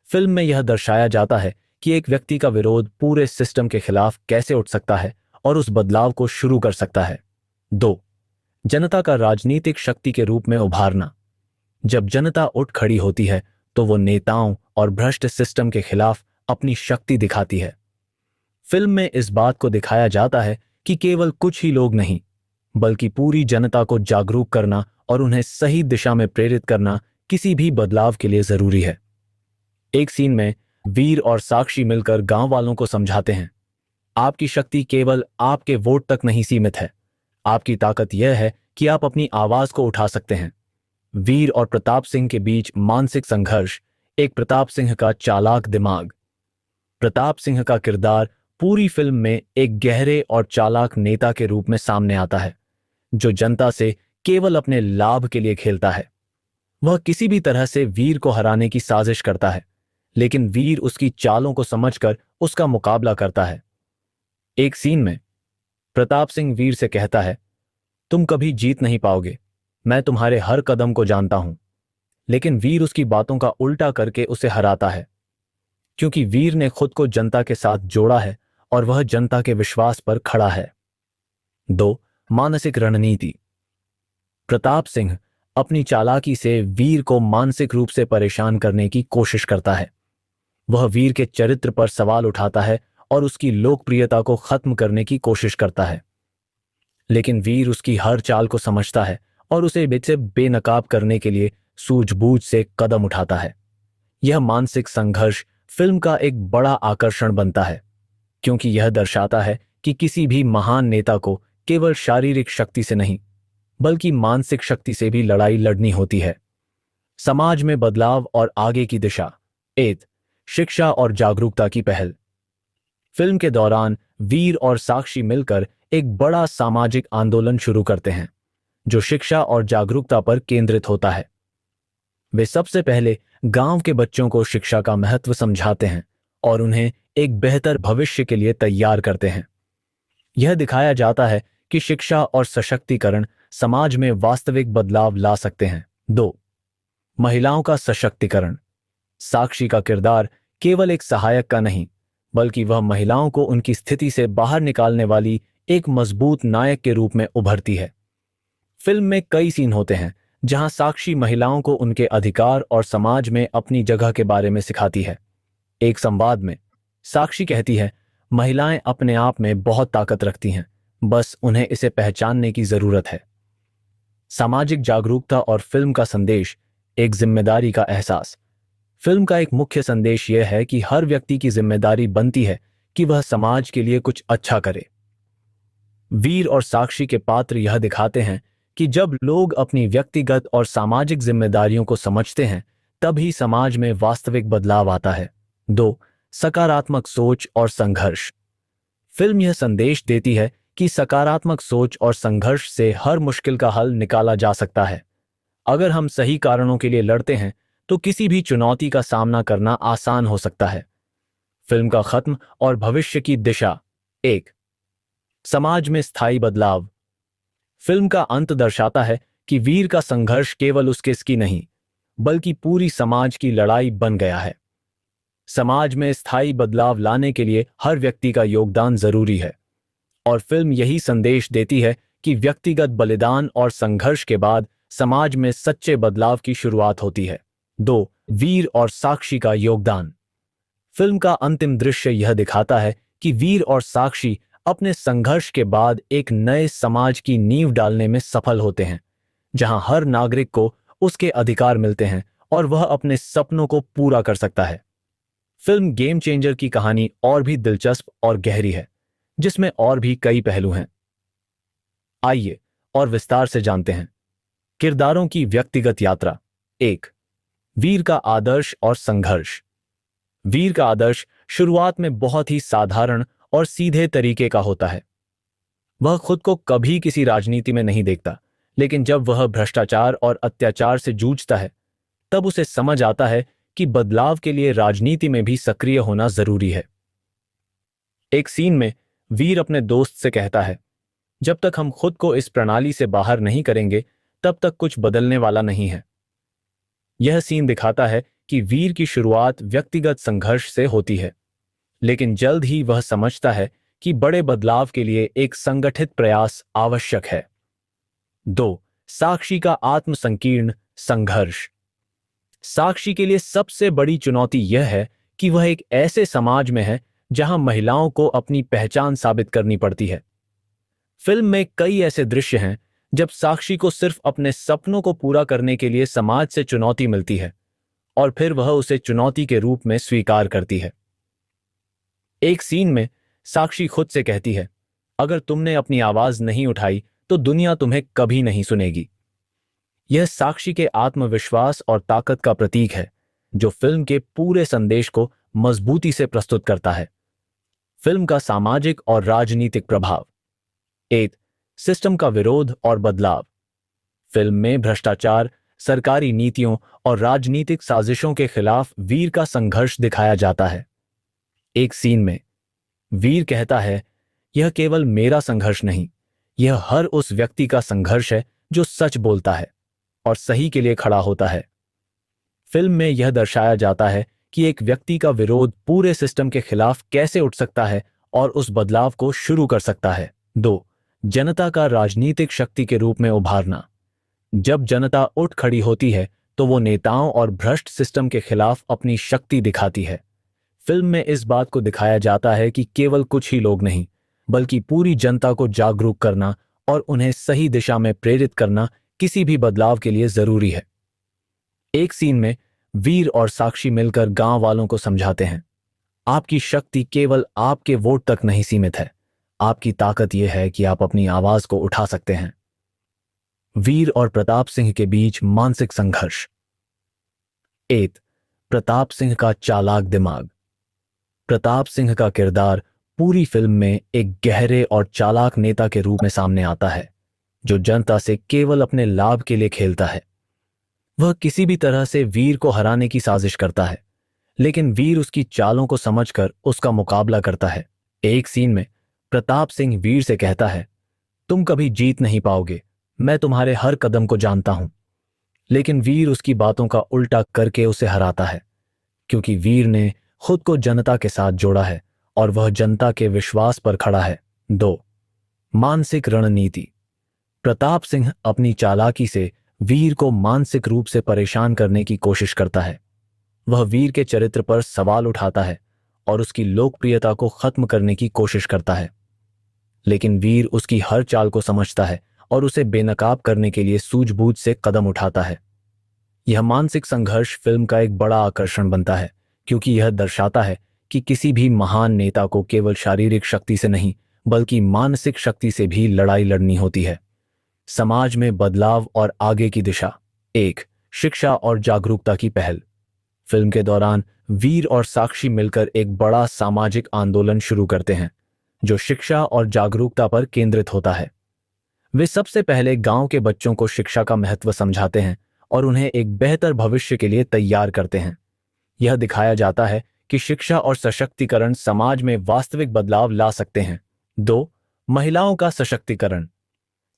फिल्म में यह दर्शाया जाता है कि एक व्यक्ति का विरोध पूरे सिस्टम के खिलाफ कैसे उठ सकता है और उस बदलाव को शुरू कर सकता है। 2, जनता का राजनीतिक शक्ति के रूप में उभारना। जब जनता उठ खड़ी होती है तो वो नेताओं और भ्रष्ट सिस्टम के खिलाफ अपनी शक्ति दिखाती है। फिल्म में इस बात को दिखाया जाता है कि केवल कुछ ही लोग नहीं, बल्कि पूरी जनता को जागरूक करना और उन्हें सही दिशा में प्रेरित करना किसी भी बदलाव के लिए जरूरी है। एक सीन में वीर और साक्षी मिलकर गांव वालों को समझाते हैं, आपकी शक्ति केवल आपके वोट तक नहीं सीमित है, आपकी ताकत यह है कि आप अपनी आवाज को उठा सकते हैं। वीर और प्रताप सिंह के बीच मानसिक संघर्ष। एक प्रताप सिंह का चालाक दिमाग। प्रताप सिंह का किरदार पूरी फिल्म में एक गहरे और चालाक नेता के रूप में सामने आता है जो जनता से केवल अपने लाभ के लिए खेलता है। वह किसी भी तरह से वीर को हराने की साजिश करता है, लेकिन वीर उसकी चालों को समझकर उसका मुकाबला करता है। एक सीन में प्रताप सिंह वीर से कहता है, तुम कभी जीत नहीं पाओगे, मैं तुम्हारे हर कदम को जानता हूं। लेकिन वीर उसकी बातों का उल्टा करके उसे हराता है, क्योंकि वीर ने खुद को जनता के साथ जोड़ा है और वह जनता के विश्वास पर खड़ा है। 2, मानसिक रणनीति। प्रताप सिंह अपनी चालाकी से वीर को मानसिक रूप से परेशान करने की कोशिश करता है। वह वीर के चरित्र पर सवाल उठाता है और उसकी लोकप्रियता को खत्म करने की कोशिश करता है, लेकिन वीर उसकी हर चाल को समझता है और उसे बेनकाब करने के लिए सूझबूझ से कदम उठाता है। यह मानसिक संघर्ष फिल्म का एक बड़ा आकर्षण बनता है, क्योंकि यह दर्शाता है कि किसी भी महान नेता को केवल शारीरिक शक्ति से नहीं, बल्कि मानसिक शक्ति से भी लड़ाई लड़नी होती है। समाज में बदलाव और आगे की दिशा। 1, शिक्षा और जागरूकता की पहल। फिल्म के दौरान वीर और साक्षी मिलकर एक बड़ा सामाजिक आंदोलन शुरू करते हैं जो शिक्षा और जागरूकता पर केंद्रित होता है। वे सबसे पहले गांव के बच्चों को शिक्षा का महत्व समझाते हैं और उन्हें एक बेहतर भविष्य के लिए तैयार करते हैं। यह दिखाया जाता है कि शिक्षा और सशक्तिकरण समाज में वास्तविक बदलाव ला सकते हैं। 2, महिलाओं का सशक्तिकरण। साक्षी का किरदार केवल एक सहायक का नहीं, बल्कि वह महिलाओं को उनकी स्थिति से बाहर निकालने वाली एक मजबूत नायक के रूप में उभरती है। फिल्म में कई सीन होते हैं जहां साक्षी महिलाओं को उनके अधिकार और समाज में अपनी जगह के बारे में सिखाती है। एक संवाद में साक्षी कहती है, महिलाएं अपने आप में बहुत ताकत रखती हैं, बस उन्हें इसे पहचानने की जरूरत है। सामाजिक जागरूकता और फिल्म का संदेश। एक जिम्मेदारी का एहसास। फिल्म का एक मुख्य संदेश यह है कि हर व्यक्ति की जिम्मेदारी बनती है कि वह समाज के लिए कुछ अच्छा करे। वीर और साक्षी के पात्र यह दिखाते हैं कि जब लोग अपनी व्यक्तिगत और सामाजिक जिम्मेदारियों को समझते हैं, तभी समाज में वास्तविक बदलाव आता है। 2, सकारात्मक सोच और संघर्ष। फिल्म यह संदेश देती है कि सकारात्मक सोच और संघर्ष से हर मुश्किल का हल निकाला जा सकता है। अगर हम सही कारणों के लिए लड़ते हैं तो किसी भी चुनौती का सामना करना आसान हो सकता है। फिल्म का खत्म और भविष्य की दिशा। 1, समाज में स्थायी बदलाव। फिल्म का अंत दर्शाता है कि वीर का संघर्ष केवल उसके इसकी नहीं, बल्कि पूरी समाज की लड़ाई बन गया है। समाज में स्थायी बदलाव लाने के लिए हर व्यक्ति का योगदान जरूरी है, और फिल्म यही संदेश देती है कि व्यक्तिगत बलिदान और संघर्ष के बाद समाज में सच्चे बदलाव की शुरुआत होती है। 2, वीर और साक्षी का योगदान। फिल्म का अंतिम दृश्य यह दिखाता है कि वीर और साक्षी अपने संघर्ष के बाद एक नए समाज की नींव डालने में सफल होते हैं, जहां हर नागरिक को उसके अधिकार मिलते हैं और वह अपने सपनों को पूरा कर सकता है। फिल्म गेम चेंजर की कहानी और भी दिलचस्प और गहरी है, जिसमें और भी कई पहलू हैं। आइए और विस्तार से जानते हैं। किरदारों की व्यक्तिगत यात्रा। 1. वीर का आदर्श और संघर्ष। वीर का आदर्श शुरुआत में बहुत ही साधारण और सीधे तरीके का होता है। वह खुद को कभी किसी राजनीति में नहीं देखता, लेकिन जब वह भ्रष्टाचार और अत्याचार से जूझता है, तब उसे समझ आता है कि बदलाव के लिए राजनीति में भी सक्रिय होना जरूरी है। एक सीन में वीर अपने दोस्त से कहता है, जब तक हम खुद को इस प्रणाली से बाहर नहीं करेंगे, तब तक कुछ बदलने वाला नहीं है। यह सीन दिखाता है कि वीर की शुरुआत व्यक्तिगत संघर्ष से होती है, लेकिन जल्द ही वह समझता है कि बड़े बदलाव के लिए एक संगठित प्रयास आवश्यक है। 2. साक्षी का आत्मसंकीर्ण संघर्ष। साक्षी के लिए सबसे बड़ी चुनौती यह है कि वह एक ऐसे समाज में है जहां महिलाओं को अपनी पहचान साबित करनी पड़ती है। फिल्म में कई ऐसे दृश्य हैं जब साक्षी को सिर्फ अपने सपनों को पूरा करने के लिए समाज से चुनौती मिलती है और फिर वह उसे चुनौती के रूप में स्वीकार करती है। एक सीन में साक्षी खुद से कहती है, अगर तुमने अपनी आवाज नहीं उठाई तो दुनिया तुम्हें कभी नहीं सुनेगी। यह साक्षी के आत्मविश्वास और ताकत का प्रतीक है, जो फिल्म के पूरे संदेश को मजबूती से प्रस्तुत करता है। फिल्म का सामाजिक और राजनीतिक प्रभाव। 1. सिस्टम का विरोध और बदलाव। फिल्म में भ्रष्टाचार, सरकारी नीतियों और राजनीतिक साजिशों के खिलाफ वीर का संघर्ष दिखाया जाता है। एक सीन में वीर कहता है, यह केवल मेरा संघर्ष नहीं, यह हर उस व्यक्ति का संघर्ष है जो सच बोलता है और सही के लिए खड़ा होता है। फिल्म में यह दर्शाया जाता है कि एक व्यक्ति का विरोध पूरे सिस्टम के खिलाफ कैसे उठ सकता है और उस बदलाव को शुरू कर सकता है। 2. जनता का राजनीतिक शक्ति के रूप में उभारना। जब जनता उठ खड़ी होती है तो वो नेताओं और भ्रष्ट सिस्टम के खिलाफ अपनी शक्ति दिखाती है। फिल्म में इस बात को दिखाया जाता है कि केवल कुछ ही लोग नहीं, बल्कि पूरी जनता को जागरूक करना और उन्हें सही दिशा में प्रेरित करना किसी भी बदलाव के लिए जरूरी है। एक सीन में वीर और साक्षी मिलकर गांव वालों को समझाते हैं, आपकी शक्ति केवल आपके वोट तक नहीं सीमित है, आपकी ताकत यह है कि आप अपनी आवाज को उठा सकते हैं। वीर और प्रताप सिंह के बीच मानसिक संघर्ष। 1. प्रताप सिंह का चालाक दिमाग। प्रताप सिंह का किरदार पूरी फिल्म में एक गहरे और चालाक नेता के रूप में सामने आता है, जो जनता से केवल अपने लाभ के लिए खेलता है। वह किसी भी तरह से वीर को हराने की साजिश करता है, लेकिन वीर उसकी चालों को समझकर उसका मुकाबला करता है। एक सीन में प्रताप सिंह वीर से कहता है, तुम कभी जीत नहीं पाओगे, मैं तुम्हारे हर कदम को जानता हूं। लेकिन वीर उसकी बातों का उल्टा करके उसे हराता है, क्योंकि वीर ने खुद को जनता के साथ जोड़ा है और वह जनता के विश्वास पर खड़ा है। 2. मानसिक रणनीति। प्रताप सिंह अपनी चालाकी से वीर को मानसिक रूप से परेशान करने की कोशिश करता है। वह वीर के चरित्र पर सवाल उठाता है और उसकी लोकप्रियता को खत्म करने की कोशिश करता है, लेकिन वीर उसकी हर चाल को समझता है और उसे बेनकाब करने के लिए सूझबूझ से कदम उठाता है। यह मानसिक संघर्ष फिल्म का एक बड़ा आकर्षण बनता है, क्योंकि यह दर्शाता है कि किसी भी महान नेता को केवल शारीरिक शक्ति से नहीं, बल्कि मानसिक शक्ति से भी लड़ाई लड़नी होती है। समाज में बदलाव और आगे की दिशा। 1. शिक्षा और जागरूकता की पहल। फिल्म के दौरान वीर और साक्षी मिलकर एक बड़ा सामाजिक आंदोलन शुरू करते हैं, जो शिक्षा और जागरूकता पर केंद्रित होता है। वे सबसे पहले गांव के बच्चों को शिक्षा का महत्व समझाते हैं और उन्हें एक बेहतर भविष्य के लिए तैयार करते हैं। यह दिखाया जाता है कि शिक्षा और सशक्तिकरण समाज में वास्तविक बदलाव ला सकते हैं। 2. महिलाओं का सशक्तिकरण।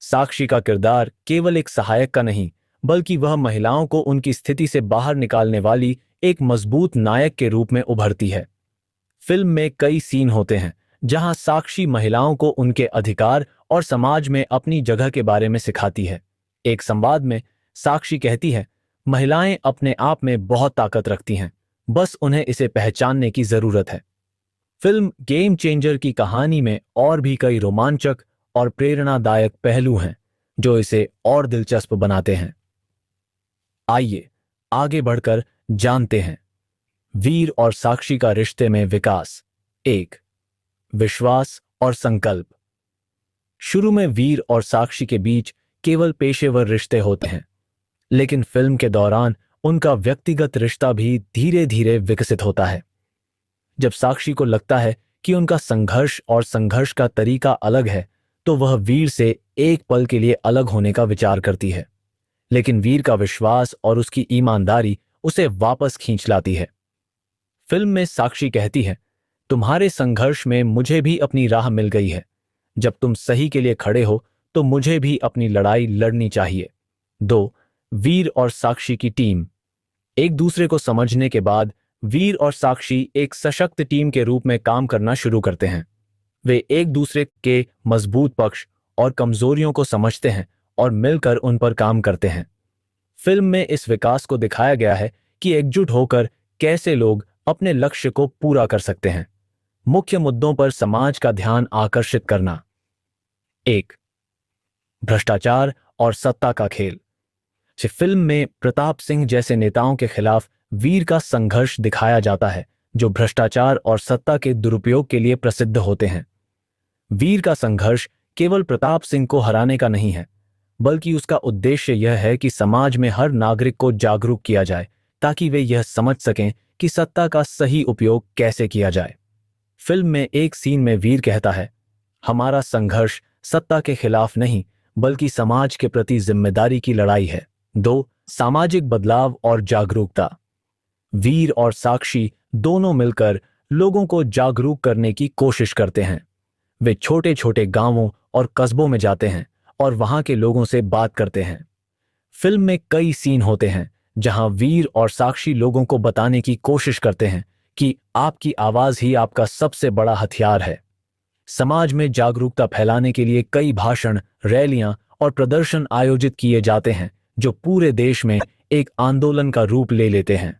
साक्षी का किरदार केवल एक सहायक का नहीं, बल्कि वह महिलाओं को उनकी स्थिति से बाहर निकालने वाली एक मजबूत नायक के रूप में उभरती है। फिल्म में कई सीन होते हैं जहां साक्षी महिलाओं को उनके अधिकार और समाज में अपनी जगह के बारे में सिखाती है। एक संवाद में साक्षी कहती है, महिलाएं अपने आप में बहुत ताकत रखती हैं, बस उन्हें इसे पहचानने की जरूरत है। फिल्म गेम चेंजर की कहानी में और भी कई रोमांचक और प्रेरणादायक पहलू हैं जो इसे और दिलचस्प बनाते हैं। आइए आगे बढ़कर जानते हैं वीर और साक्षी का रिश्ते में विकास। 1. विश्वास और संकल्प। शुरू में वीर और साक्षी के बीच केवल पेशेवर रिश्ते होते हैं, लेकिन फिल्म के दौरान उनका व्यक्तिगत रिश्ता भी धीरे धीरे विकसित होता है। जब साक्षी को लगता है कि उनका संघर्ष का तरीका अलग है, तो वह वीर से एक पल के लिए अलग होने का विचार करती है, लेकिन वीर का विश्वास और उसकी ईमानदारी उसे वापस खींच लाती है। फिल्म में साक्षी कहती है, तुम्हारे संघर्ष में मुझे भी अपनी राह मिल गई है। जब तुम सही के लिए खड़े हो तो मुझे भी अपनी लड़ाई लड़नी चाहिए। 2. वीर और साक्षी की टीम। एक दूसरे को समझने के बाद वीर और साक्षी एक सशक्त टीम के रूप में काम करना शुरू करते हैं। वे एक दूसरे के मजबूत पक्ष और कमजोरियों को समझते हैं और मिलकर उन पर काम करते हैं। फिल्म में इस विकास को दिखाया गया है कि एकजुट होकर कैसे लोग अपने लक्ष्य को पूरा कर सकते हैं। मुख्य मुद्दों पर समाज का ध्यान आकर्षित करना। 1. भ्रष्टाचार और सत्ता का खेल। फिल्म में प्रताप सिंह जैसे नेताओं के खिलाफ वीर का संघर्ष दिखाया जाता है, जो भ्रष्टाचार और सत्ता के दुरुपयोग के लिए प्रसिद्ध होते हैं। वीर का संघर्ष केवल प्रताप सिंह को हराने का नहीं है, बल्कि उसका उद्देश्य यह है कि समाज में हर नागरिक को जागरूक किया जाए ताकि वे यह समझ सकें कि सत्ता का सही उपयोग कैसे किया जाए। फिल्म में एक सीन में वीर कहता है, हमारा संघर्ष सत्ता के खिलाफ नहीं बल्कि समाज के प्रति जिम्मेदारी की लड़ाई है। 2. सामाजिक बदलाव और जागरूकता। वीर और साक्षी दोनों मिलकर लोगों को जागरूक करने की कोशिश करते हैं। वे छोटे छोटे गांवों और कस्बों में जाते हैं और वहां के लोगों से बात करते हैं। फिल्म में कई सीन होते हैं जहां वीर और साक्षी लोगों को बताने की कोशिश करते हैं कि आपकी आवाज ही आपका सबसे बड़ा हथियार है। समाज में जागरूकता फैलाने के लिए कई भाषण, रैलियां और प्रदर्शन आयोजित किए जाते हैं जो पूरे देश में एक आंदोलन का रूप ले लेते हैं।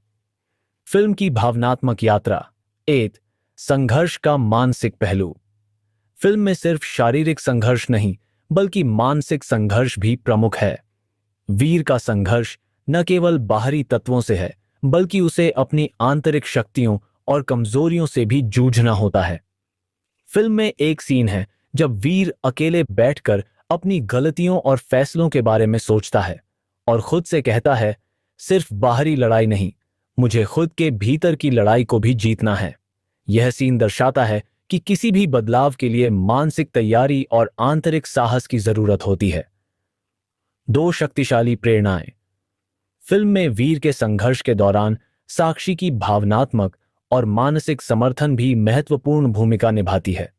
फिल्म की भावनात्मक यात्रा। 1. संघर्ष का मानसिक पहलू। फिल्म में सिर्फ शारीरिक संघर्ष नहीं बल्कि मानसिक संघर्ष भी प्रमुख है। वीर का संघर्ष न केवल बाहरी तत्वों से है बल्कि उसे अपनी आंतरिक शक्तियों और कमजोरियों से भी जूझना होता है। फिल्म में एक सीन है जब वीर अकेले बैठकर अपनी गलतियों और फैसलों के बारे में सोचता है और खुद से कहता है, सिर्फ बाहरी लड़ाई नहीं, मुझे खुद के भीतर की लड़ाई को भी जीतना है। यह सीन दर्शाता है कि किसी भी बदलाव के लिए मानसिक तैयारी और आंतरिक साहस की जरूरत होती है। 2 शक्तिशाली प्रेरणाएं। फिल्म में वीर के संघर्ष के दौरान साक्षी की भावनात्मक और मानसिक समर्थन भी महत्वपूर्ण भूमिका निभाती है।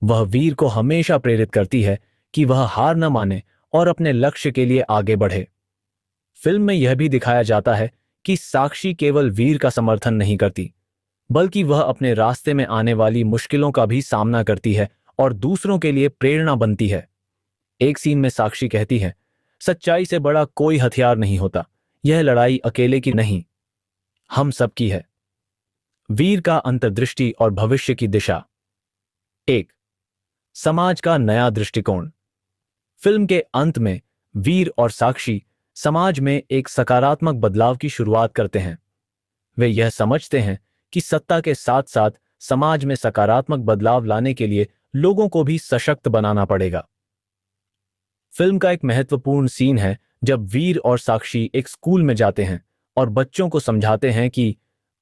वह वीर को हमेशा प्रेरित करती है कि वह हार न माने और अपने लक्ष्य के लिए आगे बढ़े। फिल्म में यह भी दिखाया जाता है कि साक्षी केवल वीर का समर्थन नहीं करती, बल्कि वह अपने रास्ते में आने वाली मुश्किलों का भी सामना करती है और दूसरों के लिए प्रेरणा बनती है। एक सीन में साक्षी कहती है, सच्चाई से बड़ा कोई हथियार नहीं होता, यह लड़ाई अकेले की नहीं, हम सबकी है। वीर का अंतर्दृष्टि और भविष्य की दिशा। 1. समाज का नया दृष्टिकोण। फिल्म के अंत में वीर और साक्षी समाज में एक सकारात्मक बदलाव की शुरुआत करते हैं। वे यह समझते हैं कि सत्ता के साथ साथ समाज में सकारात्मक बदलाव लाने के लिए लोगों को भी सशक्त बनाना पड़ेगा। फिल्म का एक महत्वपूर्ण सीन है जब वीर और साक्षी एक स्कूल में जाते हैं और बच्चों को समझाते हैं कि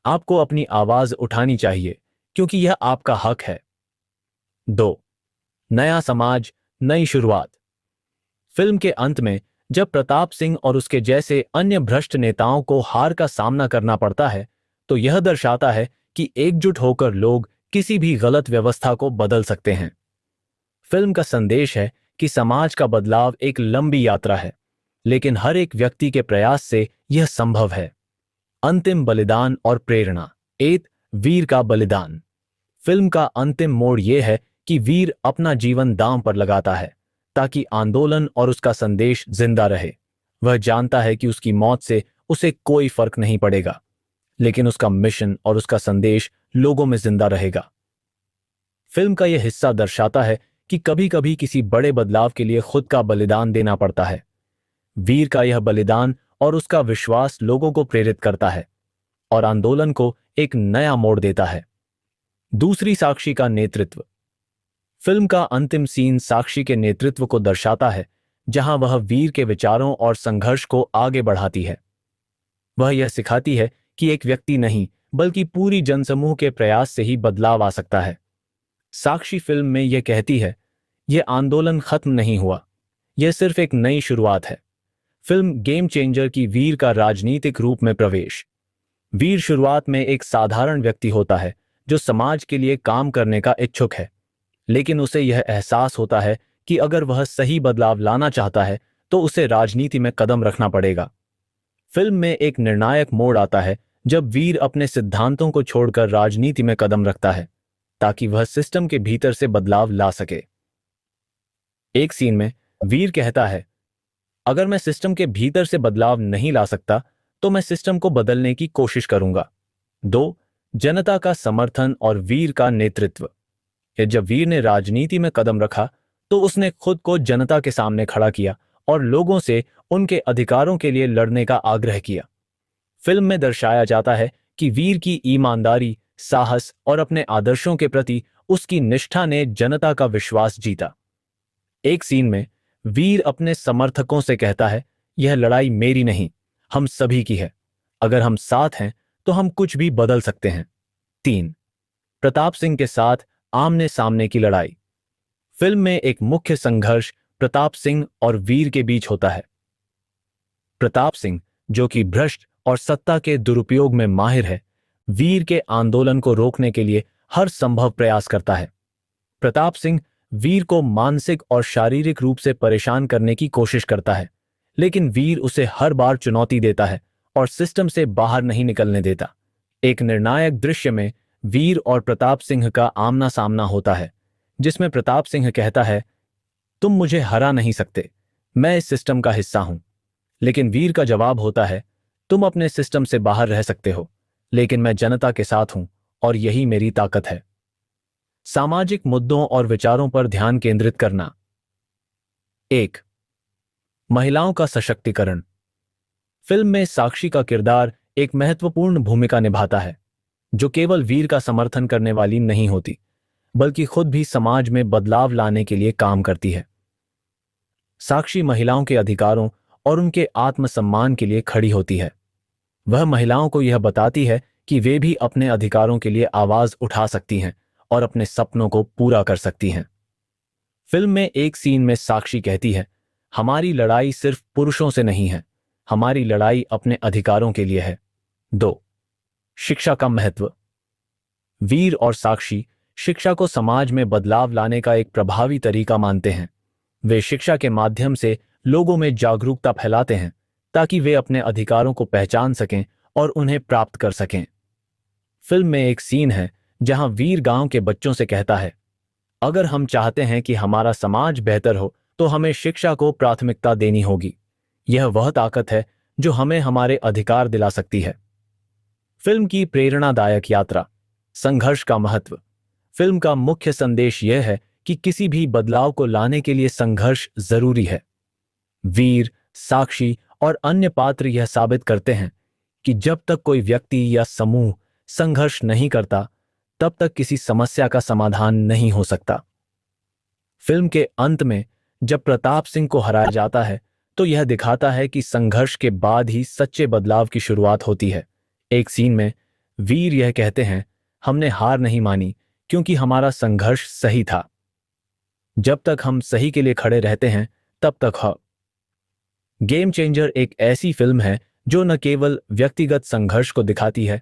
आपको अपनी आवाज उठानी चाहिए क्योंकि यह आपका हक है। 2. नया समाज, नई शुरुआत। फिल्म के अंत में जब प्रताप सिंह और उसके जैसे अन्य भ्रष्ट नेताओं को हार का सामना करना पड़ता है, तो यह दर्शाता है कि एकजुट होकर लोग किसी भी गलत व्यवस्था को बदल सकते हैं। फिल्म का संदेश है कि समाज का बदलाव एक लंबी यात्रा है, लेकिन हर एक व्यक्ति के प्रयास से यह संभव है। अंतिम बलिदान और प्रेरणा। 1. वीर का बलिदान। फिल्म का अंतिम मोड़ यह है कि वीर अपना जीवन दांव पर लगाता है ताकि आंदोलन और उसका संदेश जिंदा रहे। वह जानता है कि उसकी मौत से उसे कोई फर्क नहीं पड़ेगा, लेकिन उसका मिशन और उसका संदेश लोगों में जिंदा रहेगा। फिल्म का यह हिस्सा दर्शाता है कि कभी कभी किसी बड़े बदलाव के लिए खुद का बलिदान देना पड़ता है। वीर का यह बलिदान और उसका विश्वास लोगों को प्रेरित करता है और आंदोलन को एक नया मोड़ देता है। दूसरी, साक्षी का नेतृत्व। फिल्म का अंतिम सीन साक्षी के नेतृत्व को दर्शाता है, जहां वह वीर के विचारों और संघर्ष को आगे बढ़ाती है। वह यह सिखाती है कि एक व्यक्ति नहीं बल्कि पूरी जनसमूह के प्रयास से ही बदलाव आ सकता है। साक्षी फिल्म में यह कहती है, यह आंदोलन खत्म नहीं हुआ, यह सिर्फ एक नई शुरुआत है। फिल्म गेम चेंजर की वीर का राजनीतिक रूप में प्रवेश। वीर शुरुआत में एक साधारण व्यक्ति होता है जो समाज के लिए काम करने का इच्छुक है, लेकिन उसे यह एहसास होता है कि अगर वह सही बदलाव लाना चाहता है तो उसे राजनीति में कदम रखना पड़ेगा। फिल्म में एक निर्णायक मोड़ आता है जब वीर अपने सिद्धांतों को छोड़कर राजनीति में कदम रखता है ताकि वह सिस्टम के भीतर से बदलाव ला सके। एक सीन में वीर कहता है, अगर मैं सिस्टम के भीतर से बदलाव नहीं ला सकता तो मैं सिस्टम को बदलने की कोशिश करूंगा। 2. जनता का समर्थन और वीर का नेतृत्व। जब वीर ने राजनीति में कदम रखा तो उसने खुद को जनता के सामने खड़ा किया और लोगों से उनके अधिकारों के लिए लड़ने का आग्रह किया। फिल्म में दर्शाया जाता है कि वीर की ईमानदारी, साहस और अपने आदर्शों के प्रति उसकी निष्ठा ने जनता का विश्वास जीता। एक सीन में वीर अपने समर्थकों से कहता है, यह लड़ाई मेरी नहीं, हम सभी की है। अगर हम साथ हैं तो हम कुछ भी बदल सकते हैं। 3. प्रताप सिंह के साथ आमने सामने की लड़ाई। फिल्म में एक मुख्य संघर्ष प्रताप सिंह और वीर के बीच होता है। प्रताप सिंह, जो कि भ्रष्ट और सत्ता के दुरुपयोग में माहिर है, वीर के आंदोलन को रोकने के लिए हर संभव प्रयास करता है। प्रताप सिंह वीर को मानसिक और शारीरिक रूप से परेशान करने की कोशिश करता है, लेकिन वीर उसे हर बार चुनौती देता है और सिस्टम से बाहर नहीं निकलने देता। एक निर्णायक दृश्य में वीर और प्रताप सिंह का आमना सामना होता है, जिसमें प्रताप सिंह कहता है, तुम मुझे हरा नहीं सकते, मैं इस सिस्टम का हिस्सा हूं। लेकिन वीर का जवाब होता है, तुम अपने सिस्टम से बाहर रह सकते हो, लेकिन मैं जनता के साथ हूं और यही मेरी ताकत है। सामाजिक मुद्दों और विचारों पर ध्यान केंद्रित करना। 1. महिलाओं का सशक्तिकरण। फिल्म में साक्षी का किरदार एक महत्वपूर्ण भूमिका निभाता है, जो केवल वीर का समर्थन करने वाली नहीं होती, बल्कि खुद भी समाज में बदलाव लाने के लिए काम करती है। साक्षी महिलाओं के अधिकारों और उनके आत्मसम्मान के लिए खड़ी होती है। वह महिलाओं को यह बताती है कि वे भी अपने अधिकारों के लिए आवाज उठा सकती हैं और अपने सपनों को पूरा कर सकती हैं। फिल्म में एक सीन में साक्षी कहती है, हमारी लड़ाई सिर्फ पुरुषों से नहीं है, हमारी लड़ाई अपने अधिकारों के लिए है। 2. शिक्षा का महत्व। वीर और साक्षी शिक्षा को समाज में बदलाव लाने का एक प्रभावी तरीका मानते हैं। वे शिक्षा के माध्यम से लोगों में जागरूकता फैलाते हैं ताकि वे अपने अधिकारों को पहचान सकें और उन्हें प्राप्त कर सकें। फिल्म में एक सीन है जहां वीर गांव के बच्चों से कहता है, अगर हम चाहते हैं कि हमारा समाज बेहतर हो तो हमें शिक्षा को प्राथमिकता देनी होगी। यह वह ताकत है जो हमें हमारे अधिकार दिला सकती है। फिल्म की प्रेरणादायक यात्रा। संघर्ष का महत्व। फिल्म का मुख्य संदेश यह है कि किसी भी बदलाव को लाने के लिए संघर्ष जरूरी है। वीर, साक्षी और अन्य पात्र यह साबित करते हैं कि जब तक कोई व्यक्ति या समूह संघर्ष नहीं करता, तब तक किसी समस्या का समाधान नहीं हो सकता। फिल्म के अंत में जब प्रताप सिंह को हराया जाता है तो यह दिखाता है कि संघर्ष के बाद ही सच्चे बदलाव की शुरुआत होती है। एक सीन में वीर यह कहते हैं, हमने हार नहीं मानी क्योंकि हमारा संघर्ष सही था। जब तक हम सही के लिए खड़े रहते हैं तब तक हम। गेम चेंजर एक ऐसी फिल्म है जो न केवल व्यक्तिगत संघर्ष को दिखाती है